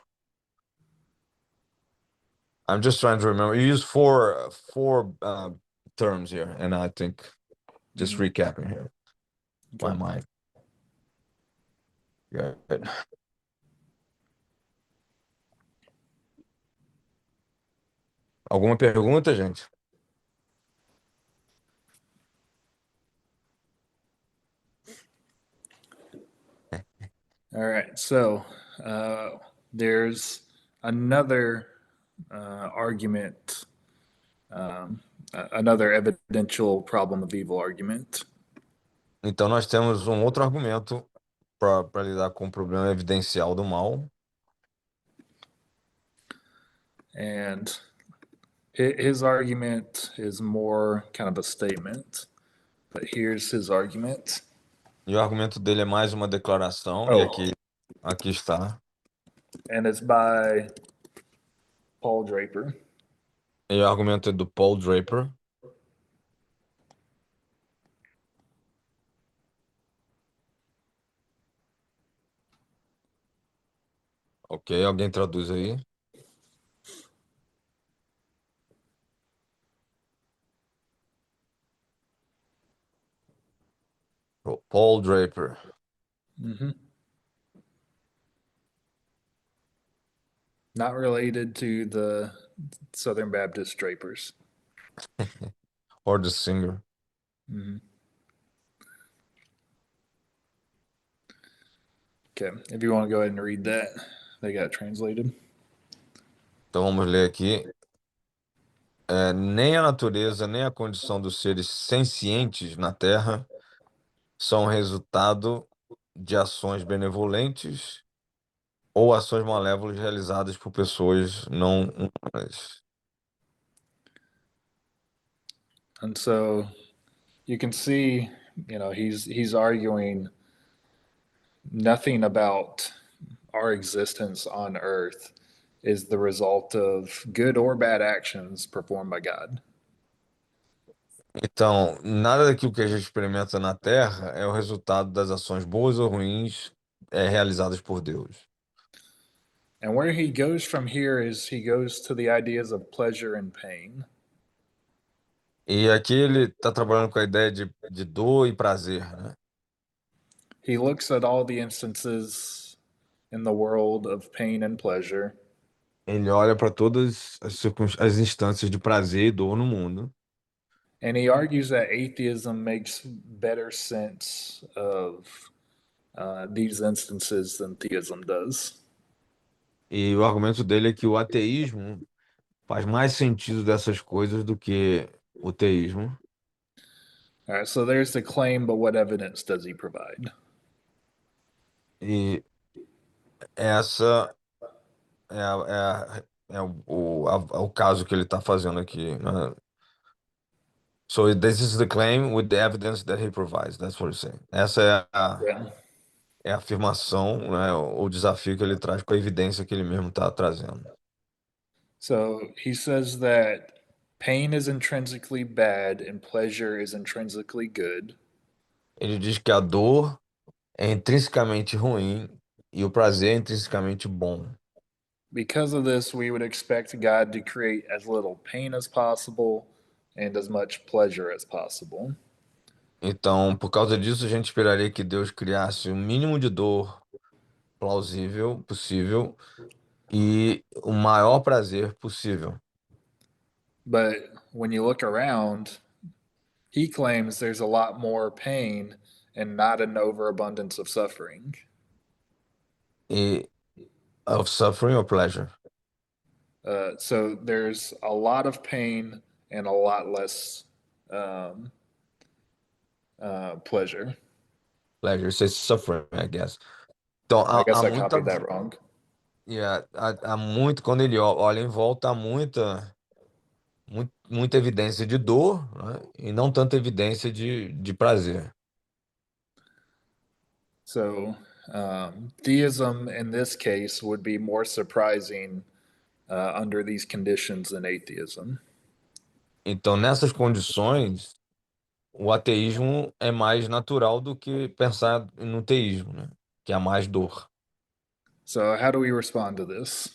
I'm just trying to remember. You use four terms here, and I think just recapping here. My mind. Good. Alguma pergunta, gente? All right, so there's another argument, another evidential problem of evil argument. Então nós temos um outro argumento para lidar com o problema evidencial do mal. And his argument is more kind of a statement, but here's his argument. E o argumento dele é mais uma declaração, e aqui está. And it's by Paul Draper. E o argumento é do Paul Draper. Ok, alguém traduz aí? Paul Draper. Mm-hmm. Not related to the Southern Baptist Drapers. Or the singer. Mm-hmm. Okay, if you want to go ahead and read that, they got it translated. Então vamos ler aqui. Nem a natureza, nem a condição dos seres sencientes na Terra são resultado de ações benevolentes ou ações malévolas realizadas por pessoas não humanas. And so you can see, he's arguing nothing about our existence on earth is the result of good or bad actions performed by God. Então, nada daquilo que a gente experimenta na Terra é o resultado das ações boas ou ruins realizadas por Deus. And where he goes from here is he goes to the ideas of pleasure and pain. E aqui ele está trabalhando com a ideia de dor e prazer, né? He looks at all the instances in the world of pain and pleasure. Ele olha para todas as instâncias de prazer e dor no mundo. And he argues that atheism makes better sense of these instances than theism does. E o argumento dele é que o ateísmo faz mais sentido dessas coisas do que o teísmo. All right, so there's the claim, but what evidence does he provide? E essa é o caso que ele está fazendo aqui, né? So this is the claim with the evidence that he provides. That's what he's saying. Essa Yeah. é a afirmação, né? O desafio que ele traz com a evidência que ele mesmo está trazendo. So he says that pain is intrinsically bad and pleasure is intrinsically good. Ele diz que a dor é intrinsecamente ruim e o prazer é intrinsecamente bom. Because of this, we would expect God to create as little pain as possible and as much pleasure as possible. Então, por causa disso, a gente esperaria que Deus criasse o mínimo de dor plausível possível e o maior prazer possível. But when you look around, he claims there's a lot more pain and not an overabundance of suffering. E of suffering or pleasure. So there's a lot of pain and a lot less pleasure. Pleasure says suffering, I guess. Então, I guess há I muita, copied that wrong. há muito, quando ele olha em volta, há muita evidência de dor, né? E não tanta evidência de prazer. So theism in this case would be more surprising under these conditions than atheism. Então, nessas condições, o ateísmo é mais natural do que pensar no teísmo, né? Que há mais dor. So how do we respond to this?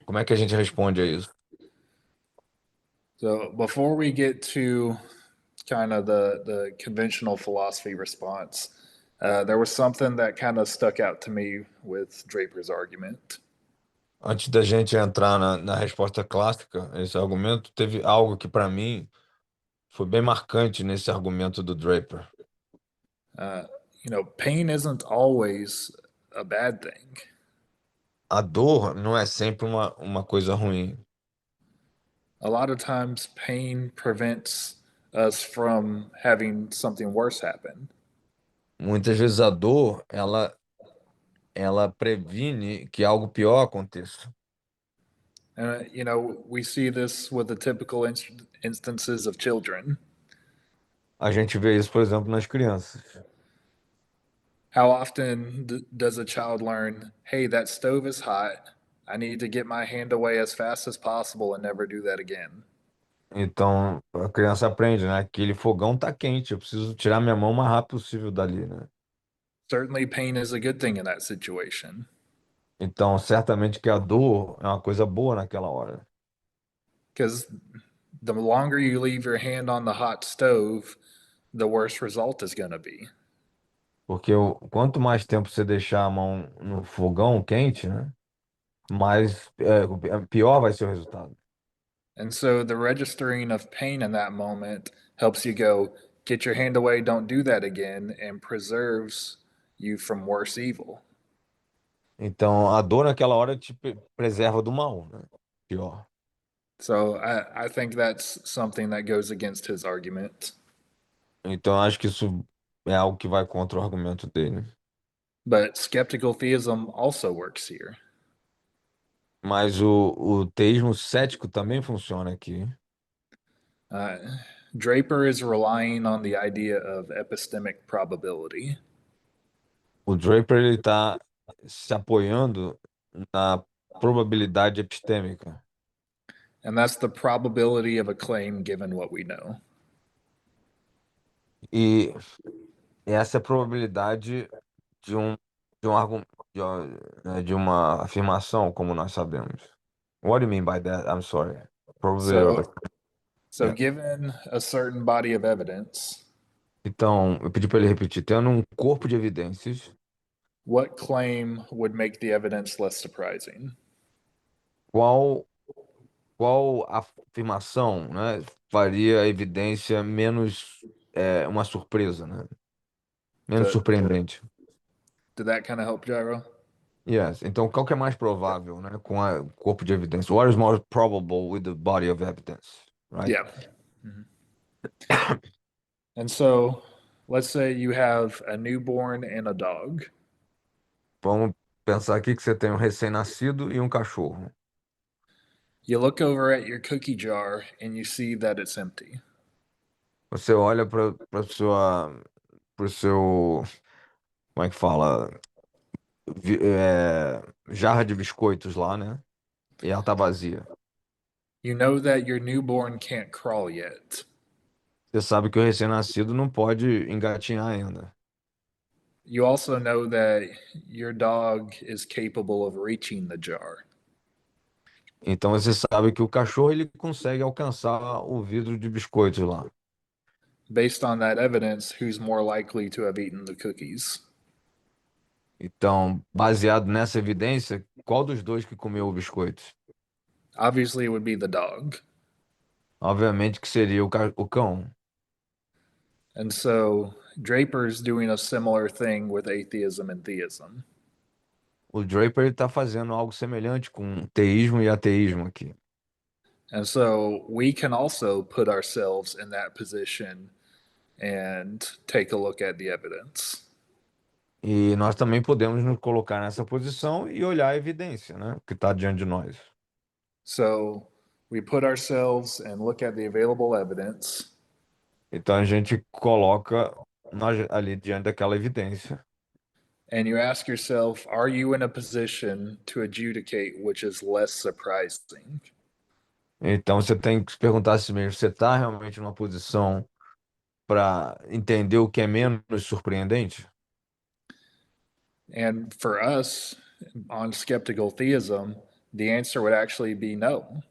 Como é que a gente responde a isso? So before we get to kind of the conventional philosophy response, there was something that kind of stuck out to me with Draper's argument. Antes da gente entrar na resposta clássica a esse argumento, teve algo que para mim foi bem marcante nesse argumento do Draper. Pain isn't always a bad thing. A dor não é sempre uma coisa ruim. A lot of times, pain prevents us from having something worse happen. Muitas vezes a dor, ela previne que algo pior aconteça. And, we see this with the typical instances of children. A gente vê isso, por exemplo, nas crianças. How often does a child learn, hey, that stove is hot, I need to get my hand away as fast as possible and never do that again. Então, a criança aprende, né? Aquele fogão tá quente, eu preciso tirar minha mão o mais rápido possível dali, né? Certainly, pain is a good thing in that situation. Então, certamente que a dor é uma coisa boa naquela hora. Because the longer you leave your hand on the hot stove, the worse result is going to be. Porque quanto mais tempo você deixar a mão no fogão quente, né? Mais pior vai ser o resultado. And so the registering of pain in that moment helps you go, get your hand away, don't do that again, and preserves you from worse evil. Então, a dor naquela hora te preserva do mal, né? Pior. So I think that's something that goes against his argument. Então, acho que isso é algo que vai contra o argumento dele. But skeptical theism also works here. Mas o teísmo cético também funciona aqui. Draper is relying on the idea of epistemic probability. O Draper ele está se apoiando na probabilidade epistêmica. And that's the probability of a claim given what we know. E essa é a probabilidade de de uma afirmação, como nós sabemos. What do you mean by that? I'm sorry. Probability of So Yeah. given a certain body of evidence, Então, eu pedi para ele repetir. Tendo um corpo de evidências, what claim would make the evidence less surprising? qual afirmação, né, faria a evidência menos uma surpresa, né? Menos Did, surpreendente. did that kind of help, Gyro? Yes. Então, qual que é mais provável, né, com o corpo de evidência? What is more probable with the body of evidence, right? Yeah. And so let's say you have a newborn and a dog. Vamos pensar aqui que você tem um recém-nascido e um cachorro. You look over at your cookie jar and you see that it's empty. Você olha para pro seu, como é que fala? Jarra de biscoitos lá, né? E ela tá vazia. You know that your newborn can't crawl yet. Você sabe que o recém-nascido não pode engatinhar ainda. You also know that your dog is capable of reaching the jar. Então você sabe que o cachorro ele consegue alcançar o vidro de biscoitos lá. Based on that evidence, who's more likely to have eaten the cookies? Então, baseado nessa evidência, qual dos dois que comeu o biscoito? Obviously, it would be the dog. Obviamente que seria o cão. And so Draper's doing a similar thing with atheism and theism. O Draper está fazendo algo semelhante com teísmo e ateísmo aqui. And so we can also put ourselves in that position and take a look at the evidence. E nós também podemos nos colocar nessa posição e olhar a evidência, né, que está diante de nós. So we put ourselves and look at the available evidence. Então a gente coloca nós ali diante daquela evidência. And you ask yourself, are you in a position to adjudicate which is less surprising? Então você tem que se perguntar a si mesmo, você está realmente numa posição para entender o que é menos surpreendente? And for us, on skeptical theism, the answer would actually be no.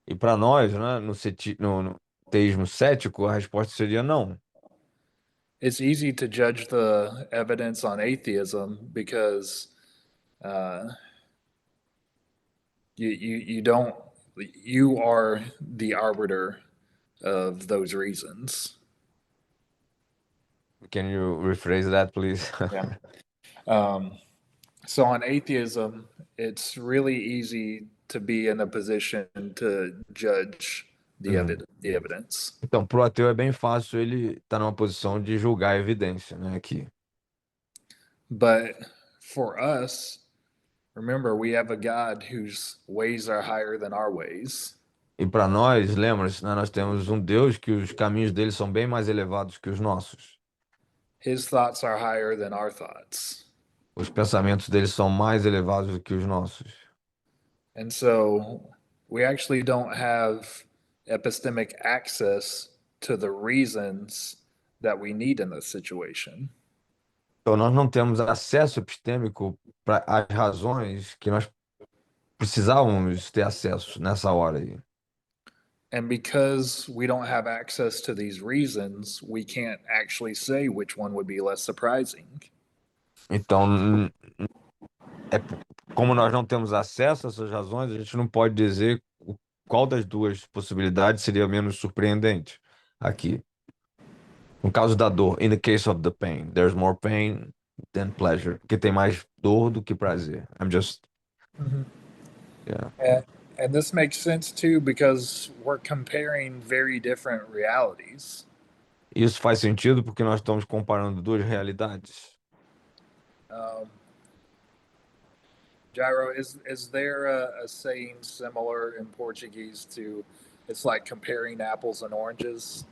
E para nós, né, no teísmo cético, a resposta seria não. It's easy to judge the evidence on atheism because you don't you are the arbiter of those reasons. Can you rephrase that, please? Yeah. So on atheism, it's really easy to be in a position to judge the evidence. Então, pro ateu é bem fácil ele estar numa posição de julgar a evidência, né, aqui. But for us, remember, we have a God whose ways are higher than our ways. E para nós, lembra-se, né, nós temos um Deus que os caminhos dele são bem mais elevados que os nossos. His thoughts are higher than our thoughts. Os pensamentos dele são mais elevados do que os nossos. And so we actually don't have epistemic access to the reasons that we need in this situation. Então, nós não temos acesso epistêmico para as razões que nós precisávamos ter acesso nessa hora aí. And because we don't have access to these reasons, we can't actually say which one would be less surprising. Então, é, como nós não temos acesso a essas razões, a gente não pode dizer qual das duas possibilidades seria menos surpreendente aqui. No caso da dor, in the case of the pain, there's more pain than pleasure. Porque tem mais dor do que prazer. I'm just, yeah. And this makes sense too because we're comparing very different realities. Isso faz sentido porque nós estamos comparando duas realidades. Gyro, is there a saying similar in Portuguese to it's like comparing apples and oranges?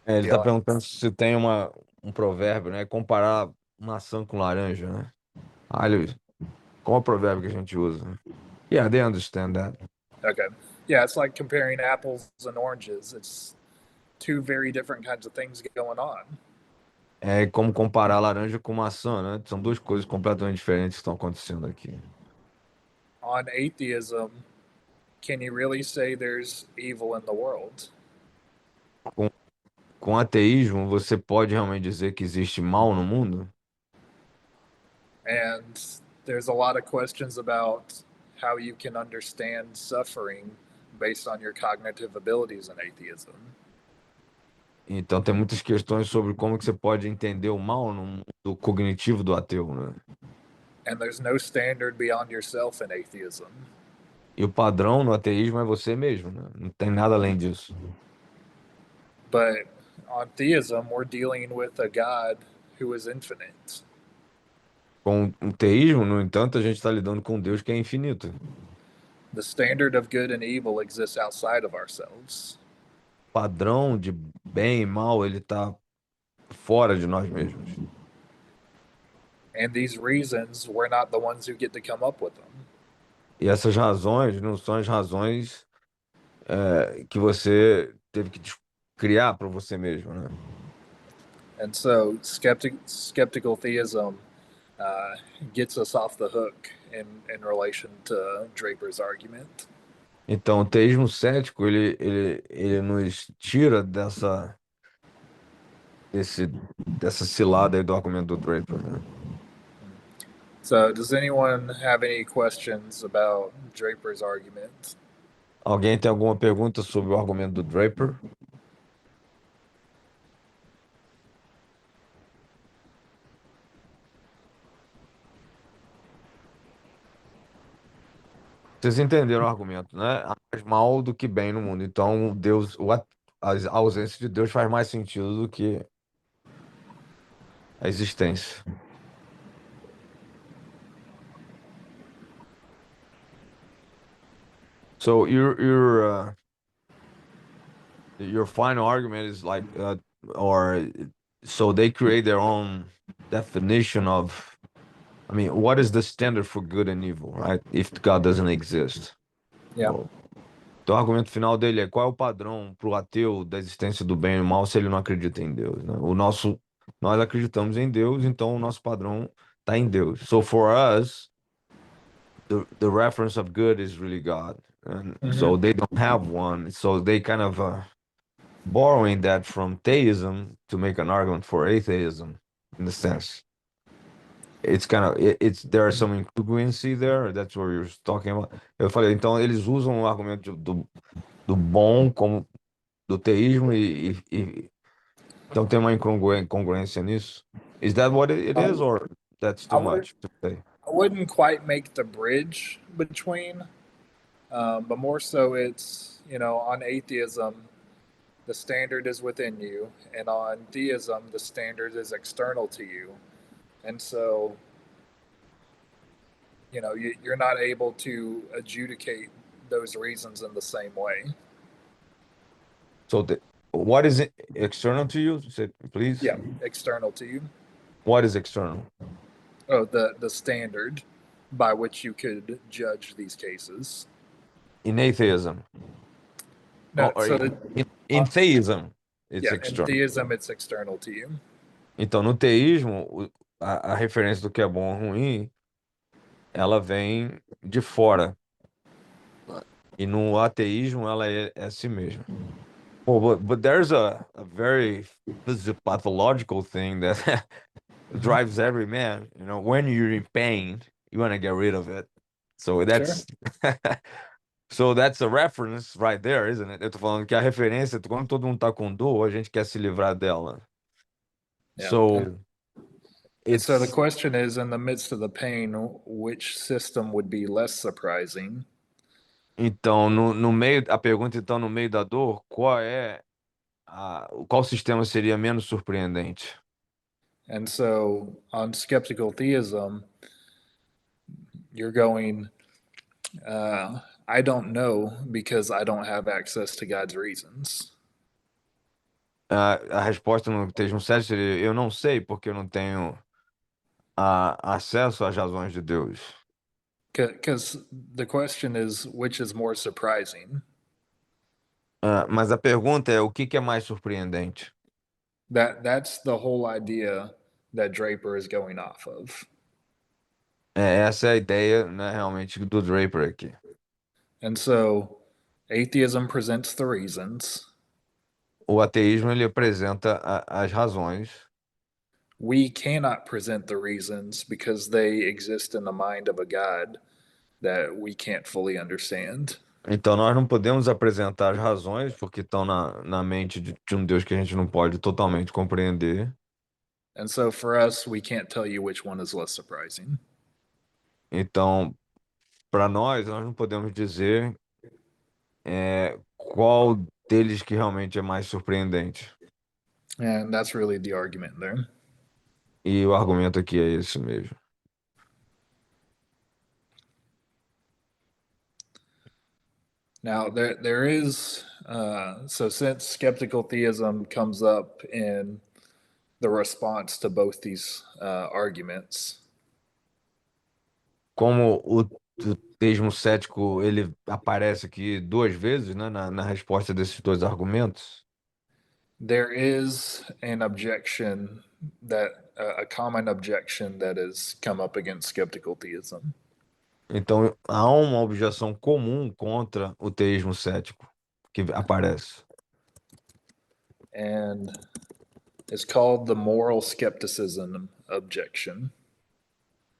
Ele está perguntando se tem um provérbio, né? Comparar maçã com laranja, né? Qual é o provérbio que a gente usa? Yeah, they understand that. Okay. Yeah, it's like comparing apples and oranges. It's two very different kinds of things going on. É como comparar laranja com maçã, né? São duas coisas completamente diferentes que estão acontecendo aqui. On atheism, can you really say there's evil in the world? Com ateísmo, você pode realmente dizer que existe mal no mundo? And there's a lot of questions about how you can understand suffering based on your cognitive abilities in atheism. Então tem muitas questões sobre como que você pode entender o mal no mundo cognitivo do ateu, né? And there's no standard beyond yourself in atheism. E o padrão no ateísmo é você mesmo, né? Não tem nada além disso. But on theism, we're dealing with a God who is infinite. Com o teísmo, no entanto, a gente está lidando com um Deus que é infinito. The standard of good and evil exists outside of ourselves. O padrão de bem e mal, ele está fora de nós mesmos. And these reasons, we're not the ones who get to come up with them. E essas razões não são as razões que você teve que criar para você mesmo, né? And so skeptical theism gets us off the hook in relation to Draper's argument. Então, o teísmo cético, ele nos tira dessa cilada aí do argumento do Draper, né? So, does anyone have any questions about Draper's argument? Alguém tem alguma pergunta sobre o argumento do Draper? Vocês entenderam o argumento, né? Há mais mal do que bem no mundo. Então, Deus, a ausência de Deus faz mais sentido do que a existência. So your final argument is like, so they create their own definition of, I mean, what is the standard for good and evil, right? If God doesn't exist. Yeah. Então, o argumento final dele é qual é o padrão para o ateu da existência do bem e do mal se ele não acredita em Deus, né? Nós acreditamos em Deus, então o nosso padrão está em Deus. So for us, the reference of good is really God, and so they don't have one. So they kind of borrowing that from theism to make an argument for atheism, in a sense. It's kind of there are some incongruency there. That's what you're talking about. Eu falei, então eles usam o argumento do bom como do teísmo e então tem uma incongruência nisso. Is that what it is, or that's too much to say? I wouldn't quite make the bridge between, but more so it's, on atheism, the standard is within you, and on theism, the standard is external to you. And so, you're not able to adjudicate those reasons in the same way. So what is it external to you? Say, please. Yeah, external to you. What is external? Oh, the standard by which you could judge these cases. In atheism. No, Or so in theism, it's yeah, in external. theism, it's external to you. Então, no teísmo, a referência do que é bom ou ruim, ela vem de fora. E no ateísmo, ela é si mesma. Well, but there's a very pathological thing that drives every man. You know, when you're in pain, you want to get rid of it. So that's so that's a reference right there, isn't it? Eu tô falando que a referência, quando todo mundo tá com dor, a gente quer se livrar dela. Yeah. So And so the it's question is, in the midst of the pain, which system would be less surprising? então no meio a pergunta então no meio da dor, qual sistema seria menos surpreendente? And so on skeptical theism, you're going, I don't know because I don't have access to God's reasons. A resposta no texto 7 seria: eu não sei porque eu não tenho acesso às razões de Deus. Because the question is, which is more surprising? Mas a pergunta é: o que é mais surpreendente? That's the whole idea that Draper is going off of. Essa é a ideia, né, realmente, do Draper aqui. And so atheism presents the reasons. O ateísmo ele apresenta as razões. We cannot present the reasons because they exist in the mind of a God that we can't fully understand. Então nós não podemos apresentar as razões porque estão na mente de um Deus que a gente não pode totalmente compreender. And so for us, we can't tell you which one is less surprising. Então, para nós não podemos dizer qual deles que realmente é mais surpreendente. And that's really the argument there. E o argumento aqui é esse mesmo. Now, there is, so since skeptical theism comes up in the response to both these arguments, Como o teísmo cético ele aparece aqui duas vezes, né, na resposta desses dois argumentos, there is an objection that a common objection that has come up against skeptical theism. então há uma objeção comum contra o teísmo cético que aparece. And it's called the moral skepticism objection.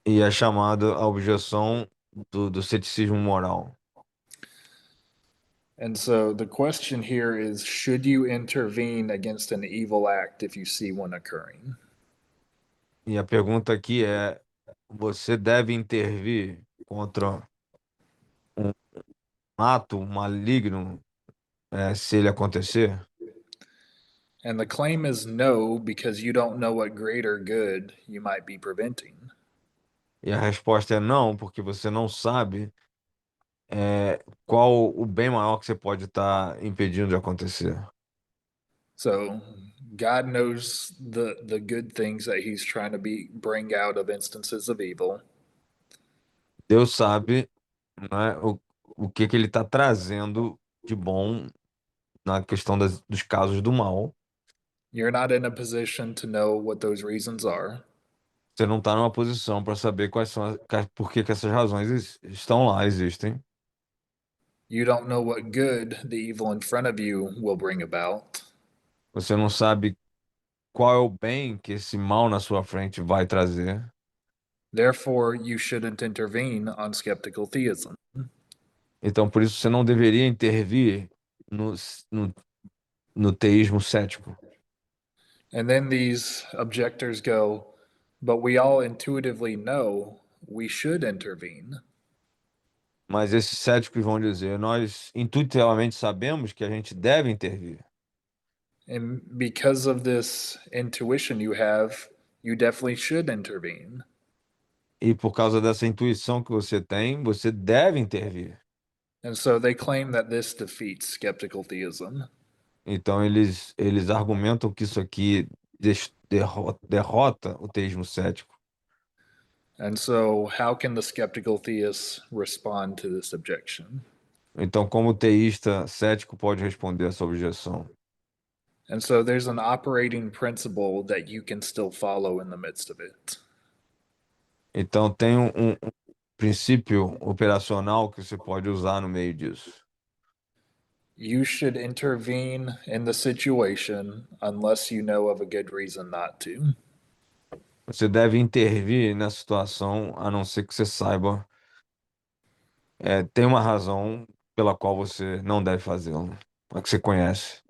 E é chamada a objeção do ceticismo moral. And so the question here is, should you intervene against an evil act if you see one occurring? E a pergunta aqui é: você deve intervir contra um ato maligno se ele acontecer? And the claim is no, because you don't know what greater good you might be preventing. E a resposta é não, porque você não sabe qual o bem maior que você pode estar impedindo de acontecer. So God knows the good things that he's trying to bring out of instances of evil. Deus sabe, né, o que ele está trazendo de bom na questão dos casos do mal. You're not in a position to know what those reasons are. Você não está numa posição para saber quais são por que essas razões estão lá, existem. You don't know what good the evil in front of you will bring about. Você não sabe qual é o bem que esse mal na sua frente vai trazer. Therefore, you shouldn't intervene on skeptical theism. Então, por isso, você não deveria intervir no teísmo cético. And then these objectors go, but we all intuitively know we should intervene. Mas esses céticos vão dizer: nós intuitivamente sabemos que a gente deve intervir. And because of this intuition you have, you definitely should intervene. E por causa dessa intuição que você tem, você deve intervir. And so they claim that this defeats skeptical theism. Então eles argumentam que isso aqui derrota o teísmo cético. And so, how can the skeptical theist respond to this objection? Então, como o teísta cético pode responder essa objeção? And so, there's an operating principle that you can still follow in the midst of it. Então, tem um princípio operacional que você pode usar no meio disso. You should intervene in the situation unless you know of a good reason not to. Você deve intervir na situação, a não ser que você saiba, tem uma razão pela qual você não deve fazê-lo, a que você conhece.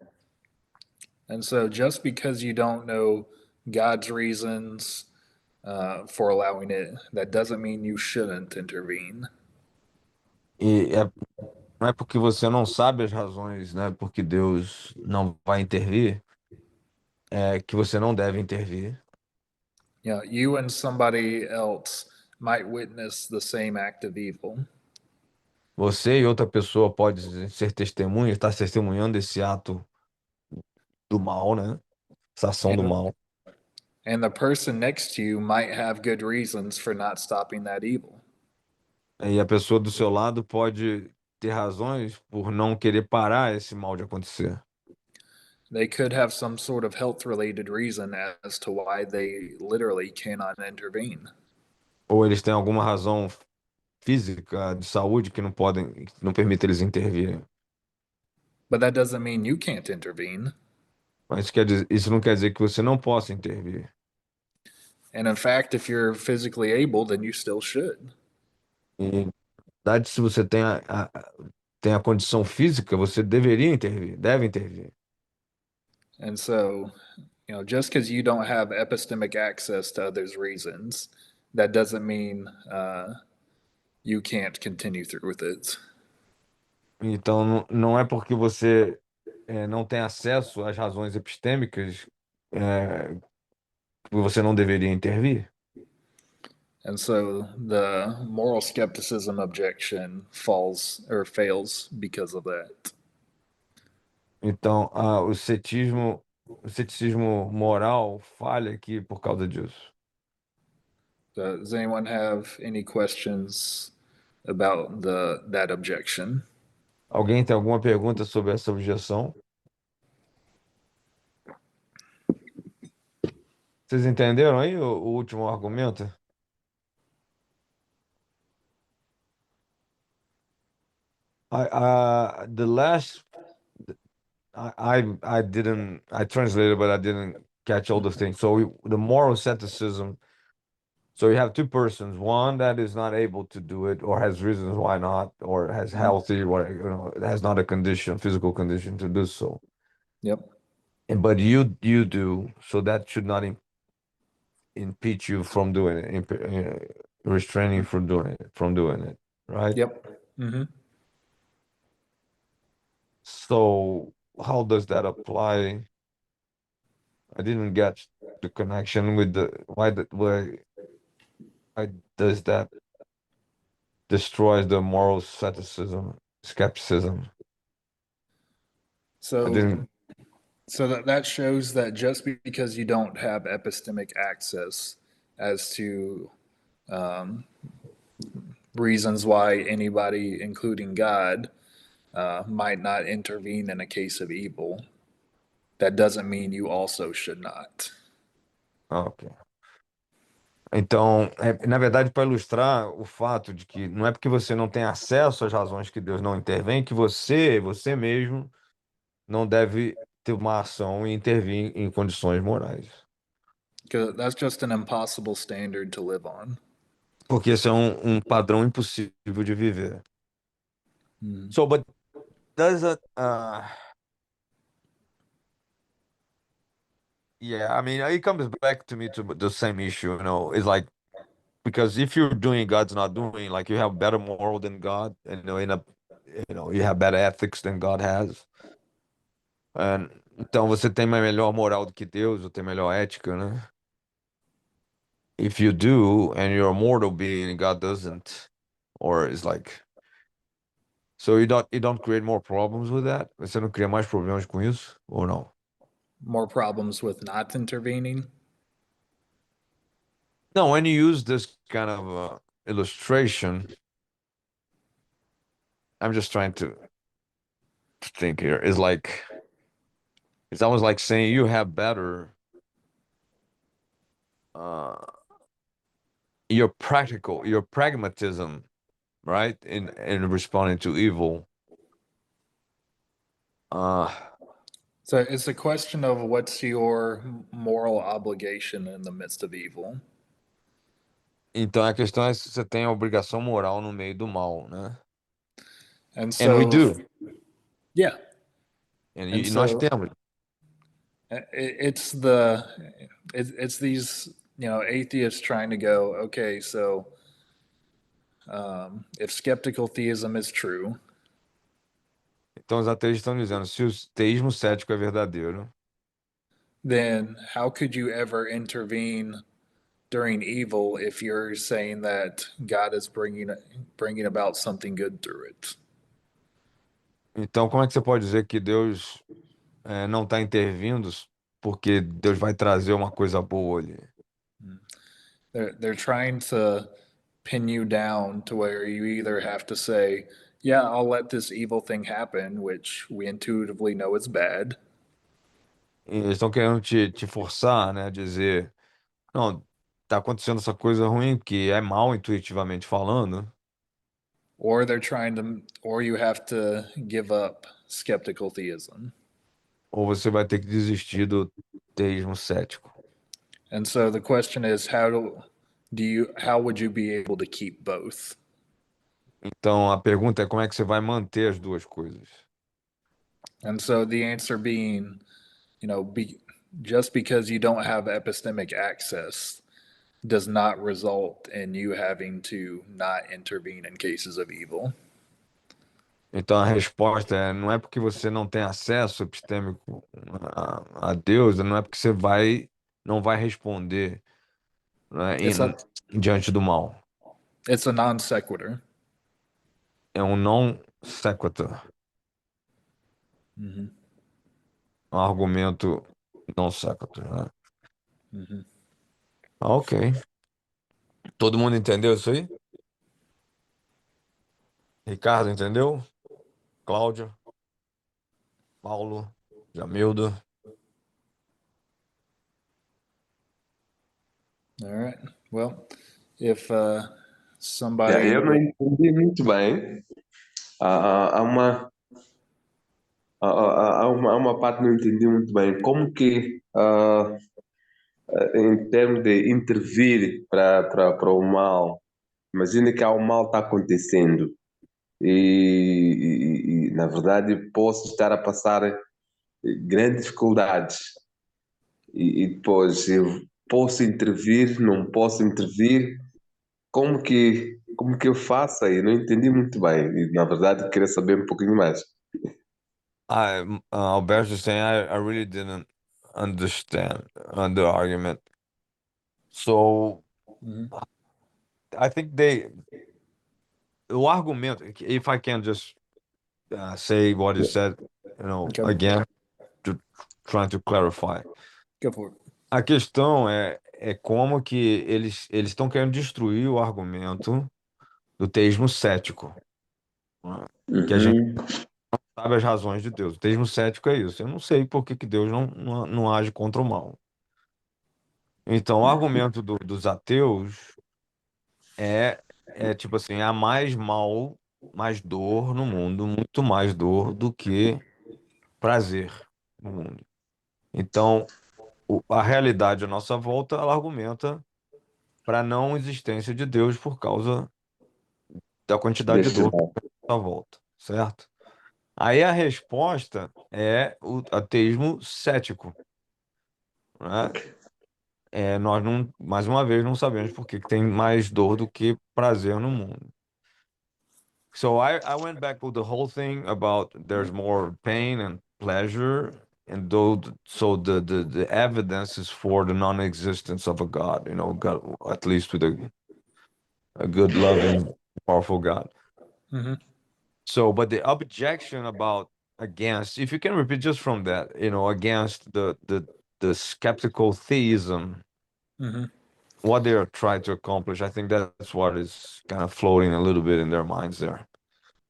And so, just because you don't know God's reasons for allowing it, that doesn't mean you shouldn't intervene. E não é porque você não sabe as razões, né, porque Deus não vai intervir, que você não deve intervir. You and somebody else might witness the same act of evil. Você e outra pessoa pode ser testemunha, estar testemunhando esse ato do mal, né? Essa ação do And, mal. and the person next to you might have good reasons for not stopping that evil. E a pessoa do seu lado pode ter razões por não querer parar esse mal de acontecer. They could have some sort of health related reason as to why they literally cannot intervene. Ou eles têm alguma razão física de saúde que não permite eles intervirem. But that doesn't mean you can't intervene. Mas isso não quer dizer que você não possa intervir. And in fact, if you're physically able, then you still should. E, na verdade, se você tem a condição física, você deveria intervir, deve intervir. And so, just because you don't have epistemic access to others' reasons, that doesn't mean you can't continue through with it. Então, não é porque você não tem acesso às razões epistêmicas que você não deveria intervir. And so the moral skepticism objection falls or fails because of that. Então, o ceticismo moral falha aqui por causa disso. Does anyone have any questions about that objection? Alguém tem alguma pergunta sobre essa objeção? Vocês entenderam aí o último argumento? The last I didn't I translated, but I didn't catch all the things. So the moral asceticism. So you have two persons, one that is not able to do it, or has reasons why not, or has healthy, has not a condition, physical condition to do so. Yep. But you do, so that should not impede you from doing it, restraining you from doing it, right? Yep. Mm-hmm. So how does that apply? I didn't get the connection with why does that destroys the moral skepticism? I So didn't. So that shows that just because you don't have epistemic access as to reasons why anybody, including God, might not intervene in a case of evil, that doesn't mean you also should not. Ok. Então, na verdade, para ilustrar o fato de que não é porque você não tem acesso às razões que Deus não intervém, que você mesmo, não deve ter uma ação e intervir em condições morais. Because that's just an impossible standard to live on. Porque esse é um padrão impossível de viver. So, but does it, yeah, I mean, it comes back to me to the same issue, it's like, because if you're doing God's not doing, like you have better moral than God, and you have better ethics than God has. Então você tem uma melhor moral do que Deus, ou tem melhor ética, né? If you do, and you're a mortal being and God doesn't, or it's like, so you don't create more problems with that? Você não cria mais problemas com isso, ou não? More problems with not intervening? No, when you use this kind of illustration, I'm just trying to think here. It's almost like saying you have better uh your pragmatism, right? In responding to evil. Uh So it's a question of what's your moral obligation in the midst of evil. então a questão é se você tem a obrigação moral no meio do mal, né? And And we so, do. yeah. E nós so temos. it's it's these, atheists trying to go, okay, so if skeptical theism is true, Então os ateus estão dizendo, se o teísmo cético é verdadeiro, then how could you ever intervene during evil if you're saying that God is bringing about something good through it? então como é que você pode dizer que Deus não está intervindo porque Deus vai trazer uma coisa boa ali? They're trying to pin you down to where you either have to say, yeah, I'll let this evil thing happen, which we intuitively know is bad, E eles estão querendo te forçar, né, a dizer, não, tá acontecendo essa coisa ruim que é mal intuitivamente falando, or you have to give up skeptical theism. ou você vai ter que desistir do teísmo cético. And so the question is, how would you be able to keep both? Então a pergunta é como é que você vai manter as duas coisas? And so the answer being, just because you don't have epistemic access does not result in you having to not intervene in cases of evil. Então a resposta é, não é porque você não tem acesso epistêmico a Deus, não é porque você não vai responder, né, diante do mal. It's a non sequitur. É um non sequitur, Mm-hmm. um argumento non sequitur, né? Mm-hmm. Ok. Todo mundo entendeu isso aí? Ricardo entendeu? Cláudio? Paulo? Jamildo? All right. Well, if somebody. Eu não entendi muito bem. Há uma parte que não entendi muito bem. Como que, em termos de intervir para o mal, imagina que há um mal está acontecendo na verdade, posso estar a passar grandes dificuldades e depois eu posso intervir, não posso intervir. Como que eu faço aí? Não entendi muito bem. E, na verdade, queria saber um pouquinho mais. Alberto is saying I really didn't understand the argument. So Mm-hmm. I think o argumento, if I can just say what he said, Okay. again, trying to clarify. Go for it. A questão é como que eles estão querendo destruir o argumento do teísmo cético, né? Que a gente Uhum. sabe as razões de Deus. O teísmo cético é isso. Eu não sei por que Deus não age contra o mal. Então, o argumento dos ateus é tipo assim, há mais mal, mais dor no mundo, muito mais dor do que prazer no mundo. Então, a realidade à nossa volta, ela argumenta para a não existência de Deus por causa da quantidade de Deste dor lado. à nossa volta, certo? Aí a resposta é o ateísmo cético, né? Nós não, mais uma vez, não sabemos por que tem mais dor do que prazer no mundo. So I went back with the whole thing about there's more pain and pleasure, and so the evidence is for the non-existence of a God, God, at least with a good, loving, powerful God. Mm-hmm. So, but the objection against, if you can repeat just from that, against the skeptical theism, Mm-hmm. what they are trying to accomplish. I think that's what is kind of floating a little bit in their minds there.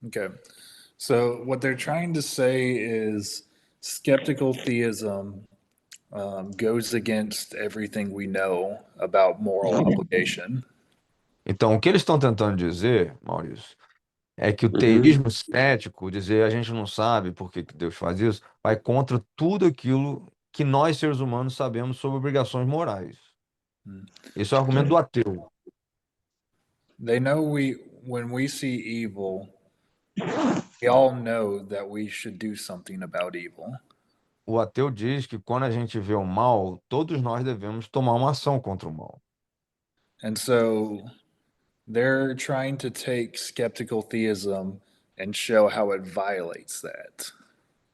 Okay. So what they're trying to say is skeptical theism goes against everything we know about moral obligation. Então, o que eles estão tentando dizer, Maurício, é que o Uhum. teísmo cético, dizer a gente não sabe por que que Deus faz isso, vai contra tudo aquilo que nós, seres humanos, sabemos sobre obrigações morais. Esse é o argumento do ateu. They know when we see evil, we all know that we should do something about evil. O ateu diz que quando a gente vê o mal, todos nós devemos tomar uma ação contra o mal. And so they're trying to take skeptical theism and show how it violates that.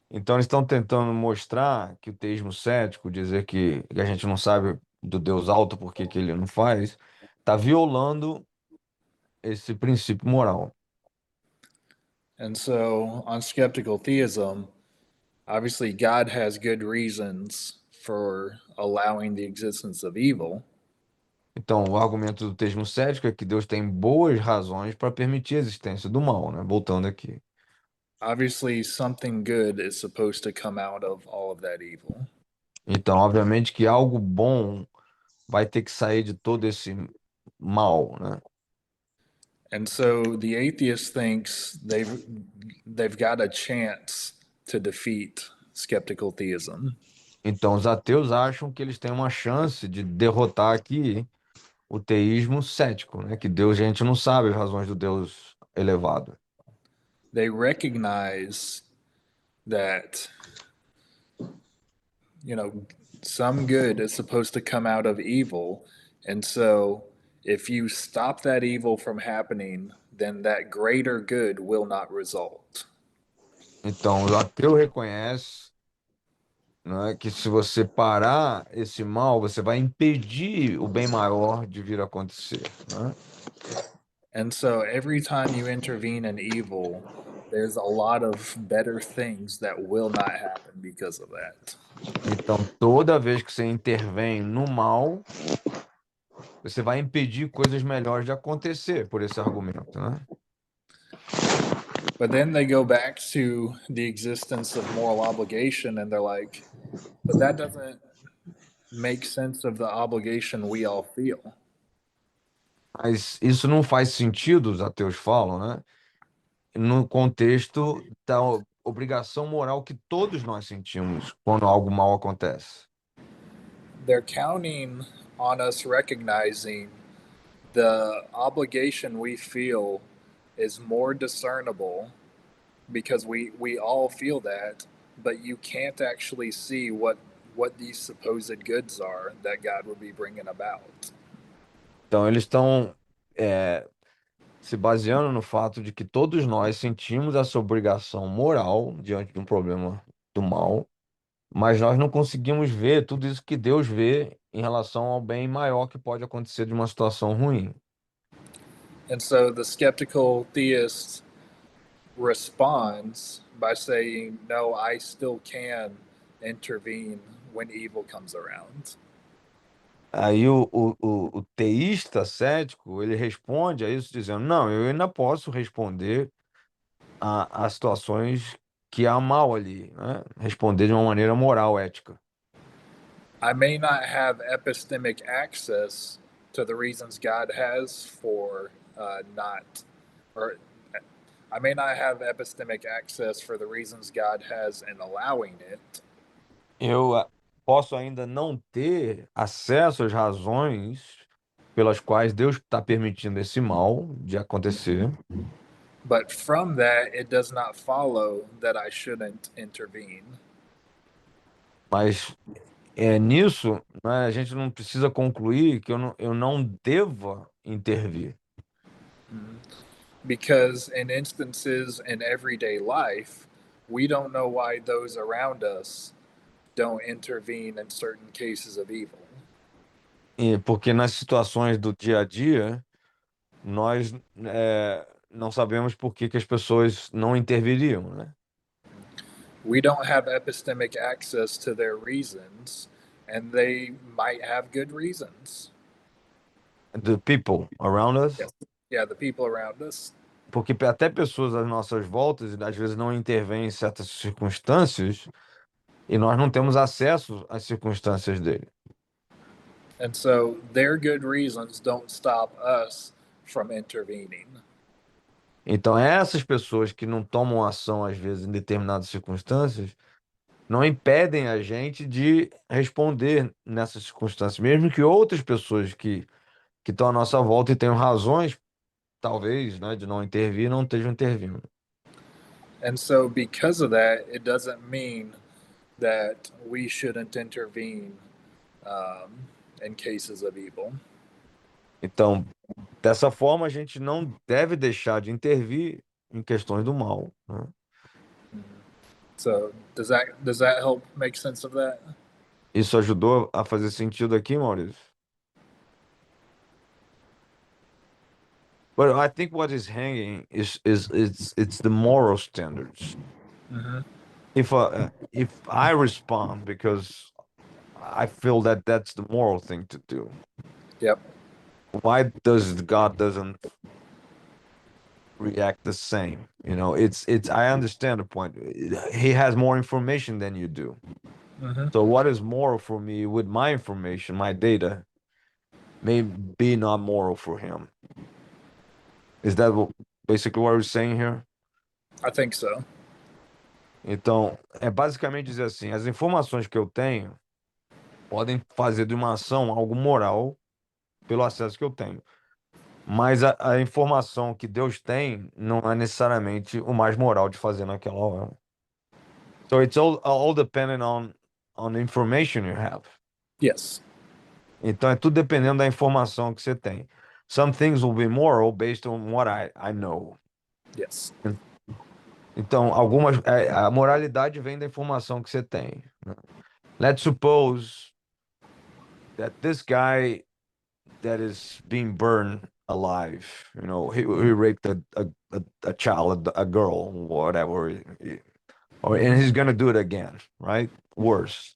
Então, eles estão tentando mostrar que o teísmo cético, dizer que a gente não sabe do Deus alto por que que ele não faz, está violando esse princípio moral. And so on skeptical theism, obviously God has good reasons for allowing the existence of evil. Então, o argumento do teísmo cético é que Deus tem boas razões para permitir a existência do mal, né? Voltando aqui. Obviously, something good is supposed to come out of all of that evil. Então, obviamente que algo bom vai ter que sair de todo esse mal, né? And so the atheist thinks they've got a chance to defeat skeptical theism. Então, os ateus acham que eles têm uma chance de derrotar aqui o teísmo cético, né? Que Deus, a gente não sabe as razões do Deus elevado. They recognize that, you know, some good is supposed to come out of evil. And so if you stop that evil from happening, then that greater good will not result. Então, o ateu reconhece, né, que se você parar esse mal, você vai impedir o bem maior de vir a acontecer, né? And so every time you intervene in evil, there's a lot of better things that will not happen because of that. Então, toda vez que você intervém no mal, você vai impedir coisas melhores de acontecer por esse argumento, né? But then they go back to the existence of moral obligation and they're like, but that doesn't make sense of the obligation we all feel. Mas isso não faz sentido, os ateus falam, né? No contexto da obrigação moral que todos nós sentimos quando algo mal acontece. They're counting on us recognizing the obligation we feel is more discernible because we all feel that, but you can't actually see what these supposed goods are that God would be bringing about. Então, eles estão se baseando no fato de que todos nós sentimos essa obrigação moral diante de um problema do mal, mas nós não conseguimos ver tudo isso que Deus vê em relação ao bem maior que pode acontecer de uma situação ruim. And so the skeptical theist responds by saying, no, I still can intervene when evil comes around. Aí o teísta cético, ele responde a isso dizendo, não, eu ainda posso responder a situações que há mal ali, né? Responder de uma maneira moral, ética. I may not have epistemic access to the reasons God has for not, or I may not have epistemic access for the reasons God has in allowing it. Eu posso ainda não ter acesso às razões pelas quais Deus está permitindo esse mal de acontecer, But from that, it does not follow that I shouldn't intervene. mas nisso, né, a gente não precisa concluir que eu não deva intervir. Because in instances in everyday life, we don't know why those around us don't intervene in certain cases of evil. Porque nas situações do dia a dia, nós não sabemos por que que as pessoas não interviriam, né? We don't have epistemic access to their reasons, and they might have good reasons. The people around us. Yes. Yeah, the people around us. Porque até pessoas às nossas voltas, às vezes, não intervêm em certas circunstâncias e nós não temos acesso às circunstâncias dele. And so their good reasons don't stop us from intervening. Então, essas pessoas que não tomam ação, às vezes, em determinadas circunstâncias, não impedem a gente de responder nessas circunstâncias, mesmo que outras pessoas que estão à nossa volta e tenham razões, talvez, né, de não intervir, não estejam intervindo. And so because of that, it doesn't mean that we shouldn't intervene in cases of evil. Então, dessa forma, a gente não deve deixar de intervir em questões do mal, né? So does that help make sense of that? Isso ajudou a fazer sentido aqui, Maurício? But I think what is hanging is it's the moral standards. Mm-hmm. If I respond because I feel that that's the moral thing to do, Yep. why does God doesn't react the same? You know, it's I understand the point. He has more information than you do. Mm-hmm. So what is moral for me with my information, my data, may be not moral for him. Is that basically what we're saying here? I think so. Então, é basicamente dizer assim, as informações que eu tenho podem fazer de uma ação algo moral pelo acesso que eu tenho. Mas a informação que Deus tem não é necessariamente o mais moral de fazer naquela hora. So it's all dependent on the information you have. Yes. Então é tudo dependendo da informação que você tem. Some things will be moral based on what I know. Yes. Então, a moralidade vem da informação que você tem, né? Let's suppose that this guy that is being burned alive, you know, he raped a child, a girl, whatever, and he's gonna do it again, right? Worse.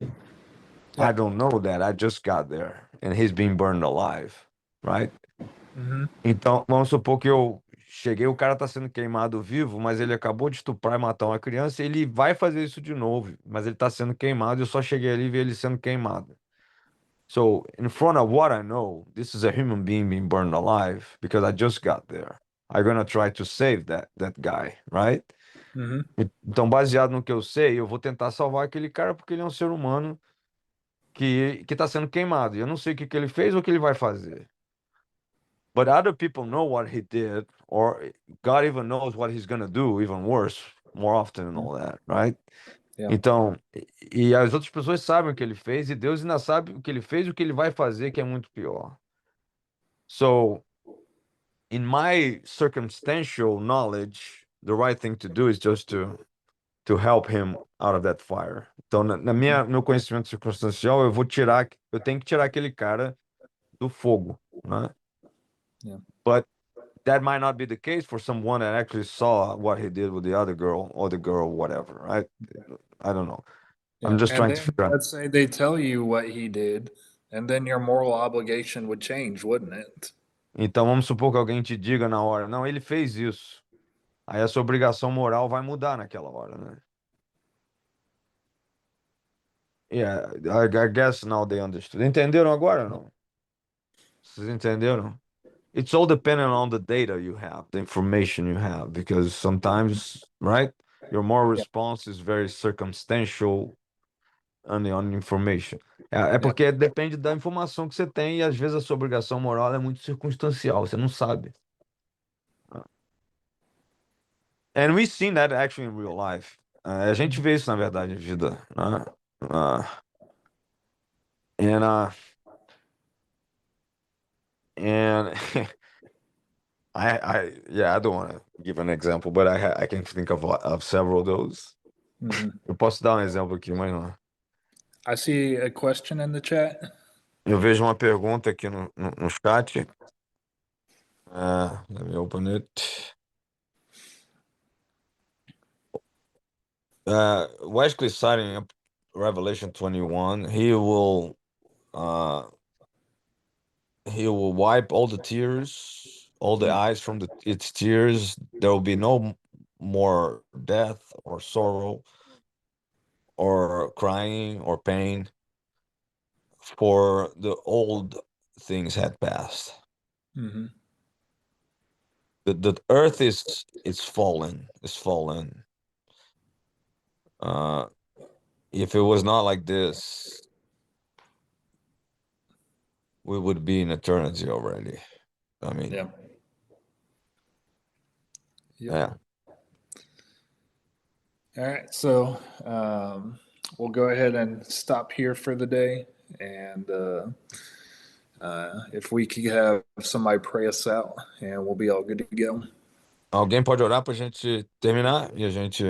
I don't know that. I just got there, and he's being burned alive, right? Mm-hmm. Então, vamos supor que eu cheguei, o cara tá sendo queimado vivo, mas ele acabou de estuprar e matar uma criança, e ele vai fazer isso de novo, mas ele tá sendo queimado, e eu só cheguei ali e vi ele sendo queimado. So, in front of what I know, this is a human being being burned alive because I just got there. I'm gonna try to save that guy, right? Mm-hmm. Então, baseado no que eu sei, eu vou tentar salvar aquele cara porque ele é um ser humano que tá sendo queimado. E eu não sei o que ele fez ou o que ele vai fazer. But other people know what he did, or God even knows what he's gonna do, even worse, more often and all that, right? Yeah. Então, e as outras pessoas sabem o que ele fez, e Deus ainda sabe o que ele fez e o que ele vai fazer, que é muito pior. So, in my circumstantial knowledge, the right thing to do is just to help him out of that fire. Então, meu conhecimento circunstancial, eu tenho que tirar aquele cara do fogo, né? Yeah. But that might not be the case for someone that actually saw what he did with the other girl or the girl, whatever, right? I don't know. Yeah. I'm just And trying to then figure out. let's say they tell you what he did, and then your moral obligation would change, wouldn't it? Então vamos supor que alguém te diga na hora, não, ele fez isso. Aí a sua obrigação moral vai mudar naquela hora, né? Yeah, I guess now they understood. Entenderam agora, não? Vocês entenderam? It's all dependent on the data you have, the information you have, because sometimes, right, your moral Yeah. response is very circumstantial on information. É Yeah. porque depende da informação que você tem e às vezes a sua obrigação moral é muito circunstancial, você não sabe. And we've seen that actually in real life. A gente vê isso na verdade em vida, né? And and I don't want to give an example, but I can think of several of those. Mm-hmm. Eu posso dar um exemplo aqui, mas não. I see a question in the chat. Eu vejo uma pergunta aqui no chat. Let me open it. Wesley citing up Revelation 21, he will He will wipe all the tears, all the eyes from its tears. There will be no more death or sorrow or crying or pain, for the old things had passed. Mhm. The earth is fallen, if it was not like this, we would be in eternity already. I mean, Yeah. Yep. yeah. All right. So we'll go ahead and stop here for the day. And if we could have somebody pray us out, and we'll be all good to go. Alguém pode orar pra gente terminar? E a gente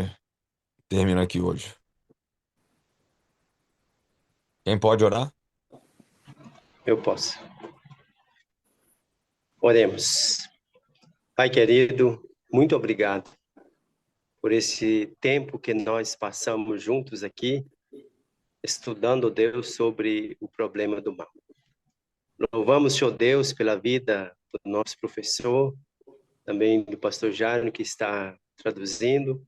termina aqui hoje. Quem pode orar? Eu posso. Oremos. Pai querido, muito obrigado por esse tempo que nós passamos juntos aqui, estudando, Deus, sobre o problema do mal. Louvamos, Senhor Deus, pela vida do nosso professor, também do pastor Jairo, que está traduzindo,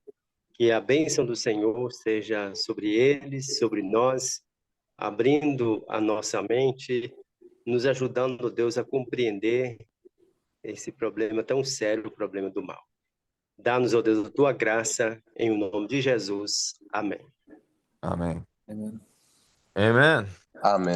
que a bênção do Senhor seja sobre eles, sobre nós, abrindo a nossa mente, nos ajudando, Deus, a compreender esse problema tão sério, o problema do mal. Dá-nos, ó Deus, a tua graça, em nome de Jesus. Amém. Amém. Amen. Amen. Amém.